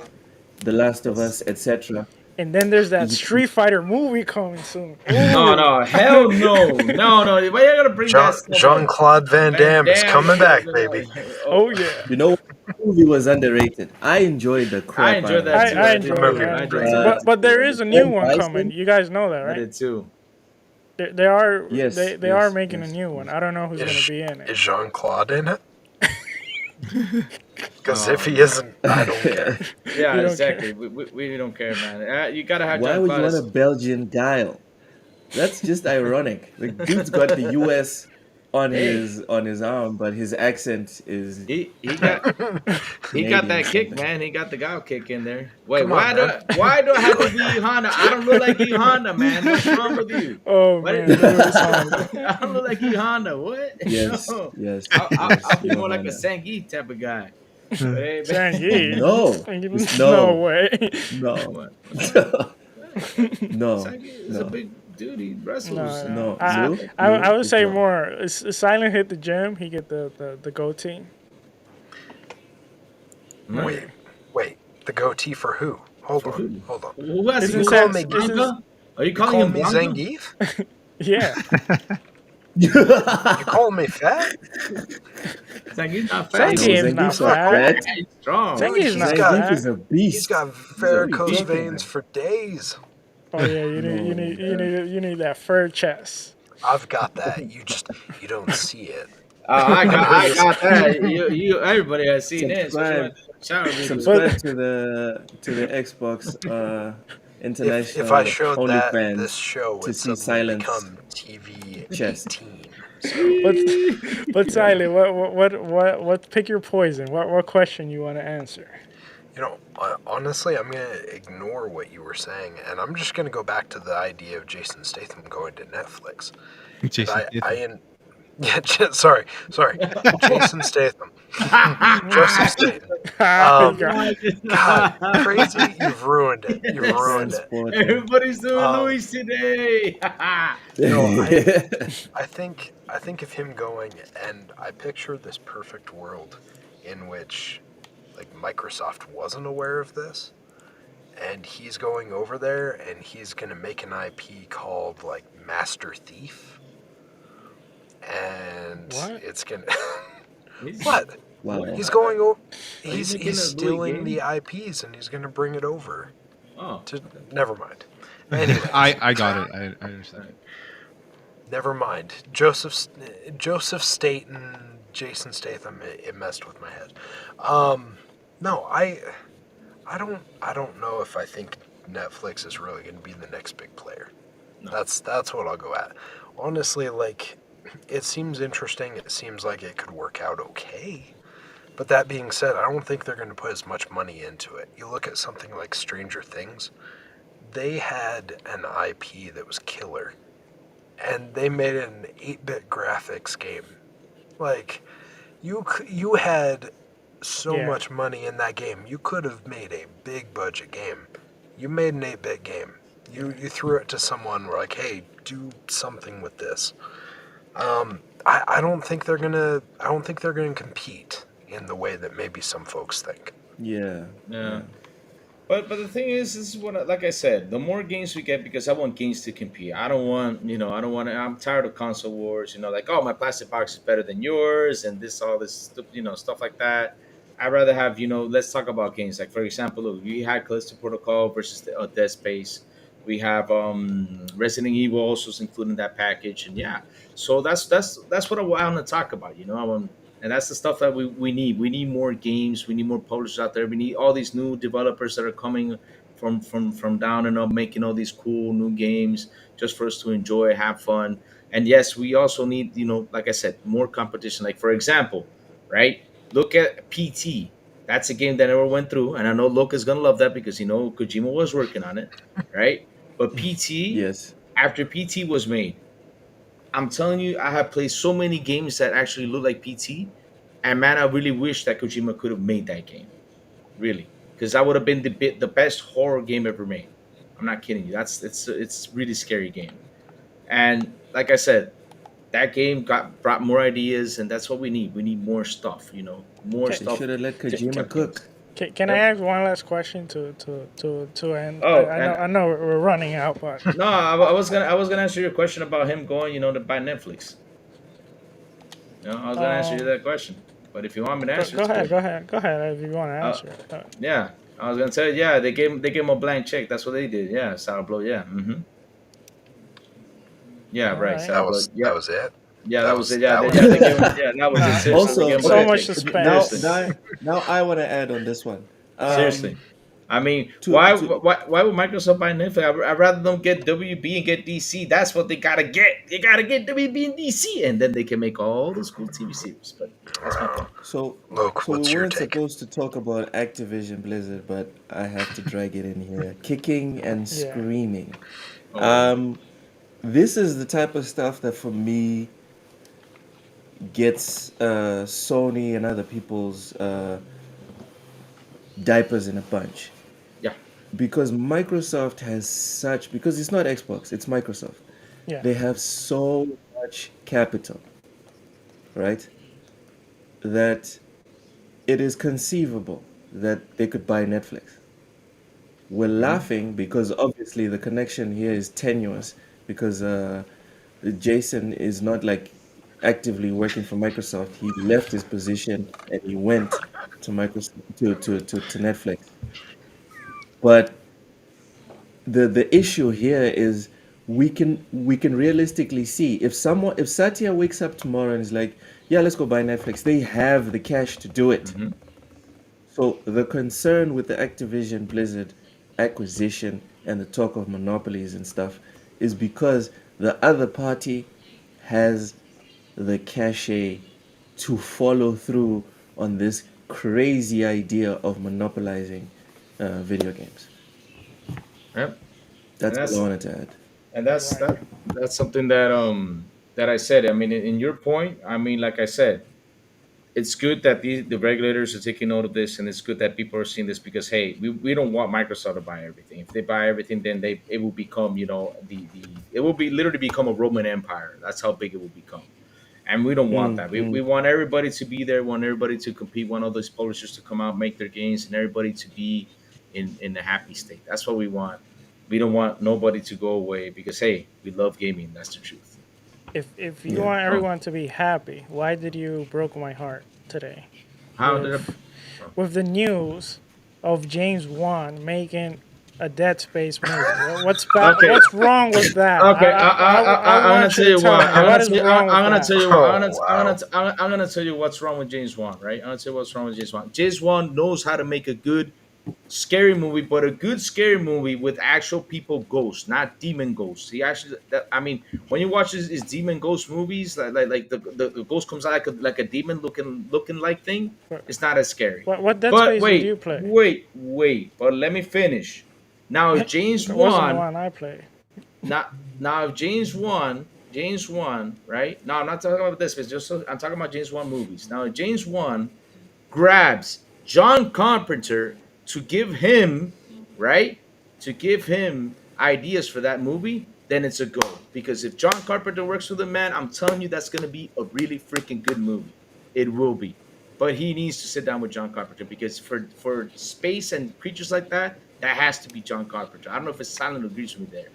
The Last of Us, etc. And then there's that Street Fighter movie coming soon. No, hell no. Why you gotta bring that stuff up? Jean-Claude Van Damme is coming back, baby. Oh yeah. You know, the movie was underrated. I enjoyed the crap. I enjoyed that too. I enjoyed it. But there is a new one coming. You guys know that, I right? did too. They are Yes, they are making a new one. I don't know who's going to be in Is it. Jean-Claude in it? Because if he isn't, I don't care. Yeah, don't exactly. We don't care, man. You gotta have Why John would you want Claude. a Belgian guile? That's just ironic. The dude's got the U.S. on his arm, but his accent is. He got that kick, man. He got the guile kick in there. Wait, why do I have to be Honda? I don't look like E Honda, man. What's wrong with you? Oh What man, is- Honda. I don't look like E Honda. What? Yes, No. yes. I'll be more like a Honda. Sangi type of guy. Hey, man. Zangief. No. Zangief? No. No way. No, no, Sangi is a no. big dude. He wrestles. No. No, I Lou? I would say No. more. Silent hit the gym. He get the goatee. Wait. The goatee for who? Hold on. Who has Isn't you that- calling me isn't- Blanca? Are you You calling call him me Blanca? Zangief? Yeah. You calling me fat? Zangief's not fat. Zangief He's is not Zangief's not fat. fat. He's strong. Zangief is not got- Zangief fat. is a beast. He's got varicose beefy, veins for days. Oh yeah, you need that fur chest. I've got that. You don't see it. I got that. You everybody has seen it. Subscribe. Subscribe to the Xbox International If I showed that, OnlyFans this show to would see suddenly silence. become TV Chest. 18. But Silent, what? Pick your poison. What question you want to answer? You know, honestly, I'm going to ignore what you were saying, and I'm just going to go back to the idea of Jason Statham going to Netflix. Sorry. Jason Statham. Joseph Staten. God, crazy. You've ruined it. Everybody's doing Louis today. No, I think of him going, and I picture this perfect world in which like Microsoft wasn't aware of this, and he's going over there and he's gonna make an IP called like Master Thief, and What? it's gonna He's- what? Wow. He's going over. He's making He's a Louis stealing game? the IPs and he's gonna bring it over Oh, to. Never mind. Anyway, I got it. I understand. never mind. Joseph Staten, Jason Statham. It messed with my head. No, I don't know if I think Netflix is really going to be the next big player. No. That's what I'll go at. Honestly, like, it seems interesting. It seems like it could work out okay. But that being said, I don't think they're going to put as much money into it. You look at something like Stranger Things, they had an IP that was killer, and they made it an 8-bit graphics game. Like, you had so Yeah. much money in that game. You could have made a big budget game. You made an 8-bit game. You threw it to someone, were like, hey, do something with this. I don't think they're gonna compete in the way that maybe some folks think. Yeah. Yeah. But the thing is, this is what like I said, the more games we get, because I want games to compete. I don't want, I don't want. I'm tired of console wars. Like, oh, my plastic box is better than yours, and all this, stuff like that. I'd rather have, let's talk about games. Like, for example, look, we had Callisto Protocol versus Dead Space. We have Resident Evil also is included in that package, and yeah. So that's what I want to talk about. And that's the stuff that we need. We need more games. We need more publishers out there. We need all these new developers that are coming from down and up, making all these cool new games just for us to enjoy, have fun. And yes, we also need, like I said, more competition. Like, for example, right? Look at PT. That's a game that never went through, and I know Llouck is gonna love that because Kojima was working on it, right? But PT, Yes. after PT was made, I'm telling you, I have played so many games that actually look like PT, and man, I really wish that Kojima could have made that game, really, because that would have been the best horror game ever made. I'm not kidding you. It's really scary game, and like I said, that game brought more ideas, and that's what we need. We need more stuff, more Okay. They stuff. should have let to- Kojima to- cook. Can I ask one last question to end? Oh, I know we're running out, but No, I was gonna answer your question about him going, to buy Netflix. I was gonna answer you that question, but if you want me to answer, go it's ahead, cool. go ahead if you want to answer. Yeah, I was gonna say, yeah, they gave him a blank check. That's what they did. Yeah, Sourblow. Yeah. Yeah, All right. right. Sourblow. Yeah, That was it. yeah, that that was was- it. Yeah, that they was- gave him. Yeah, that was it. Seriously, Also, they gave him a so blank much check. suspense. now, Seriously. now I want to add on this one. Seriously. I mean, to- why to- why would Microsoft buy Netflix? I'd rather them get WB and get DC. That's what they gotta get. They gotta get WB and DC, and then they can make all those cool TV series. But that's my point. So, Llouck, so what's we your weren't take? supposed to talk about Activision Blizzard, but I have to drag it in here. Kicking and Yeah. screaming. Oh. This is the type of stuff that for me gets Sony and other people's diapers in a bunch. Yeah. Because Microsoft has because it's not Xbox, it's Microsoft. Yeah. They have so much capital, right? That it is conceivable that they could buy Netflix. We're laughing because obviously the connection here is tenuous because Jason is not like actively working for Microsoft. He left his position and he went to Microsoft to Netflix. But the issue here is we can realistically see if Satya wakes up tomorrow and is like, yeah, let's go buy Netflix. They have the cash to do it. Mhm. So the concern with the Activision Blizzard acquisition and the talk of monopolies and stuff is because the other party has the cachet to follow through on this crazy idea of monopolizing video games. Yep. That's that's- all I wanted to add. And that's something that I said. I mean, in your point, I mean, like I said, it's good that the regulators are taking note of this, and it's good that people are seeing this because hey, we don't want Microsoft to buy everything. If they buy everything, then it will become it will be literally become a Roman Empire. That's how big it will become, and we don't want that. We want everybody to be there, want everybody to compete, want all those publishers to come out, make their games, and everybody to be in a happy state. That's what we want. We don't want nobody to go away because hey, we love gaming. That's the truth. If you Yeah. want everyone to be happy, why did you broke my heart today? How with, did I, with the news of James Wan making a Dead Space movie? What's Okay. What's wrong with that? Okay, I I'm gonna want tell you you to tell what. me, what is wrong with I'm gonna that? tell you what. Oh, I'm gonna tell you what's wrong with James Wan. Right? I'm gonna tell you what's wrong with James Wan. James Wan knows how to make a good scary movie, but a good scary movie with actual people ghosts, not demon ghosts. He actually, I mean, when you watch his demon ghost movies, like the ghost comes out like a demon looking like thing, What it's not as scary. what Dead But Space did wait, you play? wait. But let me finish. Now, if James That wasn't the won, one I played. now if James won, right? No, I'm not talking about this. It's just I'm talking about James Wan movies. Now, if James Wan grabs John Carpenter to give him, right, to give him ideas for that movie, then it's a go. Because if John Carpenter works with a man, I'm telling you that's gonna be a really freaking good movie. It will be. But he needs to sit down with John Carpenter because for space and creatures like that, that has to be John Carpenter. I don't know if it's Silent agrees with me there.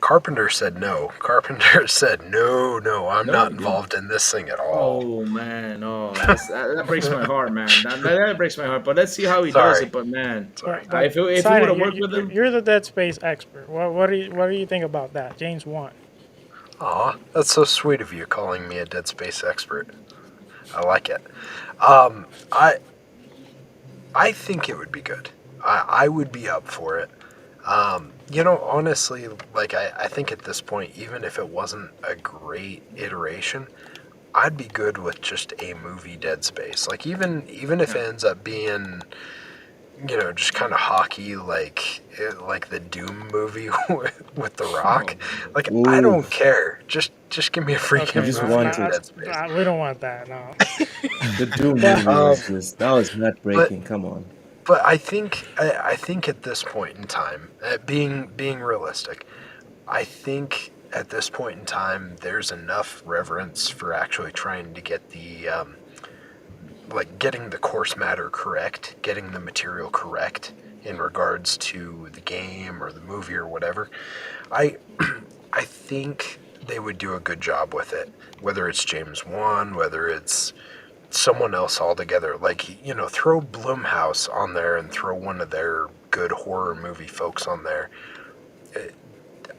Carpenter said no. Carpenter said no, I'm No, not dude. involved in this thing at all. Oh man, that breaks my heart, man. That breaks my heart. But let's see how he does Sorry. it. But man, Sorry. But if it would Sidon, have worked with him, you're the Dead Space expert. What do you think about that? James Wan. Aw, that's so sweet of you calling me a Dead Space expert. I like it. I think it would be good. I would be up for it. Honestly, like I think at this point, even if it wasn't a great iteration, I'd be good with just a movie Dead Space. Like even if it ends up being, just kind of hockey, like the Doom movie with The Rock. Like I Ooh. don't care. Just give me a freaking just movie want of to. Dead Space. We don't want that. No. The Doom movie was heartbreaking. Come on. But I think at this point in time, being realistic, I think at this point in time there's enough reverence for actually trying to get the getting the course matter correct, getting the material correct in regards to the game or the movie or whatever. I think they would do a good job with it, whether it's James Wan, whether it's someone else altogether. Like, throw Blumhouse on there and throw one of their good horror movie folks on there.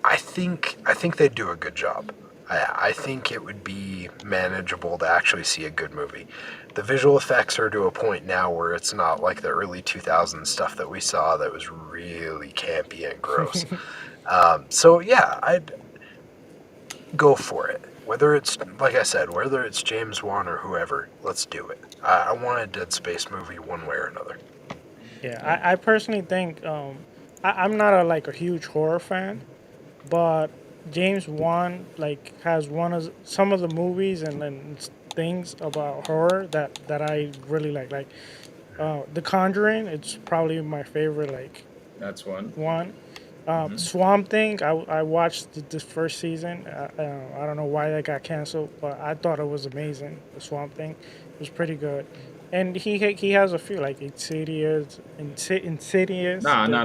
I think they'd do a good job. I think it would be manageable to actually see a good movie. The visual effects are to a point now where it's not like the early 2000s stuff that we saw that was really campy and gross. So yeah, I'd go for it. Whether it's, like I said, whether it's James Wan or whoever, let's do it. I want a Dead Space movie one way or another. Yeah, I personally think I'm not a huge horror fan, but James Wan has some of the movies and things about horror that I really like. Like The Conjuring, it's probably my favorite. that's one. Swamp Thing, I watched the first season. I don't know why that got canceled, but I thought it was amazing. The Swamp Thing, it was pretty good. And he has a few like Insidious. No,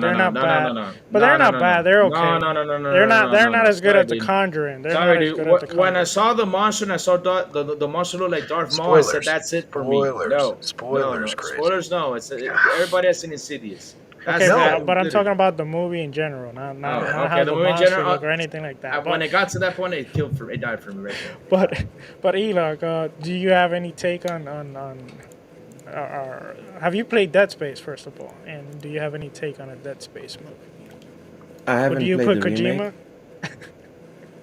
They're not bad. no. But they're not bad. They're okay. No. They're not as good Sorry, as The dude. Conjuring. They're Sorry, not as dude. good as The Conjuring. When I saw the monster and I saw the monster look like Darth Maul, I said Spoilers. that's it for Spoilers. me. No, Spoilers, crazy. Spoilers, no. Everybody has seen Insidious. Okay, No. but I'm talking about the movie in general, not how the the movie in monster general, look or anything like that. when it got to that point, it died for me right there. But Llouck, do you have any take on have you played Dead Space first of all, and do you have any take on a Dead Space movie? I haven't Do you played put the Kojima? remake.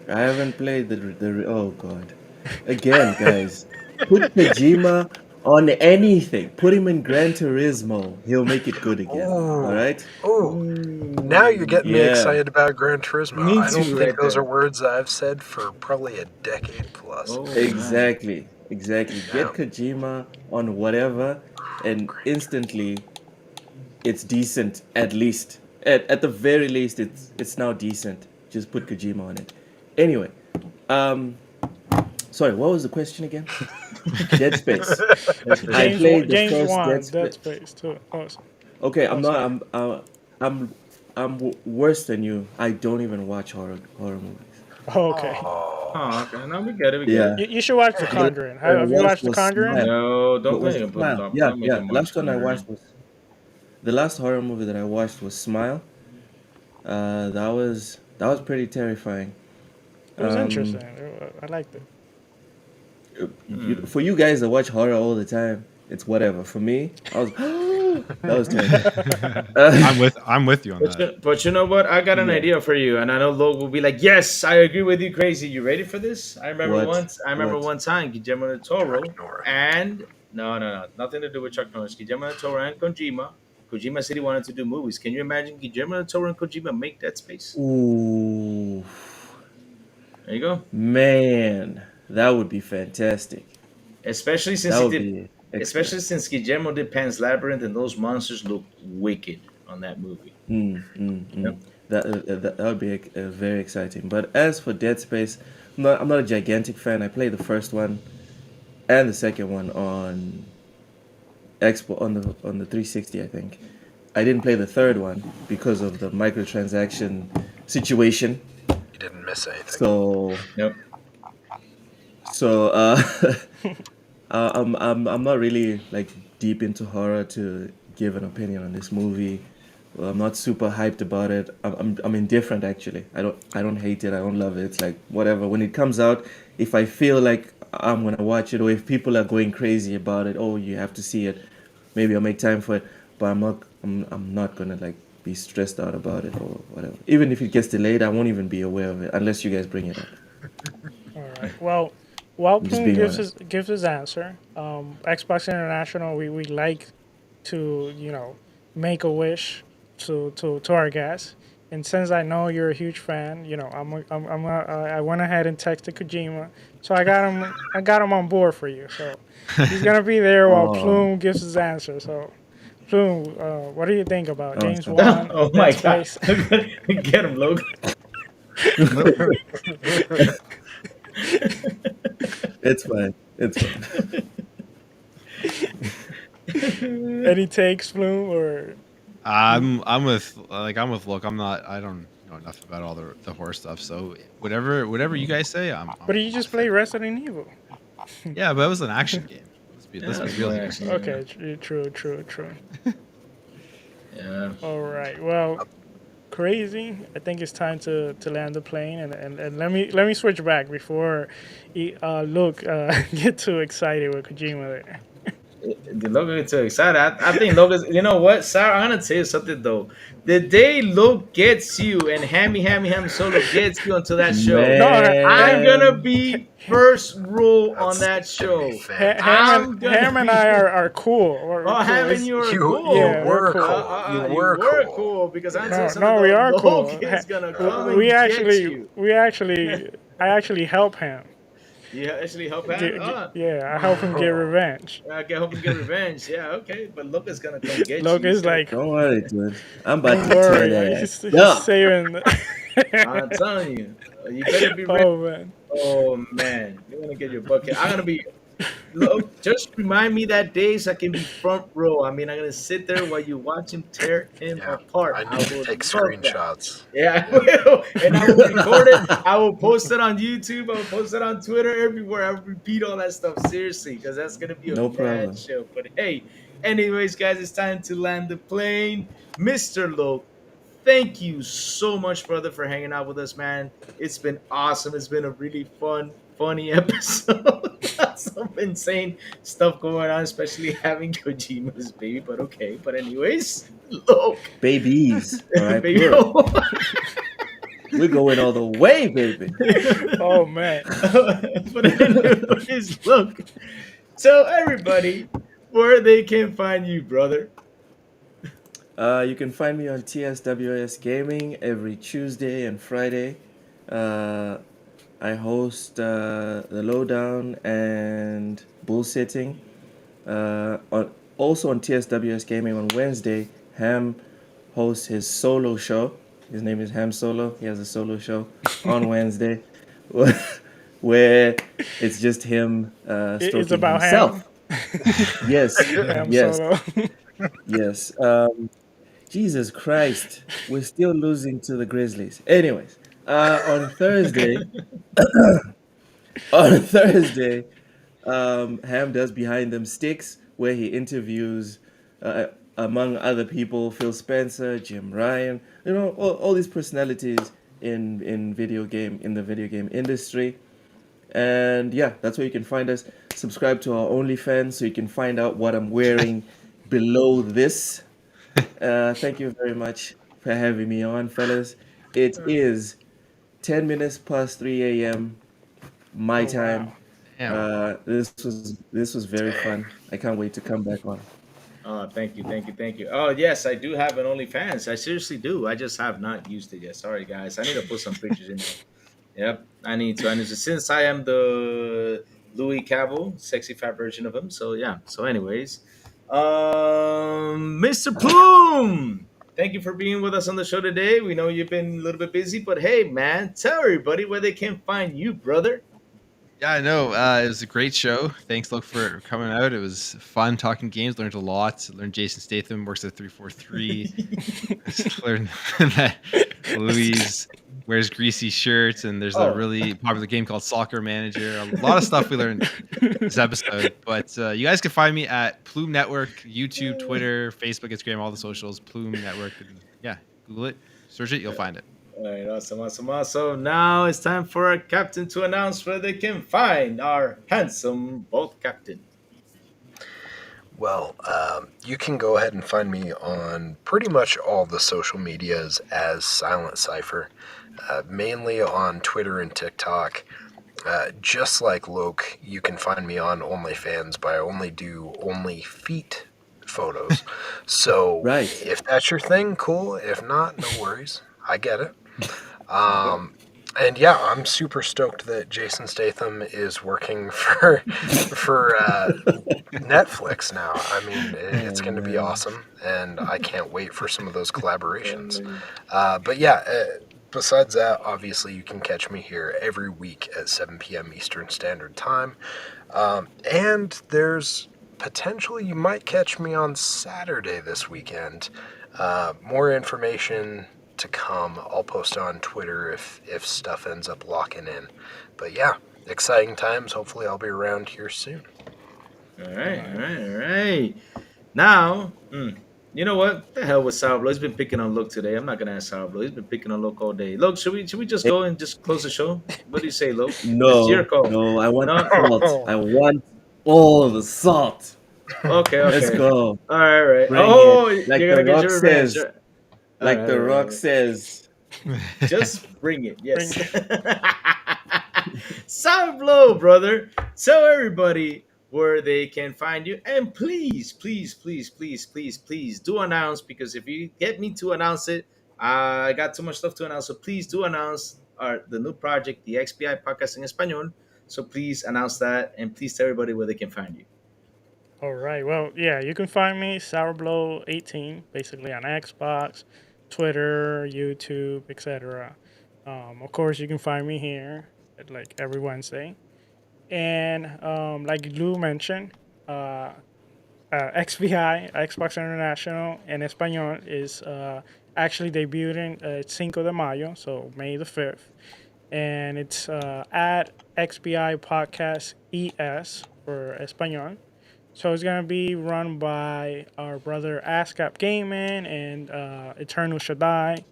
I haven't played oh god. Again, guys, put Kojima on anything. Put him in Gran Turismo. He'll make it good again. Ooh. All right. Oh, now you're getting me Yeah. excited about Gran Turismo. Me I don't too, think right those there. are words that I've said for probably a decade plus. Oh, man. Exactly. Get Yeah. Kojima on whatever, and instantly, it's decent. At least, at the very least, it's now decent. Just put Kojima on it. Anyway, sorry, what was the question again? Dead Space. I played the James first Wan, Dead Dead Space. Space too. Awesome. Okay, I'm worse than you. I don't even watch horror movies. Oh, okay. Oh, okay. No, we get it. Yeah. You should watch The Conjuring. Have you watched The was Conjuring? Smile. No, don't What was play it. Smile? Don't Yeah, make yeah. him The watch last one I Conjuring. watched was the last horror movie that I watched was Smile. That was pretty terrifying. It was Um, interesting. I liked it. For you guys that watch horror all the time, it's whatever. For me, I was That was terrible. I'm with you on that. But you know what? I got an Yeah. idea for you, and I know Log will be like, "Yes, I agree with you, crazy." You ready for this? I remember What? What? one time, Guillermo del Toro Chuck Norris. and no, nothing to do with Chuck Norris. Guillermo del Toro and Kojima. Kojima said he wanted to do movies. Can you imagine Guillermo del Toro and Kojima make Dead Space? Ooh, There you go. man, that would be fantastic. Especially since That he would did, be excellent. especially since Guillermo did Pan's Labyrinth, and those monsters look wicked on that movie. Yep. That would be very exciting. But as for Dead Space, I'm not a gigantic fan. I played the first one and the second one on Expo on the 360, I think. I didn't play the third one because of the microtransaction situation. You didn't miss anything. So Nope. so I'm not really like deep into horror to give an opinion on this movie. Well, I'm not super hyped about it. I'm indifferent actually. I don't hate it. I don't love it. It's like whatever. When it comes out, if I feel like I'm gonna watch it, or if people are going crazy about it, oh, you have to see it, maybe I'll make time for it. But I'm not gonna like be stressed out about it or whatever. Even if it gets delayed, I won't even be aware of it unless you guys bring it up. All right. Well, while Just Plume being gives his answer, Xbox International, we like to make a wish to our guests. And since I know you're a huge fan, I went ahead and texted Kojima, so I got him on board for you. So he's gonna be there while Oh. Plume gives his answer. So Plume, what do you think about Oh, James so- Wan? Oh Dead my god! Space? Get him, Logan. It's fine. It's fine. Any takes, Plume, or I'm with Llouck. I don't know enough about all the horror stuff. So whatever you guys say, I'm but you just play Resident Evil. yeah, but it was an action game. Let's be real here. Yeah. Okay, true. Yeah. All right. Well, crazy. I think it's time to land the plane, and let me switch back before Llouck get too excited with Kojima there. The Logan gets too excited. I think Logan's. You know what, Sarah? I'm gonna tell you something though. The day Luke gets you and Hammy Solo gets you onto that show, Man. I'm gonna be first rule on that show. I'm gonna Ham and be- I are cool. We're Oh, cool. Ham and It's- you are You- cool. Yeah, were we're cool. cool. You You were were cool. cool because I said something. No, we are Luke cool. is gonna come we and actually, get you. I actually help him. You actually help Get- out. yeah, I help him get revenge. I can help him get revenge. Yeah, okay. But Luke is gonna come get Llouck you. is like, Don't worry, dude. I'm about don't to tear worry, that he's ass up. saving. I'm telling you, you better be ready. Oh man. Oh man, you're gonna get your bucket. I'm gonna be. Look, just remind me that day so I can be front row. I mean, I'm gonna sit there while you watch him tear him Yeah, apart. I need to will take love that. screenshots. Yeah, I will, and I will record it. I will post it on YouTube. I will post it on Twitter, everywhere. I will repeat all that stuff seriously because that's gonna be a No bad problem. show. But hey, anyways, guys, it's time to land the plane, Mr. Llouck. Thank you so much, brother, for hanging out with us, man. It's been awesome. It's been a really funny episode. Some insane stuff going on, especially having Kojima's baby. But okay. But anyways, Llouck. Babies. All right, Baby. bro. We're going all the way, baby. Oh man. But anyways, look. Tell everybody where they can find you, brother. You can find me on TSWS Gaming every Tuesday and Friday. I host the Lowdown and Bullsitting. Also on TSWS Gaming on Wednesday, Ham hosts his solo show. His name is Ham Solo. He has a solo show on Wednesday where it's just him stroking It's about himself. Ham. Yes, Ham yes. Solo. Yes. Jesus Christ, we're still losing to the Grizzlies. Anyways, on Thursday, Ham does Behind Them Sticks, where he interviews, among other people, Phil Spencer, Jim Ryan, all these personalities in the video game industry. And yeah, that's where you can find us. Subscribe to our OnlyFans so you can find out what I'm wearing below this. Thank you very much for having me on, fellas. It is 10 minutes past 3 a.m. my Oh time. wow. Damn. This was very fun. I can't wait to come back on. Oh, thank you, thank you, thank you. Oh, yes, I do have an OnlyFans. I seriously do. I just have not used it yet. Sorry, guys. I need to put some pictures in there. Yep, I need to. I need to. Since I am the Louis Cavill, sexy fat version of him. So yeah. So, anyways, Mr. Plume, thank you for being with us on the show today. We know you've been a little bit busy, but hey, man, tell everybody where they can find you, brother. Yeah, I know. It was a great show. Thanks, Luke, for coming out. It was fun talking games. Learned a lot. Learned Jason Statham works at 343. Learned that Louise wears greasy shirts, and there's a really popular game called Soccer Manager. A lot of stuff we learned this episode. But you guys can find me at Plume Network, YouTube, Twitter, Facebook, Instagram, all the socials. Plume Network. And yeah, Google it, search it, you'll find it. All right, awesome, awesome, awesome. Now it's time for our captain to announce where they can find our handsome boat captain. Well, you can go ahead and find me on pretty much all the social medias as Silent Cypher, mainly on Twitter and TikTok. Just like Llouck, you can find me on OnlyFans, but I only do only feet photos. So Right. if that's your thing, cool. If not, no worries. I get it. And yeah, I'm super stoked that Jason Statham is working for Netflix now. I mean, it's going to be awesome, and I can't wait for some of those collaborations. But yeah, besides that, obviously you can catch me here every week at 7 p.m. Eastern Standard Time. And there's potentially you might catch me on Saturday this weekend. More information to come. I'll post on Twitter if stuff ends up locking in. But yeah, exciting times. Hopefully I'll be around here soon. All right. Now, you know what? The hell with Sourblow. He's been picking on Llouck today. I'm not gonna ask Sourblow. He's been picking on Llouck all day. Llouck, should we just go and just close the show? What do you say, Llouck? No, It's your call. no, I want No? salt. I want all the salt. Okay. Let's go. All right. Bring Oh, it. Like you're The gonna get Rock your revenge. says. Like The Rock says. Just bring it. Yes. Sourblow, brother. Tell everybody where they can find you. And please do announce, because if you get me to announce it, I got too much stuff to announce. So please do announce the new project, the XBI Podcast in Español. So please announce that, and please tell everybody where they can find you. All right. Well, yeah, you can find me Sourblow18 basically on Xbox, Twitter, YouTube, etc. Of course, you can find me here at, like, every Wednesday. And like Lou mentioned, XBI, Xbox International in Español, is actually debuting 5 de Mayo, so May the 5th. And it's at XBI Podcast ES for Español. So it's going to be run by our brother ASCAP Gaming and Eternal Shaddai.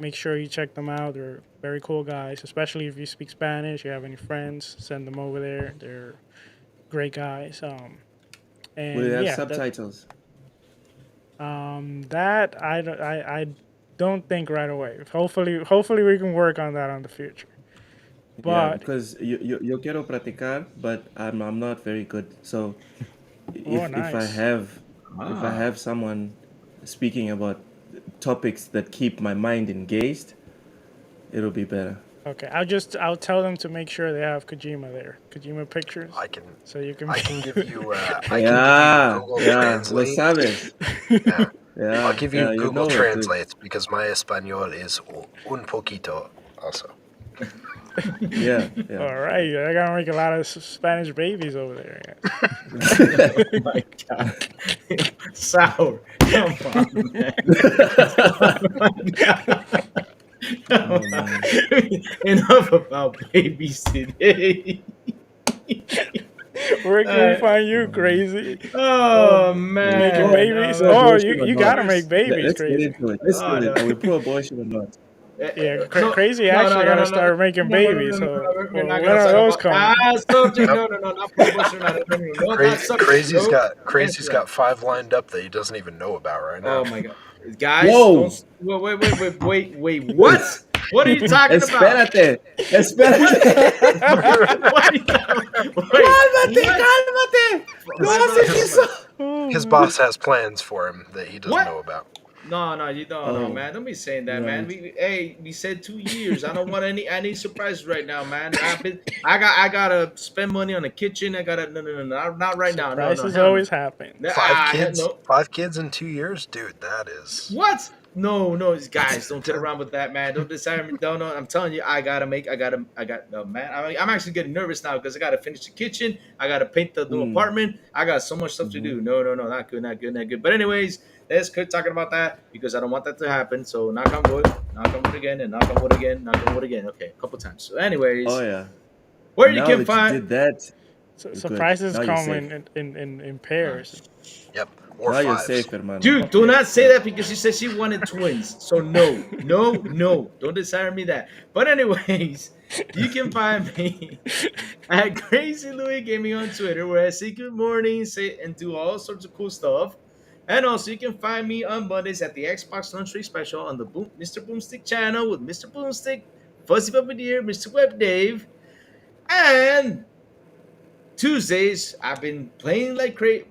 Make sure you check them out. They're very cool guys, especially if you speak Spanish, you have any friends, send them over there. They're great guys. And Will it have yeah, subtitles? that I don't think right away. Hopefully we can work on that on the future. Yeah, But because yo quiero practicar, but I'm not very good. So if I nice. have someone speaking about topics that keep my mind engaged, it'll be better. Okay, I'll tell them to make sure they have Kojima there. Kojima pictures. I can So you can. I can give you Yeah, Google lo Translate. sabes. Yeah. Yeah, I'll give you yeah, you Google know it, dude. Translate because my Espanol is un poquito also. Yeah. All right, I gotta make a lot of Spanish babies over there. Oh my God. Sour. Come on, man. Oh my God. Oh, man. Enough about babies today. Where can we find you, crazy? Oh man. Making babies? No, Oh, bullshit or you not. gotta make babies, Let's get crazy. into it. Let's Oh, get it. no. Are we pro abortion or not? Yeah, No, Crazy no, actually no, gotta no, start making babies. So we're when not are gonna talk those about. coming? No, not promotion. No, not subject. Crazy's Nope. got Answer that. 5 lined up that he doesn't even know about right now. Oh my god, guys! Whoa. Don't. Wait! What? What are you talking about? Espérate. What are you talking about? Wait, Cálmate. No My haces brother- eso. His boss has plans for him that he doesn't What? know about. No, you don't, no, Oh, man. Don't be saying that, man. right. We said 2 years. I don't want any surprises right now, man. I gotta spend money on the kitchen. I gotta no, not right now. No, Surprises hell no. always happen. No. 5 kids in 2 years, dude. That is. What? No, guys, don't get around with that, man. Don't decide me. No, I'm telling you, I got no, man. I'm actually getting nervous now because I gotta finish the kitchen. I gotta paint the new apartment. I got so much stuff to do. No, not good. But anyways, let's quit talking about that because I don't want that to happen. So knock on wood again, and knock on wood again. Okay, a couple times. So anyways, Oh yeah. where Now you can that find. you did that, So, You're surprises good. Now come you're in pairs. Yep. Or now you're 5s. safe, hermano. Dude, do not say that because she said she wanted twins. So no. Don't desire me that. But anyways, you can find me at Crazy Louis Gaming on Twitter, where I say good morning, and do all sorts of cool stuff. And also, you can find me on Mondays at the Xbox Lunch Break Special on the Mr. Boomstick channel with Mr. Boomstick, Fuzzy Puppeteer, Mr. Web Dave, and Tuesdays, I've been playing like crazy,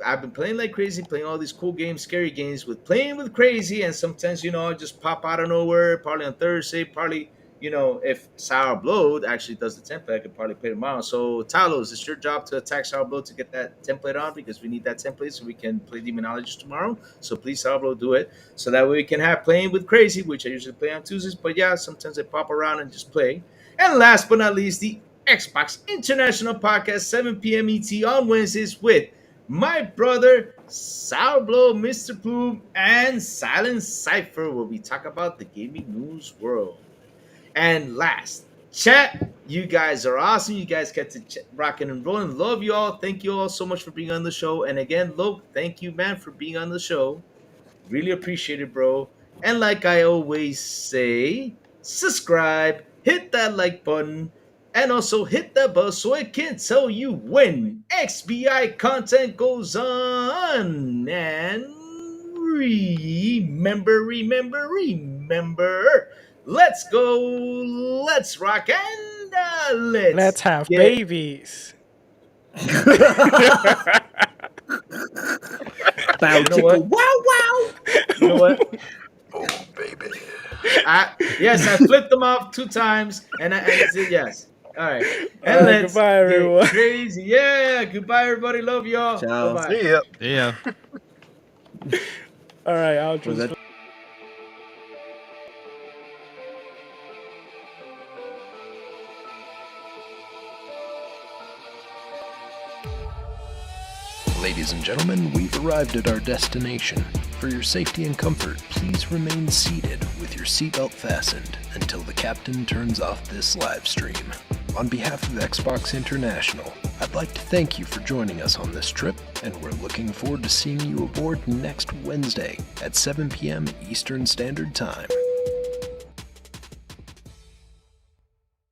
playing all these cool games, scary games with Playing with Crazy, and sometimes, I just pop out of nowhere, probably on Thursday, probably, if Sourblow actually does the template, I could probably play tomorrow. So, Talos, it's your job to attack Sourblow to get that template on because we need that template so we can play Demonologist tomorrow. So, please, Sourblow, do it. So that way we can have Playing with Crazy, which I usually play on Tuesdays, but yeah, sometimes I pop around and just play. And last but not least, the Xbox International Podcast, 7 p.m. ET on Wednesdays with my brother, Sourblow, Mr. Plume, and Silent Cypher, where we talk about the gaming news world. And last, chat, you guys are awesome. You guys get to rocking and rolling. Love you all. Thank you all so much for being on the show. And again, Llouck, thank you, man, for being on the show. Really appreciate it, bro. And like I always say, subscribe, hit that like button, and also hit that bell so it can tell you when XBI content goes on. And remember, let's go, let's rock, and Let's have babies. Bow, You know what? wow. You know what? Oh, baby. Yes, I flipped them off 2 times, and I said yes. All right. And let's goodbye, everyone. get crazy. Yeah. Goodbye, everybody. Love y'all. Ciao. Bye-bye. See ya. Yeah. All right, I'll Was just. that Ladies and gentlemen, we've arrived at our destination. For your safety and comfort, please remain seated with your seatbelt fastened until the captain turns off this live stream. On behalf of Xbox International, I'd like to thank you for joining us on this trip, and we're looking forward to seeing you aboard next Wednesday at 7 p.m. Eastern Standard Time.